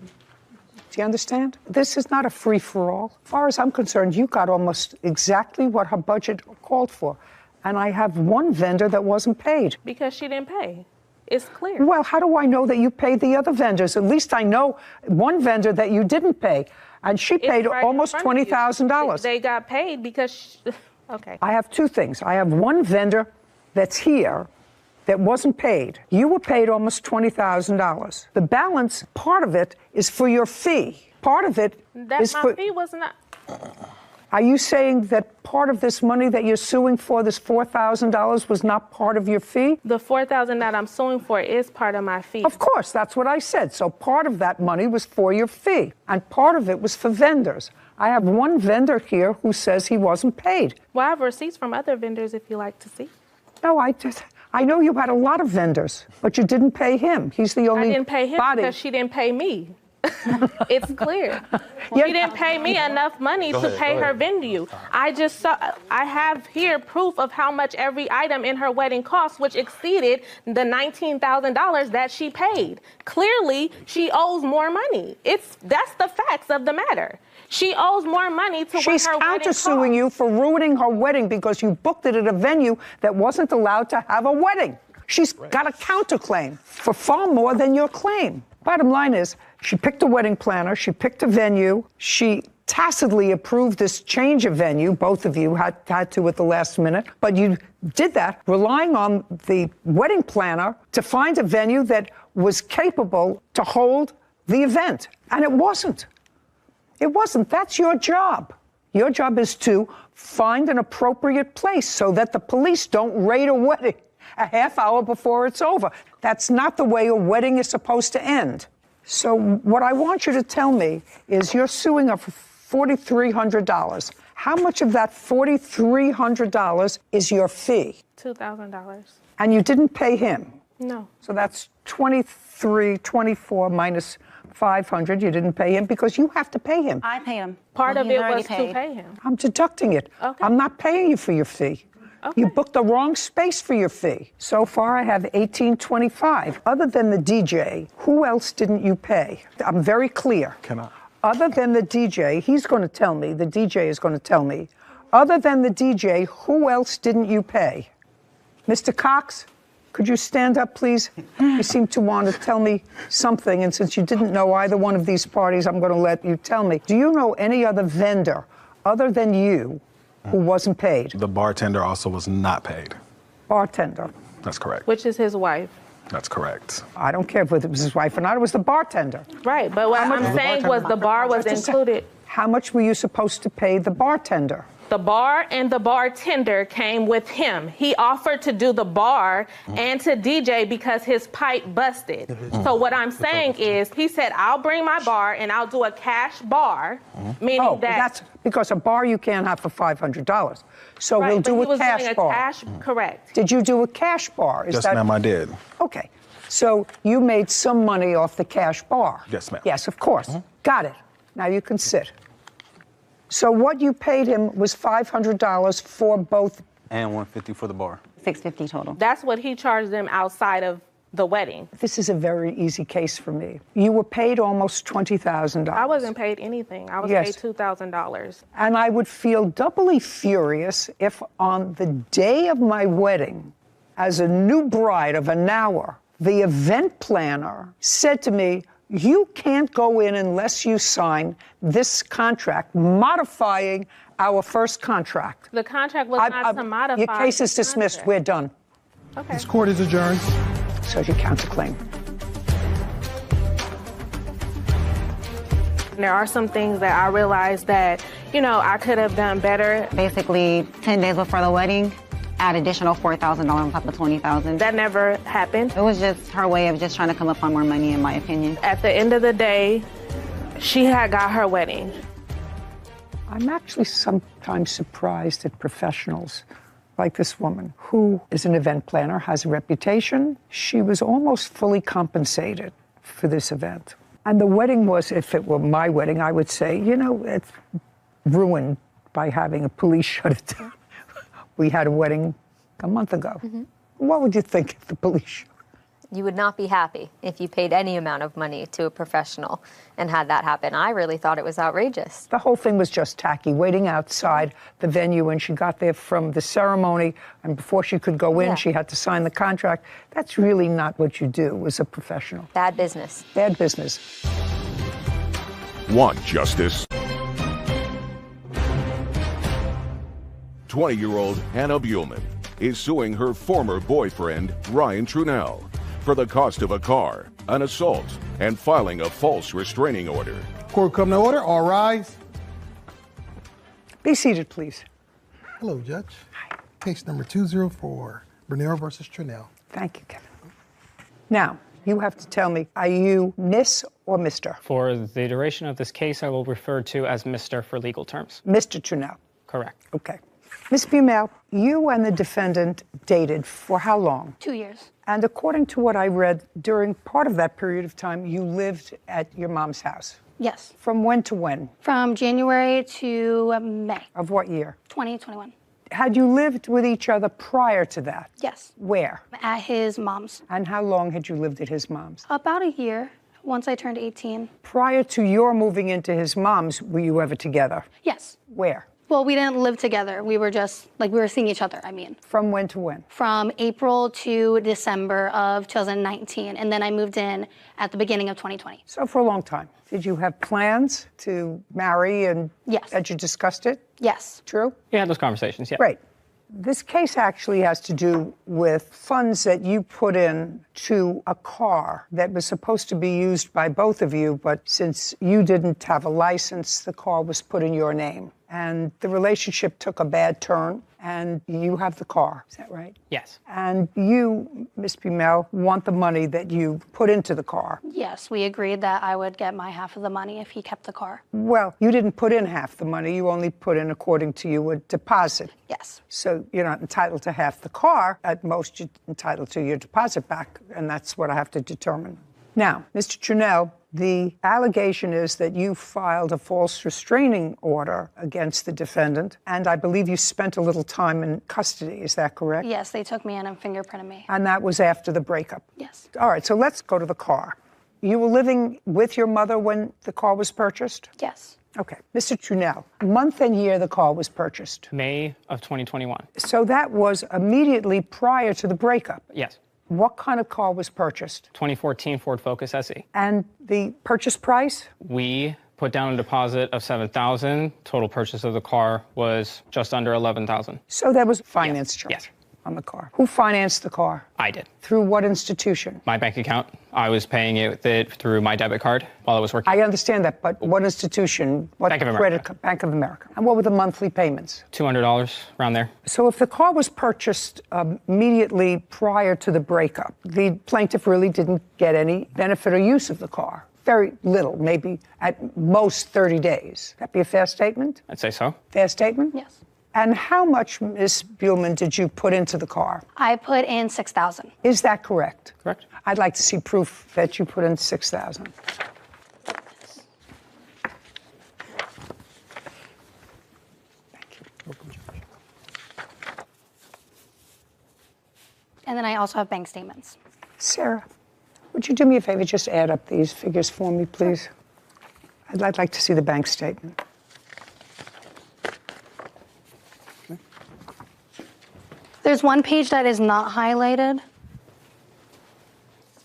Do you understand? This is not a free-for-all. As far as I'm concerned, you got almost exactly what her budget called for. And I have one vendor that wasn't paid.
Because she didn't pay. It's clear.
Well, how do I know that you paid the other vendors? At least I know one vendor that you didn't pay. And she paid
It's right in
almost
front of you.
$20,000.
They got paid because, okay.
I have two things. I have one vendor that's here that wasn't paid. You were paid almost $20,000. The balance, part of it, is for your fee. Part of it is
My
for...
fee was not.
Are you saying that part of this money that you're suing for, this $4,000, was not part of your fee?
The $4,000 that I'm suing for is part of my fee.
Of course, that's what I said. So part of that money was for your fee, and part of it was for vendors. I have one vendor here who says he wasn't paid.
Well, I have receipts from other vendors if you like to see.
No, I know you had a lot of vendors, but you didn't pay him. He's the only
I didn't pay him
body.
because she didn't pay me. It's clear. She didn't pay me enough money to pay her venue. I have here proof of how much every item in her wedding cost, which exceeded the $19,000 that she paid. Clearly, she owes more money. That's the facts of the matter. She owes more money to
She's
what her wedding cost.
countersuing you for ruining her wedding because you booked it at a venue that wasn't allowed to have a wedding. She's got a counterclaim for far more than your claim. Bottom line is, she picked a wedding planner, she picked a venue, she tacitly approved this change of venue. Both of you had to at the last minute, but you did that relying on the wedding planner to find a venue that was capable to hold the event, and it wasn't. It wasn't. That's your job. Your job is to find an appropriate place so that the police don't raid a wedding a half hour before it's over. That's not the way a wedding is supposed to end. So what I want you to tell me is you're suing her for $4,300. How much of that $4,300 is your fee?
$2,000.
And you didn't pay him?
No.
So that's 24 minus 500. You didn't pay him because you have to pay him.
I paid him.
Part of
He's
it
already
was to
paid.
pay him.
I'm deducting it.
Okay.
I'm not paying you for your fee.
Okay.
You booked the wrong space for your fee. So far, I have $1,825. Other than the DJ, who else didn't you pay? I'm very clear.
Can I?
Other than the DJ, he's going to tell me, the DJ is going to tell me, other than the DJ, who else didn't you pay? Mr. Cox, could you stand up, please? You seem to want to tell me something, and since you didn't know either one of these parties, I'm going to let you tell me. Do you know any other vendor other than you who wasn't paid?
The bartender also was not paid.
Bartender.
That's correct.
Which is his wife.
That's correct.
I don't care if it was his wife or not, it was the bartender.
Right, but what I'm saying was the bar was included.
How much were you supposed to pay the bartender?
The bar and the bartender came with him. He offered to do the bar and to DJ because his pipe busted. So what I'm saying is, he said, I'll bring my bar and I'll do a cash bar, meaning
That's because a bar you can't have for $500. So
Right,
we'll
but
do
he
a
was
cash
doing a
bar.
cash- correct.
Did you do a cash bar?
Yes, ma'am, I did.
Okay. So you made some money off the cash bar?
Yes, ma'am.
Yes, of course. Got it. Now you can sit. So what you paid him was $500 for both.
And $150 for the bar.
$650 total.
That's what he charged them outside of the wedding.
This is a very easy case for me. You were paid almost $20,000.
I wasn't paid anything. I was
Yes.
paid $2,000.
And I would feel doubly furious if on the day of my wedding, as a new bride of an hour, the event planner said to me, you can't go in unless you sign this contract, modifying our first contract.
The contract was not to modify.
Your case is
the
dismissed.
contract.
We're done.
Okay.
This court is adjourned.
So your counterclaim.
There are some things that I realized that, I could have done better.
Basically, 10 days before the wedding, add additional $4,000 on top of $20,000.
That never happened.
It was just her way of just trying to come up on more money, in my opinion.
At the end of the day, she had got her wedding.
I'm actually sometimes surprised at professionals like this woman, who is an event planner, has a reputation. She was almost fully compensated for this event. And the wedding was, if it were my wedding, I would say, it's ruined by having a police shut it down. We had a wedding a month ago.
Mm-hmm.
What would you think if the police showed?
You would not be happy if you paid any amount of money to a professional and had that happen. I really thought it was outrageous.
The whole thing was just tacky, waiting outside the venue when she got there from the ceremony, and before she could go in, she had to sign the contract. That's really not what you do as a professional.
Bad business.
Bad business.
Want justice? 20-year-old Hannah Buellman is suing her former boyfriend, Ryan Trunell, for the cost of a car, an assault, and filing a false restraining order.
Court come to order. All rise.
Be seated, please.
Hello, Judge. Hi. Case number 204, Bernero versus Trunell.
Thank you, Kevin. Now, you have to tell me, are you Miss or Mr.?
For the duration of this case, I will refer to as Mr. for legal terms.
Mr. Trunell.
Correct.
Okay. Ms. Buellman, you and the defendant dated for how long?
2 years.
And according to what I read, during part of that period of time, you lived at your mom's house.
Yes.
From when to when?
From January to May.
Of what year?
2021.
Had you lived with each other prior to that?
Yes.
Where?
At his mom's.
And how long had you lived at his mom's?
About a year, once I turned 18.
Prior to your moving into his mom's, were you ever together?
Yes.
Where?
Well, we didn't live together. We were just, we were seeing each other,
From when to when?
From April to December of 2019. And then I moved in at the beginning of 2020.
So for a long time. Did you have plans to marry and
yes.
Had you discussed it?
Yes.
True?
You had those conversations, yeah.
Right. This case actually has to do with funds that you put in to a car that was supposed to be used by both of you, but since you didn't have a license, the car was put in your name. And the relationship took a bad turn, and you have the car. Is that right?
Yes.
And you, Ms. Buellman, want the money that you put into the car.
Yes, we agreed that I would get my half of the money if he kept the car.
Well, you didn't put in half the money. You only put in, according to you, a deposit.
Yes.
So you're not entitled to half the car. At most, you're entitled to your deposit back, and that's what I have to determine. Now, Mr. Trunell, the allegation is that you filed a false restraining order against the defendant, and I believe you spent a little time in custody. Is that correct?
Yes, they took me in and fingerprinted me.
And that was after the breakup?
Yes.
All right, so let's go to the car. You were living with your mother when the car was purchased?
Yes.
Okay. Mr. Trunell, month and year the car was purchased?
May of 2021.
So that was immediately prior to the breakup?
Yes.
What kind of car was purchased?
2014 Ford Focus SE.
And the purchase price?
We put down a deposit of $7,000. Total purchase of the car was just under $11,000.
So that was finance charge?
Yes.
On the car. Who financed the car?
I did.
Through what institution?
My bank account. I was paying it through my debit card while I was working.
I understand that, but what institution? What
Bank of
America. Bank of America. And what were the monthly payments?
$200, around there.
So if the car was purchased immediately prior to the breakup, the plaintiff really didn't get any benefit or use of the car. Very little, maybe at most 30 days. That be a fair statement?
I'd say so.
Fair statement?
Yes.
And how much, Ms. Buellman, did you put into the car?
I put in $6,000.
Is that correct?
Correct.
I'd like to see proof that you put in $6,000.
And then I also have bank statements.
Sarah, would you do me a favor, just add up these figures for me, please? I'd like to see the bank statement.
There's one page that is not highlighted.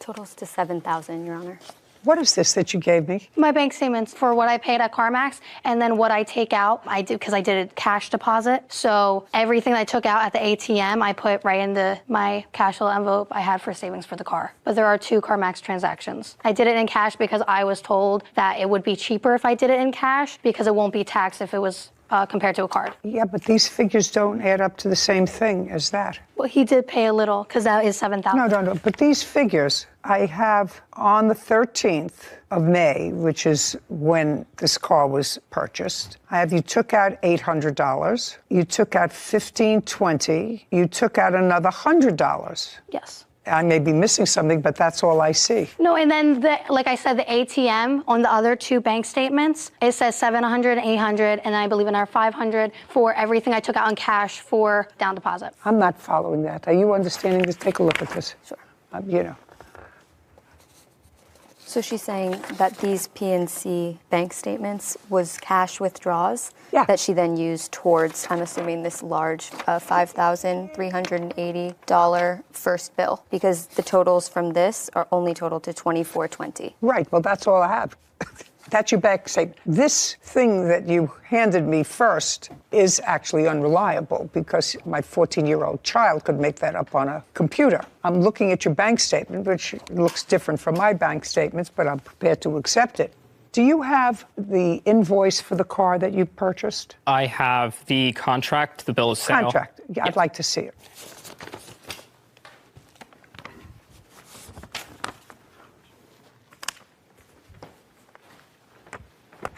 Totals to $7,000, Your Honor.
What is this that you gave me?
My bank statements for what I paid at CarMax, and then what I take out, I did because I did a cash deposit. So everything I took out at the ATM, I put right into my cash flow envelope I had for savings for the car. But there are 2 CarMax transactions. I did it in cash because I was told that it would be cheaper if I did it in cash because it won't be taxed if it was compared to a card.
Yeah, but these figures don't add up to the same thing as that.
Well, he did pay a little because that is $7,000.
No. But these figures I have on the 13th of May, which is when this car was purchased. I have you took out $800. You took out $1,520. You took out another $100.
Yes.
I may be missing something, but that's all I see.
No, and then, like I said, the ATM on the other 2 bank statements, it says $700 and $800, and I believe another $500 for everything I took out in cash for down deposit.
I'm not following that. Are you understanding this? Take a look at this.
Sure.
You know.
So she's saying that these PNC bank statements was cash withdrawals that she then used towards, I'm assuming, this large $5,380 first bill, because the totals from this are only totaled to $2,420.
Right. Well, that's all I have. That's your bank statement. This thing that you handed me first is actually unreliable because my 14-year-old child could make that up on a computer. I'm looking at your bank statement, which looks different from my bank statements, but I'm prepared to accept it. Do you have the invoice for the car that you purchased?
I have the contract, the bill of sale.
Contract. Yeah, I'd like to see it.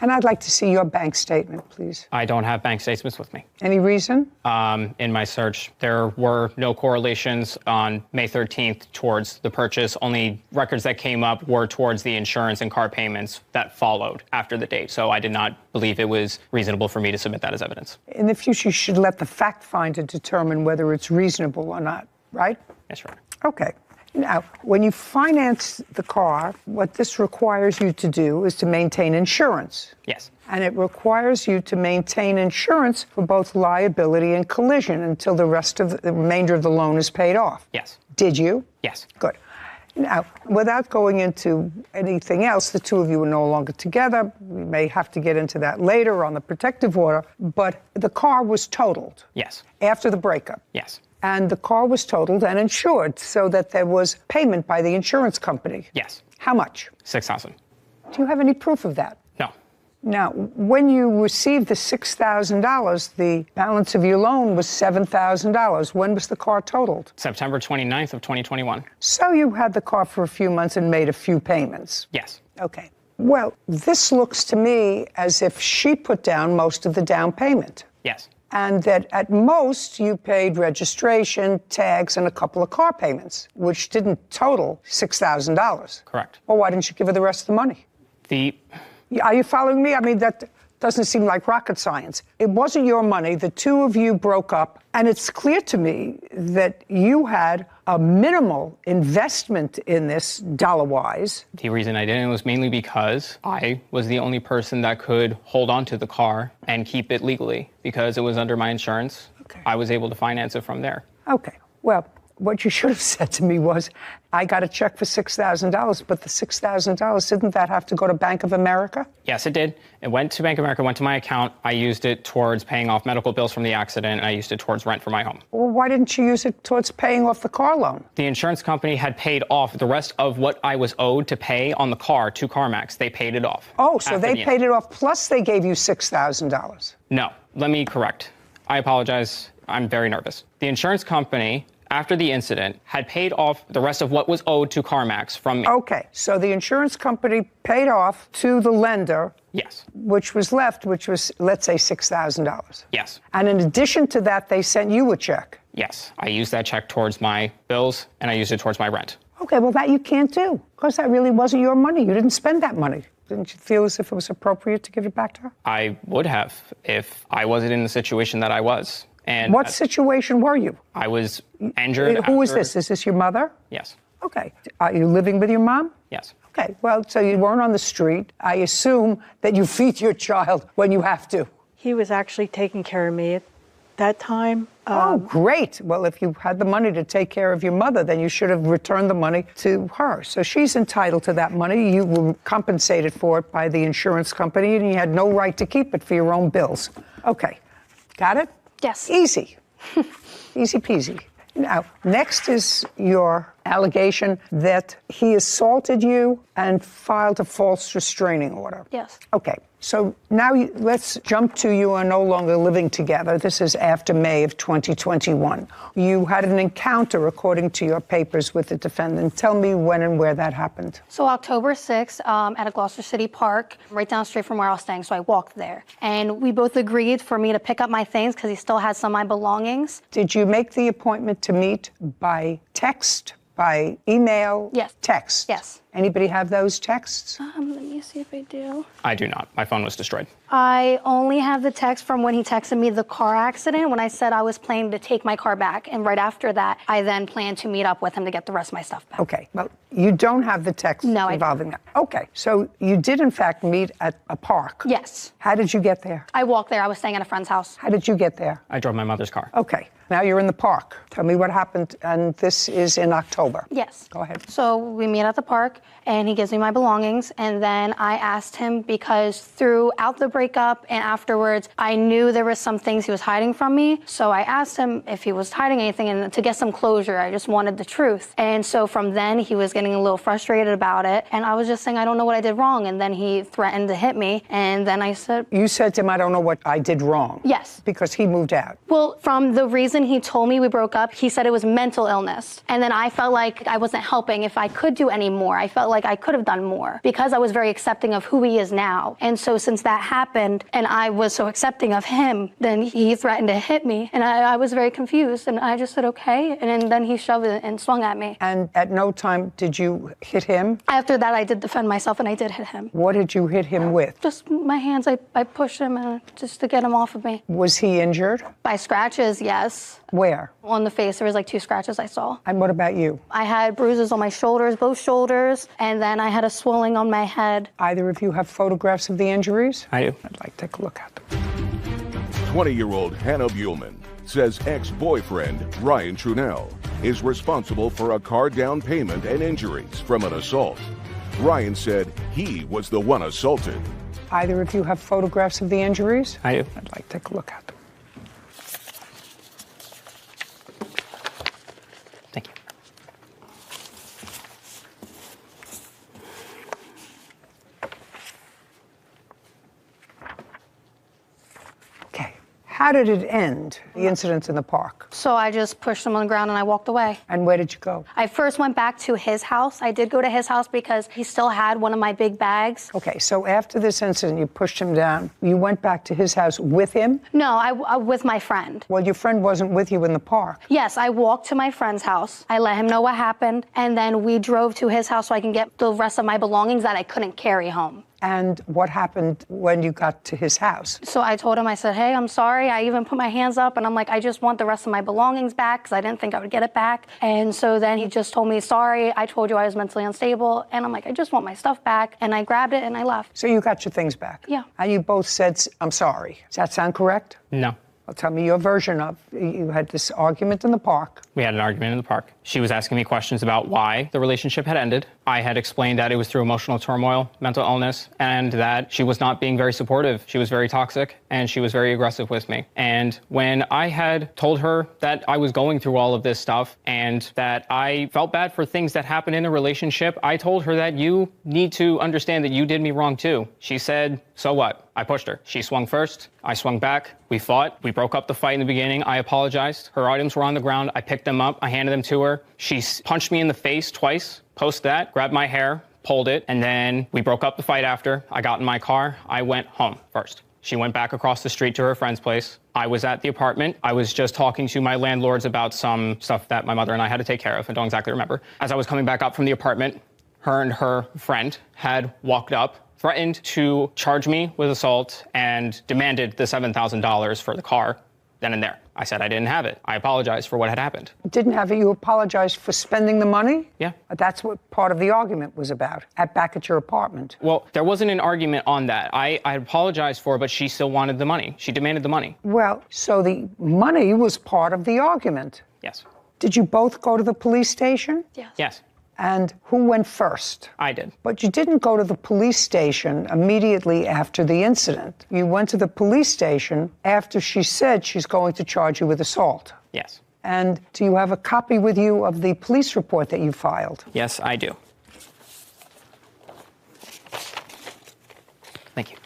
And I'd like to see your bank statement, please.
I don't have bank statements with me.
Any reason?
In my search, there were no correlations on May 13th towards the purchase. Only records that came up were towards the insurance and car payments that followed after the date. So I did not believe it was reasonable for me to submit that as evidence.
In the future, you should let the fact finder determine whether it's reasonable or not, right?
Yes, Your Honor.
Okay. Now, when you finance the car, what this requires you to do is to maintain insurance.
Yes.
And it requires you to maintain insurance for both liability and collision until the remainder of the loan is paid off.
Yes.
Did you?
Yes.
Good. Now, without going into anything else, the 2 of you are no longer together. We may have to get into that later on the protective order, but the car was totaled.
Yes.
After the breakup.
Yes.
And the car was totaled and insured so that there was payment by the insurance company.
Yes.
How much?
$6,000.
Do you have any proof of that?
No.
Now, when you received the $6,000, the balance of your loan was $7,000. When was the car totaled?
September 29th of 2021.
So you had the car for a few months and made a few payments.
Yes.
Okay. Well, this looks to me as if she put down most of the down payment.
Yes.
And that at most you paid registration, tags, and a couple of car payments, which didn't total $6,000.
Correct.
Well, why didn't you give her the rest of the money? Are you following me? I mean, that doesn't seem like rocket science. It wasn't your money. The 2 of you broke up, and it's clear to me that you had a minimal investment in this dollar-wise.
The reason I didn't was mainly because I was the only person that could hold on to the car and keep it legally because it was under my insurance. Okay. I was able to finance it from there.
Okay. Well, what you should have said to me was, I got a check for $6,000, but the $6,000, didn't that have to go to Bank of America?
Yes, it did. It went to Bank of America, went to my account. I used it towards paying off medical bills from the accident, and I used it towards rent for my home.
Well, why didn't you use it towards paying off the car loan?
The insurance company had paid off the rest of what I was owed to pay on the car to CarMax. They paid it off.
Oh, so they paid it off, plus they gave you $6,000.
No, let me correct. I apologize. I'm very nervous. The insurance company, after the incident, had paid off the rest of what was owed to CarMax from me.
Okay, so the insurance company paid off to the lender.
Yes.
Which was left, which was, let's say, $6,000.
Yes.
And in addition to that, they sent you a check.
Yes, I used that check towards my bills, and I used it towards my rent.
Okay, well, that you can't do, because that really wasn't your money. You didn't spend that money. Didn't you feel as if it was appropriate to give it back to her?
I would have if I wasn't in the situation that I was. And
what situation were you?
I was injured.
Who is this? Is this your mother?
Yes.
Okay. Are you living with your mom?
Yes.
Okay. Well, so you weren't on the street. I assume that you feed your child when you have to.
He was actually taking care of me that time.
Oh, great. Well, if you had the money to take care of your mother, then you should have returned the money to her. So she's entitled to that money. You were compensated for it by the insurance company, and you had no right to keep it for your own bills. Okay. Got it?
Yes.
Easy. Easy peasy. Now, next is your allegation that he assaulted you and filed a false restraining order.
Yes.
Okay. So now let's jump to you are no longer living together. This is after May of 2021. You had an encounter, according to your papers, with the defendant. Tell me when and where that happened.
So October 6th at a Gloucester City park, right down the street from where I was staying. So I walked there. And we both agreed for me to pick up my things because he still had some of my belongings.
Did you make the appointment to meet by text, by email?
Yes.
Text?
Yes.
Anybody have those texts?
Let me see if I do.
I do not. My phone was destroyed.
I only have the text from when he texted me the car accident when I said I was planning to take my car back. And right after that, I then planned to meet up with him to get the rest of my stuff back.
Okay. Well, you don't have the text involving that. Okay. So you did, in fact, meet at a park.
Yes.
How did you get there?
I walked there. I was staying at a friend's house.
How did you get there?
I drove my mother's car.
Okay. Now you're in the park. Tell me what happened. And this is in October.
Yes.
Go ahead.
So we meet at the park, and he gives me my belongings. And then I asked him, because throughout the breakup and afterwards, I knew there was some things he was hiding from me. So I asked him if he was hiding anything, and to get some closure, I just wanted the truth. And so from then, he was getting a little frustrated about it. And I was just saying, I don't know what I did wrong. And then he threatened to hit me. And then I said...
You said to him, I don't know what I did wrong.
Yes.
Because he moved out.
Well, from the reason he told me we broke up, he said it was mental illness. And then I felt like I wasn't helping if I could do any more. I felt like I could have done more because I was very accepting of who he is now. And so since that happened and I was so accepting of him, then he threatened to hit me. And I was very confused. And I just said, okay. And then he shoved it and swung at me.
And at no time did you hit him?
After that, I did defend myself and I did hit him.
What did you hit him with?
Just my hands. I pushed him just to get him off of me.
Was he injured?
By scratches, yes.
Where?
On the face. There was like 2 scratches I saw.
And what about you?
I had bruises on my shoulders, both shoulders, and then I had a swelling on my head.
Either of you have photographs of the injuries?
I do.
I'd like to take a look at them.
20-year-old Hannah Buellman says ex-boyfriend Ryan Trunell is responsible for a car down payment and injuries from an assault. Ryan said he was the one assaulted.
Either of you have photographs of the injuries?
I do.
I'd like to take a look at them.
Thank you.
Okay. How did it end, the incident in the park?
So I just pushed him on the ground and I walked away.
And where did you go?
I first went back to his house. I did go to his house because he still had one of my big bags.
Okay, so after this incident, you pushed him down. You went back to his house with him?
No, I with my friend.
Well, your friend wasn't with you in the park.
Yes, I walked to my friend's house. I let him know what happened, and then we drove to his house so I can get the rest of my belongings that I couldn't carry home.
And what happened when you got to his house?
So I told him, I said, hey, I'm sorry. I even put my hands up and I'm like, I just want the rest of my belongings back because I didn't think I would get it back. And so then he just told me, sorry, I told you I was mentally unstable. And I'm like, I just want my stuff back. And I grabbed it and I left.
So you got your things back?
Yeah.
And you both said, I'm sorry. Does that sound correct?
No.
Well, tell me your version of, you had this argument in the park.
We had an argument in the park. She was asking me questions about why the relationship had ended. I had explained that it was through emotional turmoil, mental illness, and that she was not being very supportive. She was very toxic, and she was very aggressive with me. And when I had told her that I was going through all of this stuff and that I felt bad for things that happened in the relationship, I told her that you need to understand that you did me wrong too. She said, so what? I pushed her. She swung first. I swung back. We fought. We broke up the fight in the beginning. I apologized. Her items were on the ground. I picked them up. I handed them to her. She punched me in the face twice. Post that, grabbed my hair, pulled it, and then we broke up the fight after. I got in my car. I went home first. She went back across the street to her friend's place. I was at the apartment. I was just talking to my landlords about some stuff that my mother and I had to take care of. I don't exactly remember. As I was coming back up from the apartment, her and her friend had walked up, threatened to charge me with assault, and demanded the $7,000 for the car then and there. I said I didn't have it. I apologized for what had happened.
Didn't have it. You apologized for spending the money?
Yeah.
That's what part of the argument was about, back at your apartment.
Well, there wasn't an argument on that. I apologized for it, but she still wanted the money. She demanded the money.
Well, so the money was part of the argument.
Yes.
Did you both go to the police station?
Yes. Yes.
And who went first?
I did.
But you didn't go to the police station immediately after the incident. You went to the police station after she said she's going to charge you with assault.
Yes.
And do you have a copy with you of the police report that you filed?
Yes, I do. Thank you.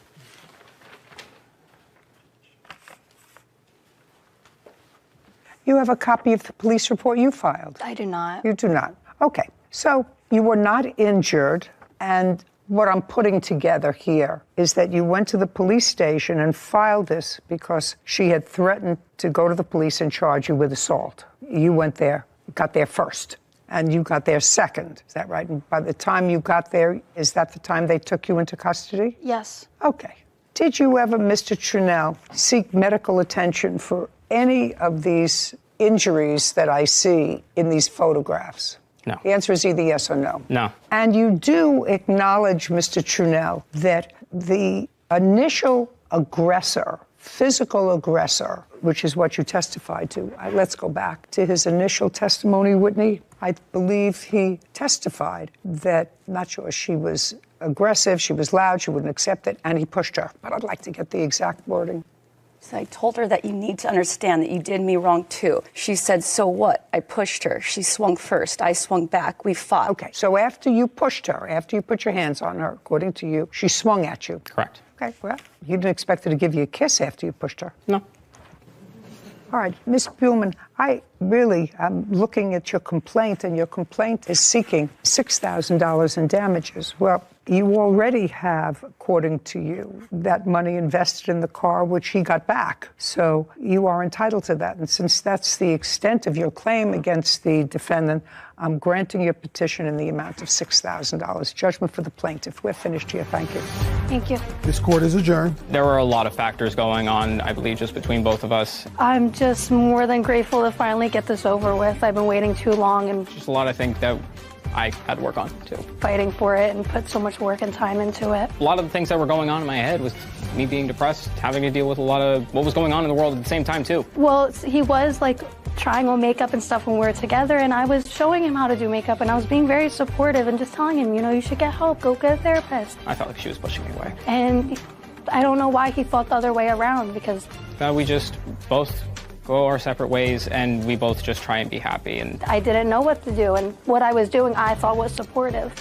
You have a copy of the police report you filed?
I do not.
You do not. Okay. So you were not injured, and what I'm putting together here is that you went to the police station and filed this because she had threatened to go to the police and charge you with assault. You went there, got there first, and you got there second. Is that right? And by the time you got there, is that the time they took you into custody?
Yes.
Okay. Did you ever, Mr. Trunell, seek medical attention for any of these injuries that I see in these photographs?
No.
The answer is either yes or no.
No.
And you do acknowledge, Mr. Trunell, that the initial aggressor, physical aggressor, which is what you testified to. Let's go back to his initial testimony, Whitney. I believe he testified that, not sure, she was aggressive, she was loud, she wouldn't accept it, and he pushed her. But I'd like to get the exact wording.
So I told her that you need to understand that you did me wrong too. She said, so what? I pushed her. She swung first. I swung back. We fought.
Okay, so after you pushed her, after you put your hands on her, according to you, she swung at you.
Correct.
Okay, well, you didn't expect her to give you a kiss after you pushed her.
No.
All right, Ms. Buhlman, I really am looking at your complaint, and your complaint is seeking $6,000 in damages. Well, you already have, according to you, that money invested in the car, which he got back. So you are entitled to that. And since that's the extent of your claim against the defendant, I'm granting your petition in the amount of $6,000. Judgment for the plaintiff. We're finished here. Thank you.
Thank you.
This court is adjourned.
There were a lot of factors going on, I believe, just between both of us.
I'm just more than grateful to finally get this over with. I've been waiting too long and
Just a lot, I think, that I had to work on, too.
fighting for it and put so much work and time into it.
A lot of the things that were going on in my head was me being depressed, having to deal with a lot of what was going on in the world at the same time, too.
Well, he was like trying on makeup and stuff when we were together, and I was showing him how to do makeup, and I was being very supportive and just telling him, you know, you should get help, go get a therapist.
I felt like she was pushing me away.
And I don't know why he thought the other way around, because
We just both go our separate ways, and we both just try and be happy. And
I didn't know what to do, and what I was doing I thought was supportive.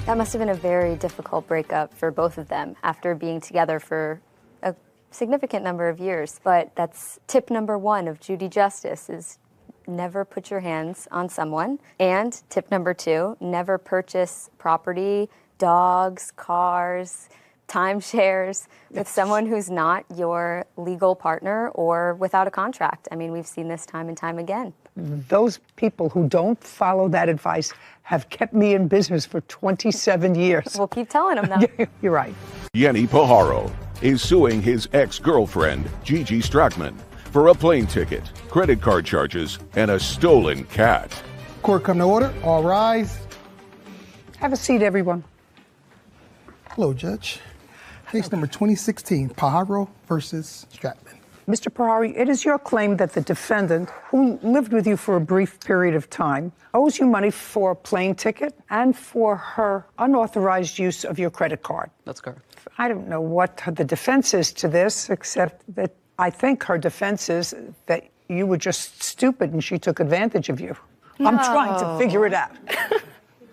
That must have been a very difficult breakup for both of them after being together for a significant number of years. But that's tip number one of Judy Justice is never put your hands on someone. And tip number two, never purchase property, dogs, cars, timeshares with someone who's not your legal partner or without a contract. I mean, we've seen this time and time again.
Those people who don't follow that advice have kept me in business for 27 years.
We'll keep telling them that.
You're right.
Yenny Pajaro is suing his ex-girlfriend, Gigi Strackman, for a plane ticket, credit card charges, and a stolen cat.
Court come to order. All rise.
Have a seat, everyone.
Hello, Judge. Case number 2016, Pajaro versus Stratman.
Mr. Perari, it is your claim that the defendant, who lived with you for a brief period of time, owes you money for a plane ticket and for her unauthorized use of your credit card.
That's correct.
I don't know what the defense is to this, except that I think her defense is that you were just stupid and she took advantage of you. I'm trying to figure it out.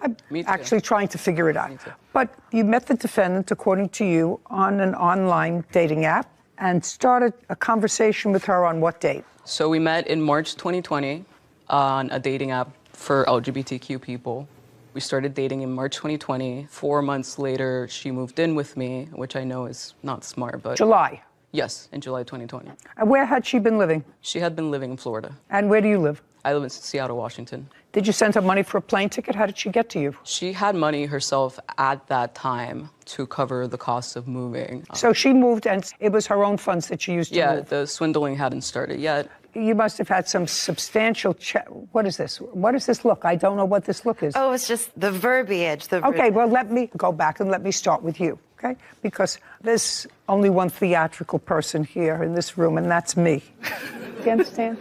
I'm actually trying to figure it out. But you met the defendant, according to you, on an online dating app and started a conversation with her on what date?
So we met in March 2020 on a dating app for LGBTQ people. We started dating in March 2020. 4 months later, she moved in with me, which I know is not smart, but...
July?
Yes, in July 2020.
And where had she been living?
She had been living in Florida.
And where do you live?
I live in Seattle, Washington.
Did you send her money for a plane ticket? How did she get to you?
She had money herself at that time to cover the cost of moving.
So she moved, and it was her own funds that she used to move?
Yeah, the swindling hadn't started yet.
You must have had some substantial What is this? What is this look? I don't know what this look is.
Oh, it's just the verbiage.
Okay, well, let me go back and let me start with you, okay? Because there's only one theatrical person here in this room, and that's me. Do you understand?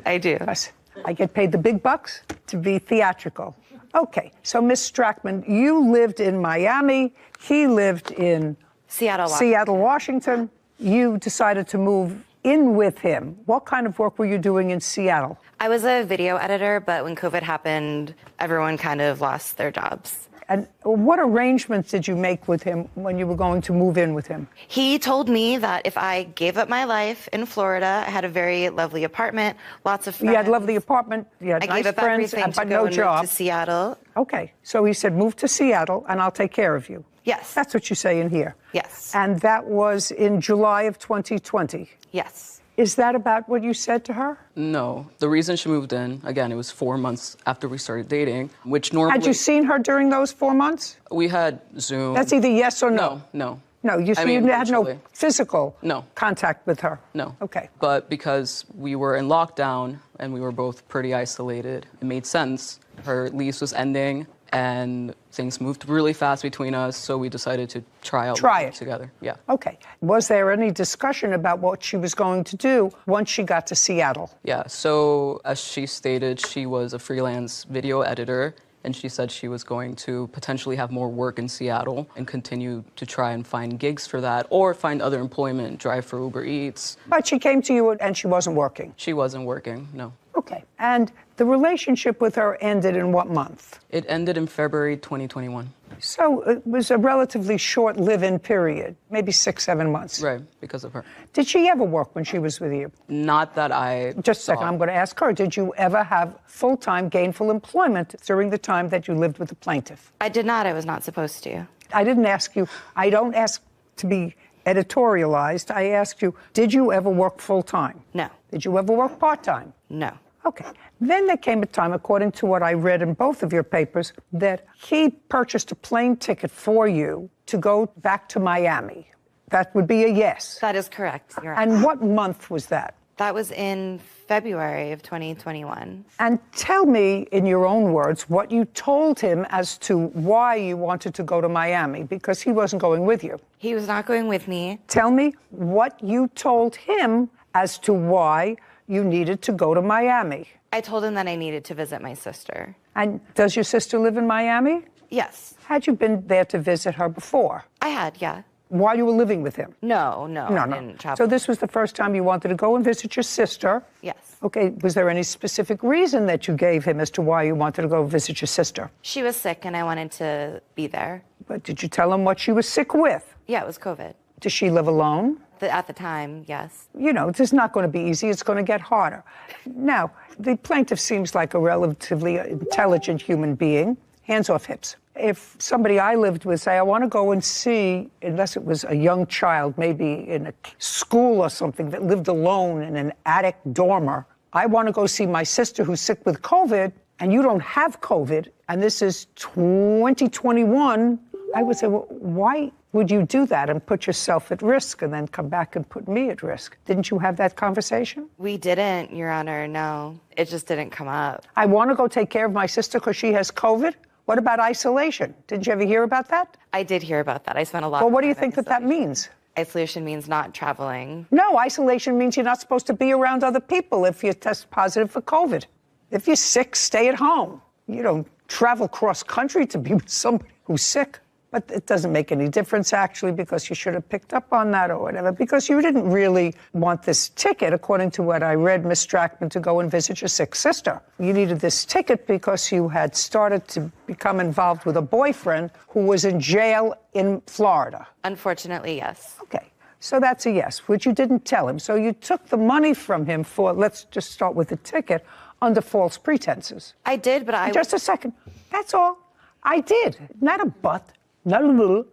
I do.
Yes. I get paid the big bucks to be theatrical. Okay, so Miss Strackman, you lived in Miami. He lived in Seattle, Washington. You decided to move in with him. What kind of work were you doing in Seattle?
I was a video editor, but when COVID happened, everyone kind of lost their jobs.
And what arrangements did you make with him when you were going to move in with him?
He told me that if I gave up my life in Florida, I had a very lovely apartment, lots of friends.
You had a lovely apartment, you had
I
nice
gave up
friends,
everything to
but
go
no
and
job.
move to Seattle.
Okay, so he said, move to Seattle and I'll take care of you.
Yes.
That's what you say in here.
Yes.
And that was in July of 2020.
Yes.
Is that about what you said to her?
No. The reason she moved in, again, it was 4 months after we started dating, which normally...
Had you seen her during those 4 months?
We had Zoom.
That's either yes or no.
No.
No, you had no physical contact with her?
No.
Okay.
But because we were in lockdown and we were both pretty isolated, it made sense. Her lease was ending and things moved really fast between us, so we decided to try it together. Yeah.
Okay. Was there any discussion about what she was going to do once she got to Seattle?
Yeah, so as she stated, she was a freelance video editor, and she said she was going to potentially have more work in Seattle and continue to try and find gigs for that or find other employment, drive for Uber Eats.
But she came to you and she wasn't working?
She wasn't working, no.
Okay. And the relationship with her ended in what month?
It ended in February 2021.
So it was a relatively short live-in period, maybe 6-7 months.
Right, because of her.
Did she ever work when she was with you?
Not that I
Just a second, I'm going to ask her. Did you ever have full-time gainful employment during the time that you lived with the plaintiff?
I did not. I was not supposed to.
I didn't ask you. I don't ask to be editorialized. I asked you, did you ever work full-time?
No.
Did you ever work part-time?
No.
Okay. Then there came a time, according to what I read in both of your papers, that he purchased a plane ticket for you to go back to Miami. That would be a yes.
That is correct. You're
And what month was that?
That was in February of 2021.
And tell me, in your own words, what you told him as to why you wanted to go to Miami, because he wasn't going with you.
He was not going with me.
Tell me what you told him as to why you needed to go to Miami.
I told him that I needed to visit my sister.
And does your sister live in Miami?
Yes.
Had you been there to visit her before?
I had, yeah.
While you were living with him?
No, I didn't travel.
So this was the first time you wanted to go and visit your sister?
Yes.
Okay, was there any specific reason that you gave him as to why you wanted to go visit your sister?
She was sick and I wanted to be there.
But did you tell him what she was sick with?
Yeah, it was COVID.
Does she live alone?
At the time, yes.
You know, it's not going to be easy. It's going to get harder. Now, the plaintiff seems like a relatively intelligent human being. Hands off hips. If somebody I lived with say, I want to go and see, unless it was a young child, maybe in a school or something, that lived alone in an attic dormer, I want to go see my sister who's sick with COVID, and you don't have COVID, and this is 2021, I would say, well, why would you do that and put yourself at risk and then come back and put me at risk? Didn't you have that conversation?
We didn't, Your Honor, no. It just didn't come up.
I want to go take care of my sister because she has COVID? What about isolation? Didn't you ever hear about that?
I did hear about that. I spent a lot of
Well, what do you
time
think that means?
Isolation means not traveling.
No, isolation means you're not supposed to be around other people if you test positive for COVID. If you're sick, stay at home. You don't travel cross country to be with somebody who's sick. But it doesn't make any difference, actually, because you should have picked up on that or whatever, because you didn't really want this ticket, according to what I read, Miss Strackman, to go and visit your sick sister. You needed this ticket because you had started to become involved with a boyfriend who was in jail in Florida.
Unfortunately, yes.
Okay. So that's a yes, which you didn't tell him. So you took the money from him for, let's just start with the ticket, under false pretenses.
I did, but
Just a second. That's all. I did. Not a but. Not a little.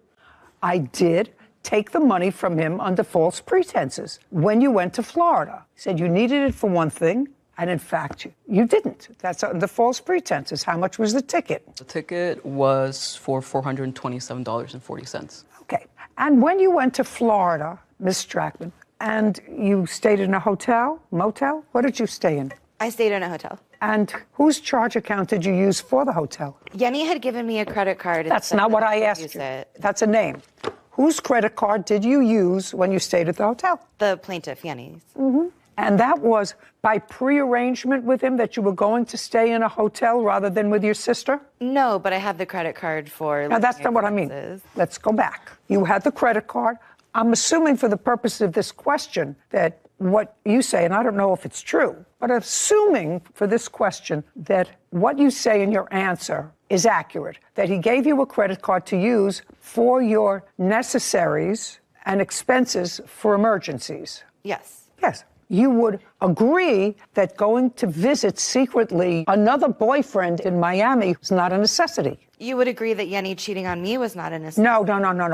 I did take the money from him under false pretenses when you went to Florida. He said you needed it for one thing. And in fact, you didn't. That's the false pretenses. How much was the ticket?
The ticket was for $427.40.
Okay. And when you went to Florida, Miss Strackman, and you stayed in a hotel, motel, what did you stay in?
I stayed in a hotel.
And whose charge account did you use for the hotel?
Yenny had given me a credit card.
That's not what I asked you. That's a name. Whose credit card did you use when you stayed at the hotel?
The plaintiff, Yenny's.
Mm-hmm. And that was by pre-arrangement with him that you were going to stay in a hotel rather than with your sister?
No, but I have the credit card for...
Now, that's not what I mean. Let's go back. You had the credit card. I'm assuming for the purpose of this question that what you say, and I don't know if it's true, but assuming for this question that what you say in your answer is accurate, that he gave you a credit card to use for your necessaries and expenses for emergencies.
Yes.
Yes. You would agree that going to visit secretly another boyfriend in Miami is not a necessity.
You would agree that Yenny cheating on me was not a necessity.
No.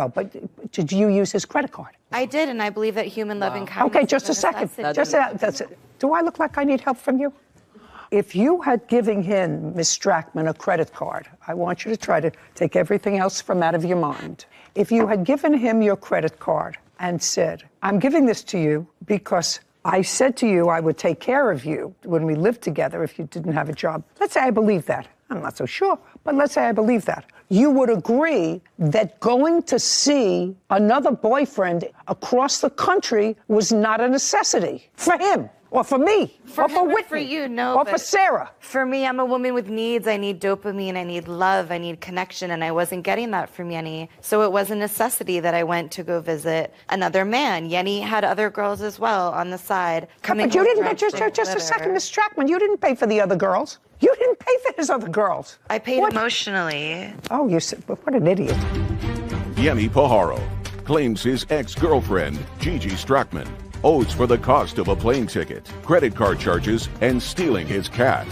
But did you use his credit card?
I did, and I believe that human love and kindness.
Okay, just a second. That's it. Do I look like I need help from you? If you had given him, Ms. Strackman, a credit card, I want you to try to take everything else from out of your mind. If you had given him your credit card and said, I'm giving this to you because I said to you I would take care of you when we lived together if you didn't have a job. Let's say I believe that. I'm not so sure, but let's say I believe that. You would agree that going to see another boyfriend across the country was not a necessity for him. Or for me, or for Whitney,
for you, no,
or for Sarah.
For me, I'm a woman with needs. I need dopamine, I need love, I need connection, and I wasn't getting that from Yenny. So it was a necessity that I went to go visit another man. Yenny had other girls as well on the side.
But you didn't, just a second, Miss Strackman, you didn't pay for the other girls. You didn't pay for his other girls.
I paid emotionally.
Oh, you said, what an idiot.
Yenny Pajaro claims his ex-girlfriend, Gigi Strackman, owes for the cost of a plane ticket, credit card charges, and stealing his cat.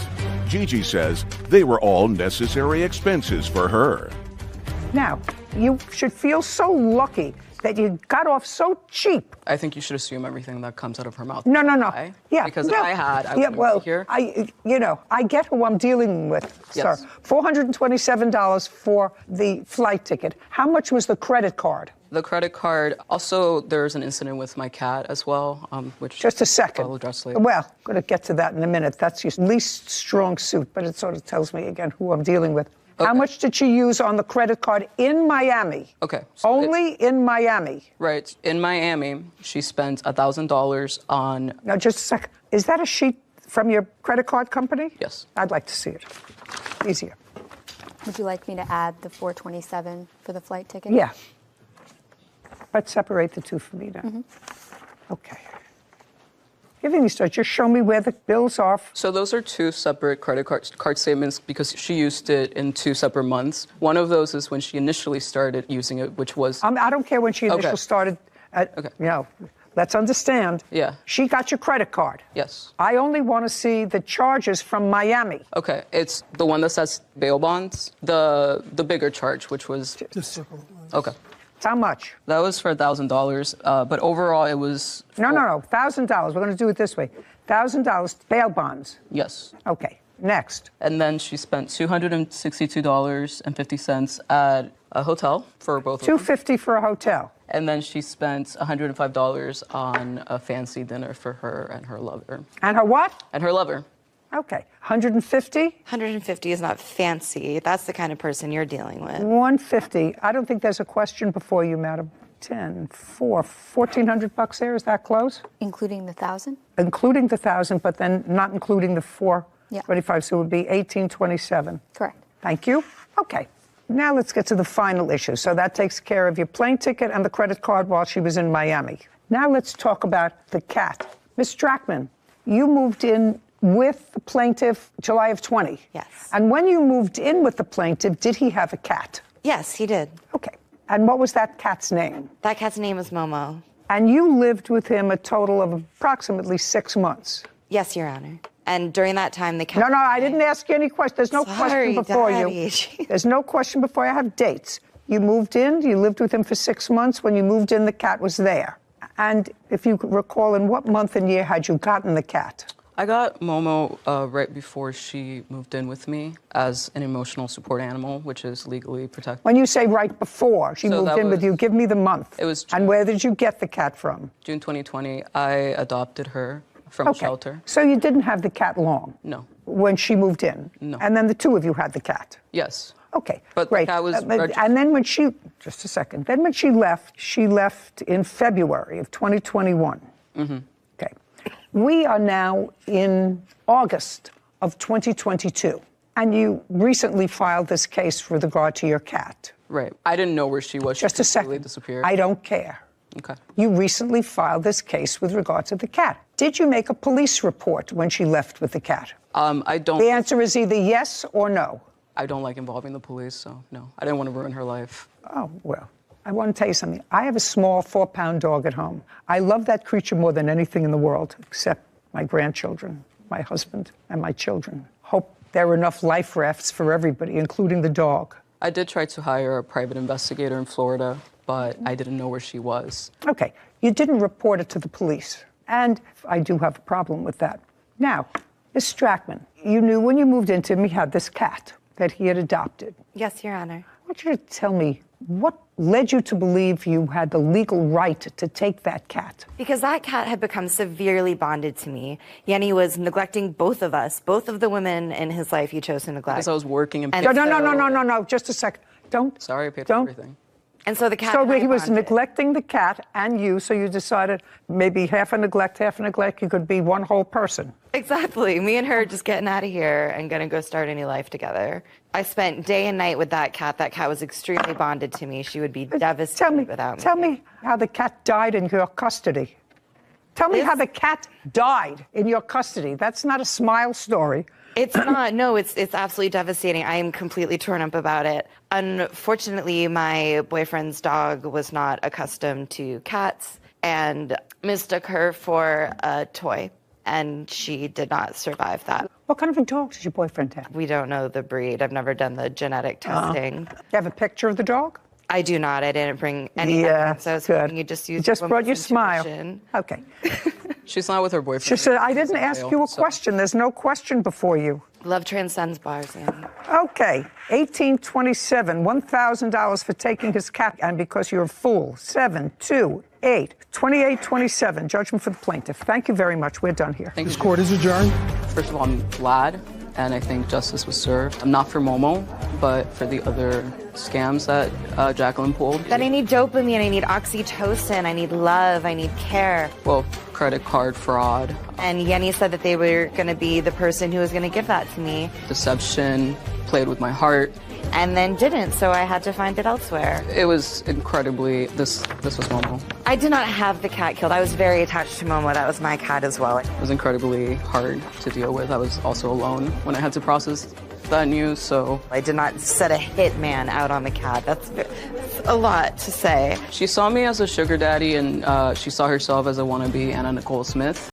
Gigi says they were all necessary expenses for her.
Now, you should feel so lucky that you got off so cheap.
I think you should assume everything that comes out of her mouth.
No.
Why?
Yeah.
Because
no.
I
yeah,
wouldn't
well,
be here.
I get who I'm dealing with,
Yes.
sir. $427 for the flight ticket. How much was the credit card?
The credit card. Also, there's an incident with my cat as well, which
just a second.
I'll address later.
Well, I'm going to get to that in a minute. That's your least strong suit, but it sort of tells me again who I'm dealing with. Okay. How much did she use on the credit card in Miami?
Okay.
So only in Miami.
Right. In Miami, she spent $1,000 on...
Now, just a second. Is that a sheet from your credit card company?
Yes.
I'd like to see it. Easier.
Would you like me to add the $427 for the flight ticket?
Yeah. Let's separate the two for me now. Mm-hmm. Okay. Giving me start. Just show me where the bills are.
So those are two separate credit card statements because she used it in 2 separate months. One of those is when she initially started using it, which was...
I don't care when she initially started. Okay. Let's understand.
Yeah.
She got your credit card.
Yes.
I only want to see the charges from Miami.
Okay. It's the one that says bail bonds, the bigger charge, which was...
Just circle.
Okay.
How much?
That was for $1,000, but overall it was...
No, $1,000. We're going to do it this way. $1,000 bail bonds.
Yes.
Okay, next.
And then she spent $262.50 at a hotel for both of them.
$250 for a hotel.
And then she spent $105 on a fancy dinner for her and her lover.
And her what?
And her lover.
Okay, 150?
150 is not fancy. That's the kind of person you're dealing with.
150. I don't think there's a question before you, madam. 10, 4, $1,400 there. Is that close?
Including the 1,000?
Including the 1,000, but then not including the 425.
Yeah.
So it would be 1,827.
Correct.
Thank you. Okay. Now let's get to the final issue. So that takes care of your plane ticket and the credit card while she was in Miami. Now let's talk about the cat. Ms. Strackman, you moved in with the plaintiff July of 20.
Yes.
And when you moved in with the plaintiff, did he have a cat?
Yes, he did.
Okay. And what was that cat's name?
That cat's name was Momo.
And you lived with him a total of approximately 6 months.
Yes, Your Honor. And during that time, the cat...
No, I didn't ask you any questions. There's no question before
Daddy.
you. There's no question before you. I have dates. You moved in, you lived with him for 6 months. When you moved in, the cat was there. And if you recall, in what month and year had you gotten the cat?
I got Momo right before she moved in with me as an emotional support animal, which is legally protected.
When you say right before she moved in with you, give me the month.
It was
And where did you get the cat from?
June 2020. I adopted her from a shelter.
So you didn't have the cat long?
No.
When she moved in?
No.
And then the two of you had the cat?
Yes.
Okay,
but
great.
The cat was
and then when she, just a second, then when she left in February of 2021.
Mm-hmm.
Okay. We are now in August of 2022, and you recently filed this case with regard to your cat.
Right. I didn't know where she was.
Just a second.
Disappeared.
I don't care.
Okay.
You recently filed this case with regard to the cat. Did you make a police report when she left with the cat?
I don't.
The answer is either yes or no.
I don't like involving the police, so no. I didn't want to ruin her life.
Oh, well. I want to tell you something. I have a small 4-pound dog at home. I love that creature more than anything in the world, except my grandchildren, my husband, and my children. Hope there are enough life rafts for everybody, including the dog.
I did try to hire a private investigator in Florida, but I didn't know where she was.
Okay. You didn't report it to the police, and I do have a problem with that. Now, Ms. Strackman, you knew when you moved into him he had this cat that he had adopted.
Yes, Your Honor.
I want you to tell me what led you to believe you had the legal right to take that cat?
Because that cat had become severely bonded to me. Yenny was neglecting both of us, both of the women in his life he chose to neglect.
Because I was working and
No, just a second. Don't.
Sorry, I paid for everything.
And so the cat.
So he was neglecting the cat and you, so you decided maybe half a neglect, you could be one whole person.
Exactly. Me and her just getting out of here and gonna go start a new life together. I spent day and night with that cat. That cat was extremely bonded to me. She would be devastated without me.
Tell me how the cat died in your custody. Tell me how the cat died in your custody. That's not a smile story.
It's not. No, it's absolutely devastating. I am completely torn up about it. Unfortunately, my boyfriend's dog was not accustomed to cats and mistook her for a toy, and she did not survive that.
What kind of a dog does your boyfriend have?
We don't know the breed. I've never done the genetic testing.
You have a picture of the dog?
I do not. I didn't bring any evidence. So I was hoping you just used
brought your smile. Okay.
She's not with her boyfriend.
She said, I didn't ask you a question. There's no question before you.
Love transcends bars, Annie.
Okay. 1827, $1,000 for taking his cat, and because you're a fool. 7, 2, 8, 2827. Judgment for the plaintiff. Thank you very much. We're done here.
This court is adjourned.
First of all, I'm glad, and I think justice was served. I'm not for Momo, but for the other scams that Jacqueline pulled.
Then I need dopamine, I need oxytocin, I need love, I need care.
Well, credit card fraud.
And Yenny said that they were going to be the person who was going to give that to me.
Deception, played with my heart.
And then didn't, so I had to find it elsewhere.
It was incredibly, this was Momo.
I did not have the cat killed. I was very attached to Momo. That was my cat as well.
It was incredibly hard to deal with. I was also alone when I had to process that news, so.
I did not set a hitman out on the cat. That's a lot to say.
She saw me as a sugar daddy, and she saw herself as a wannabe Anna Nicole Smith.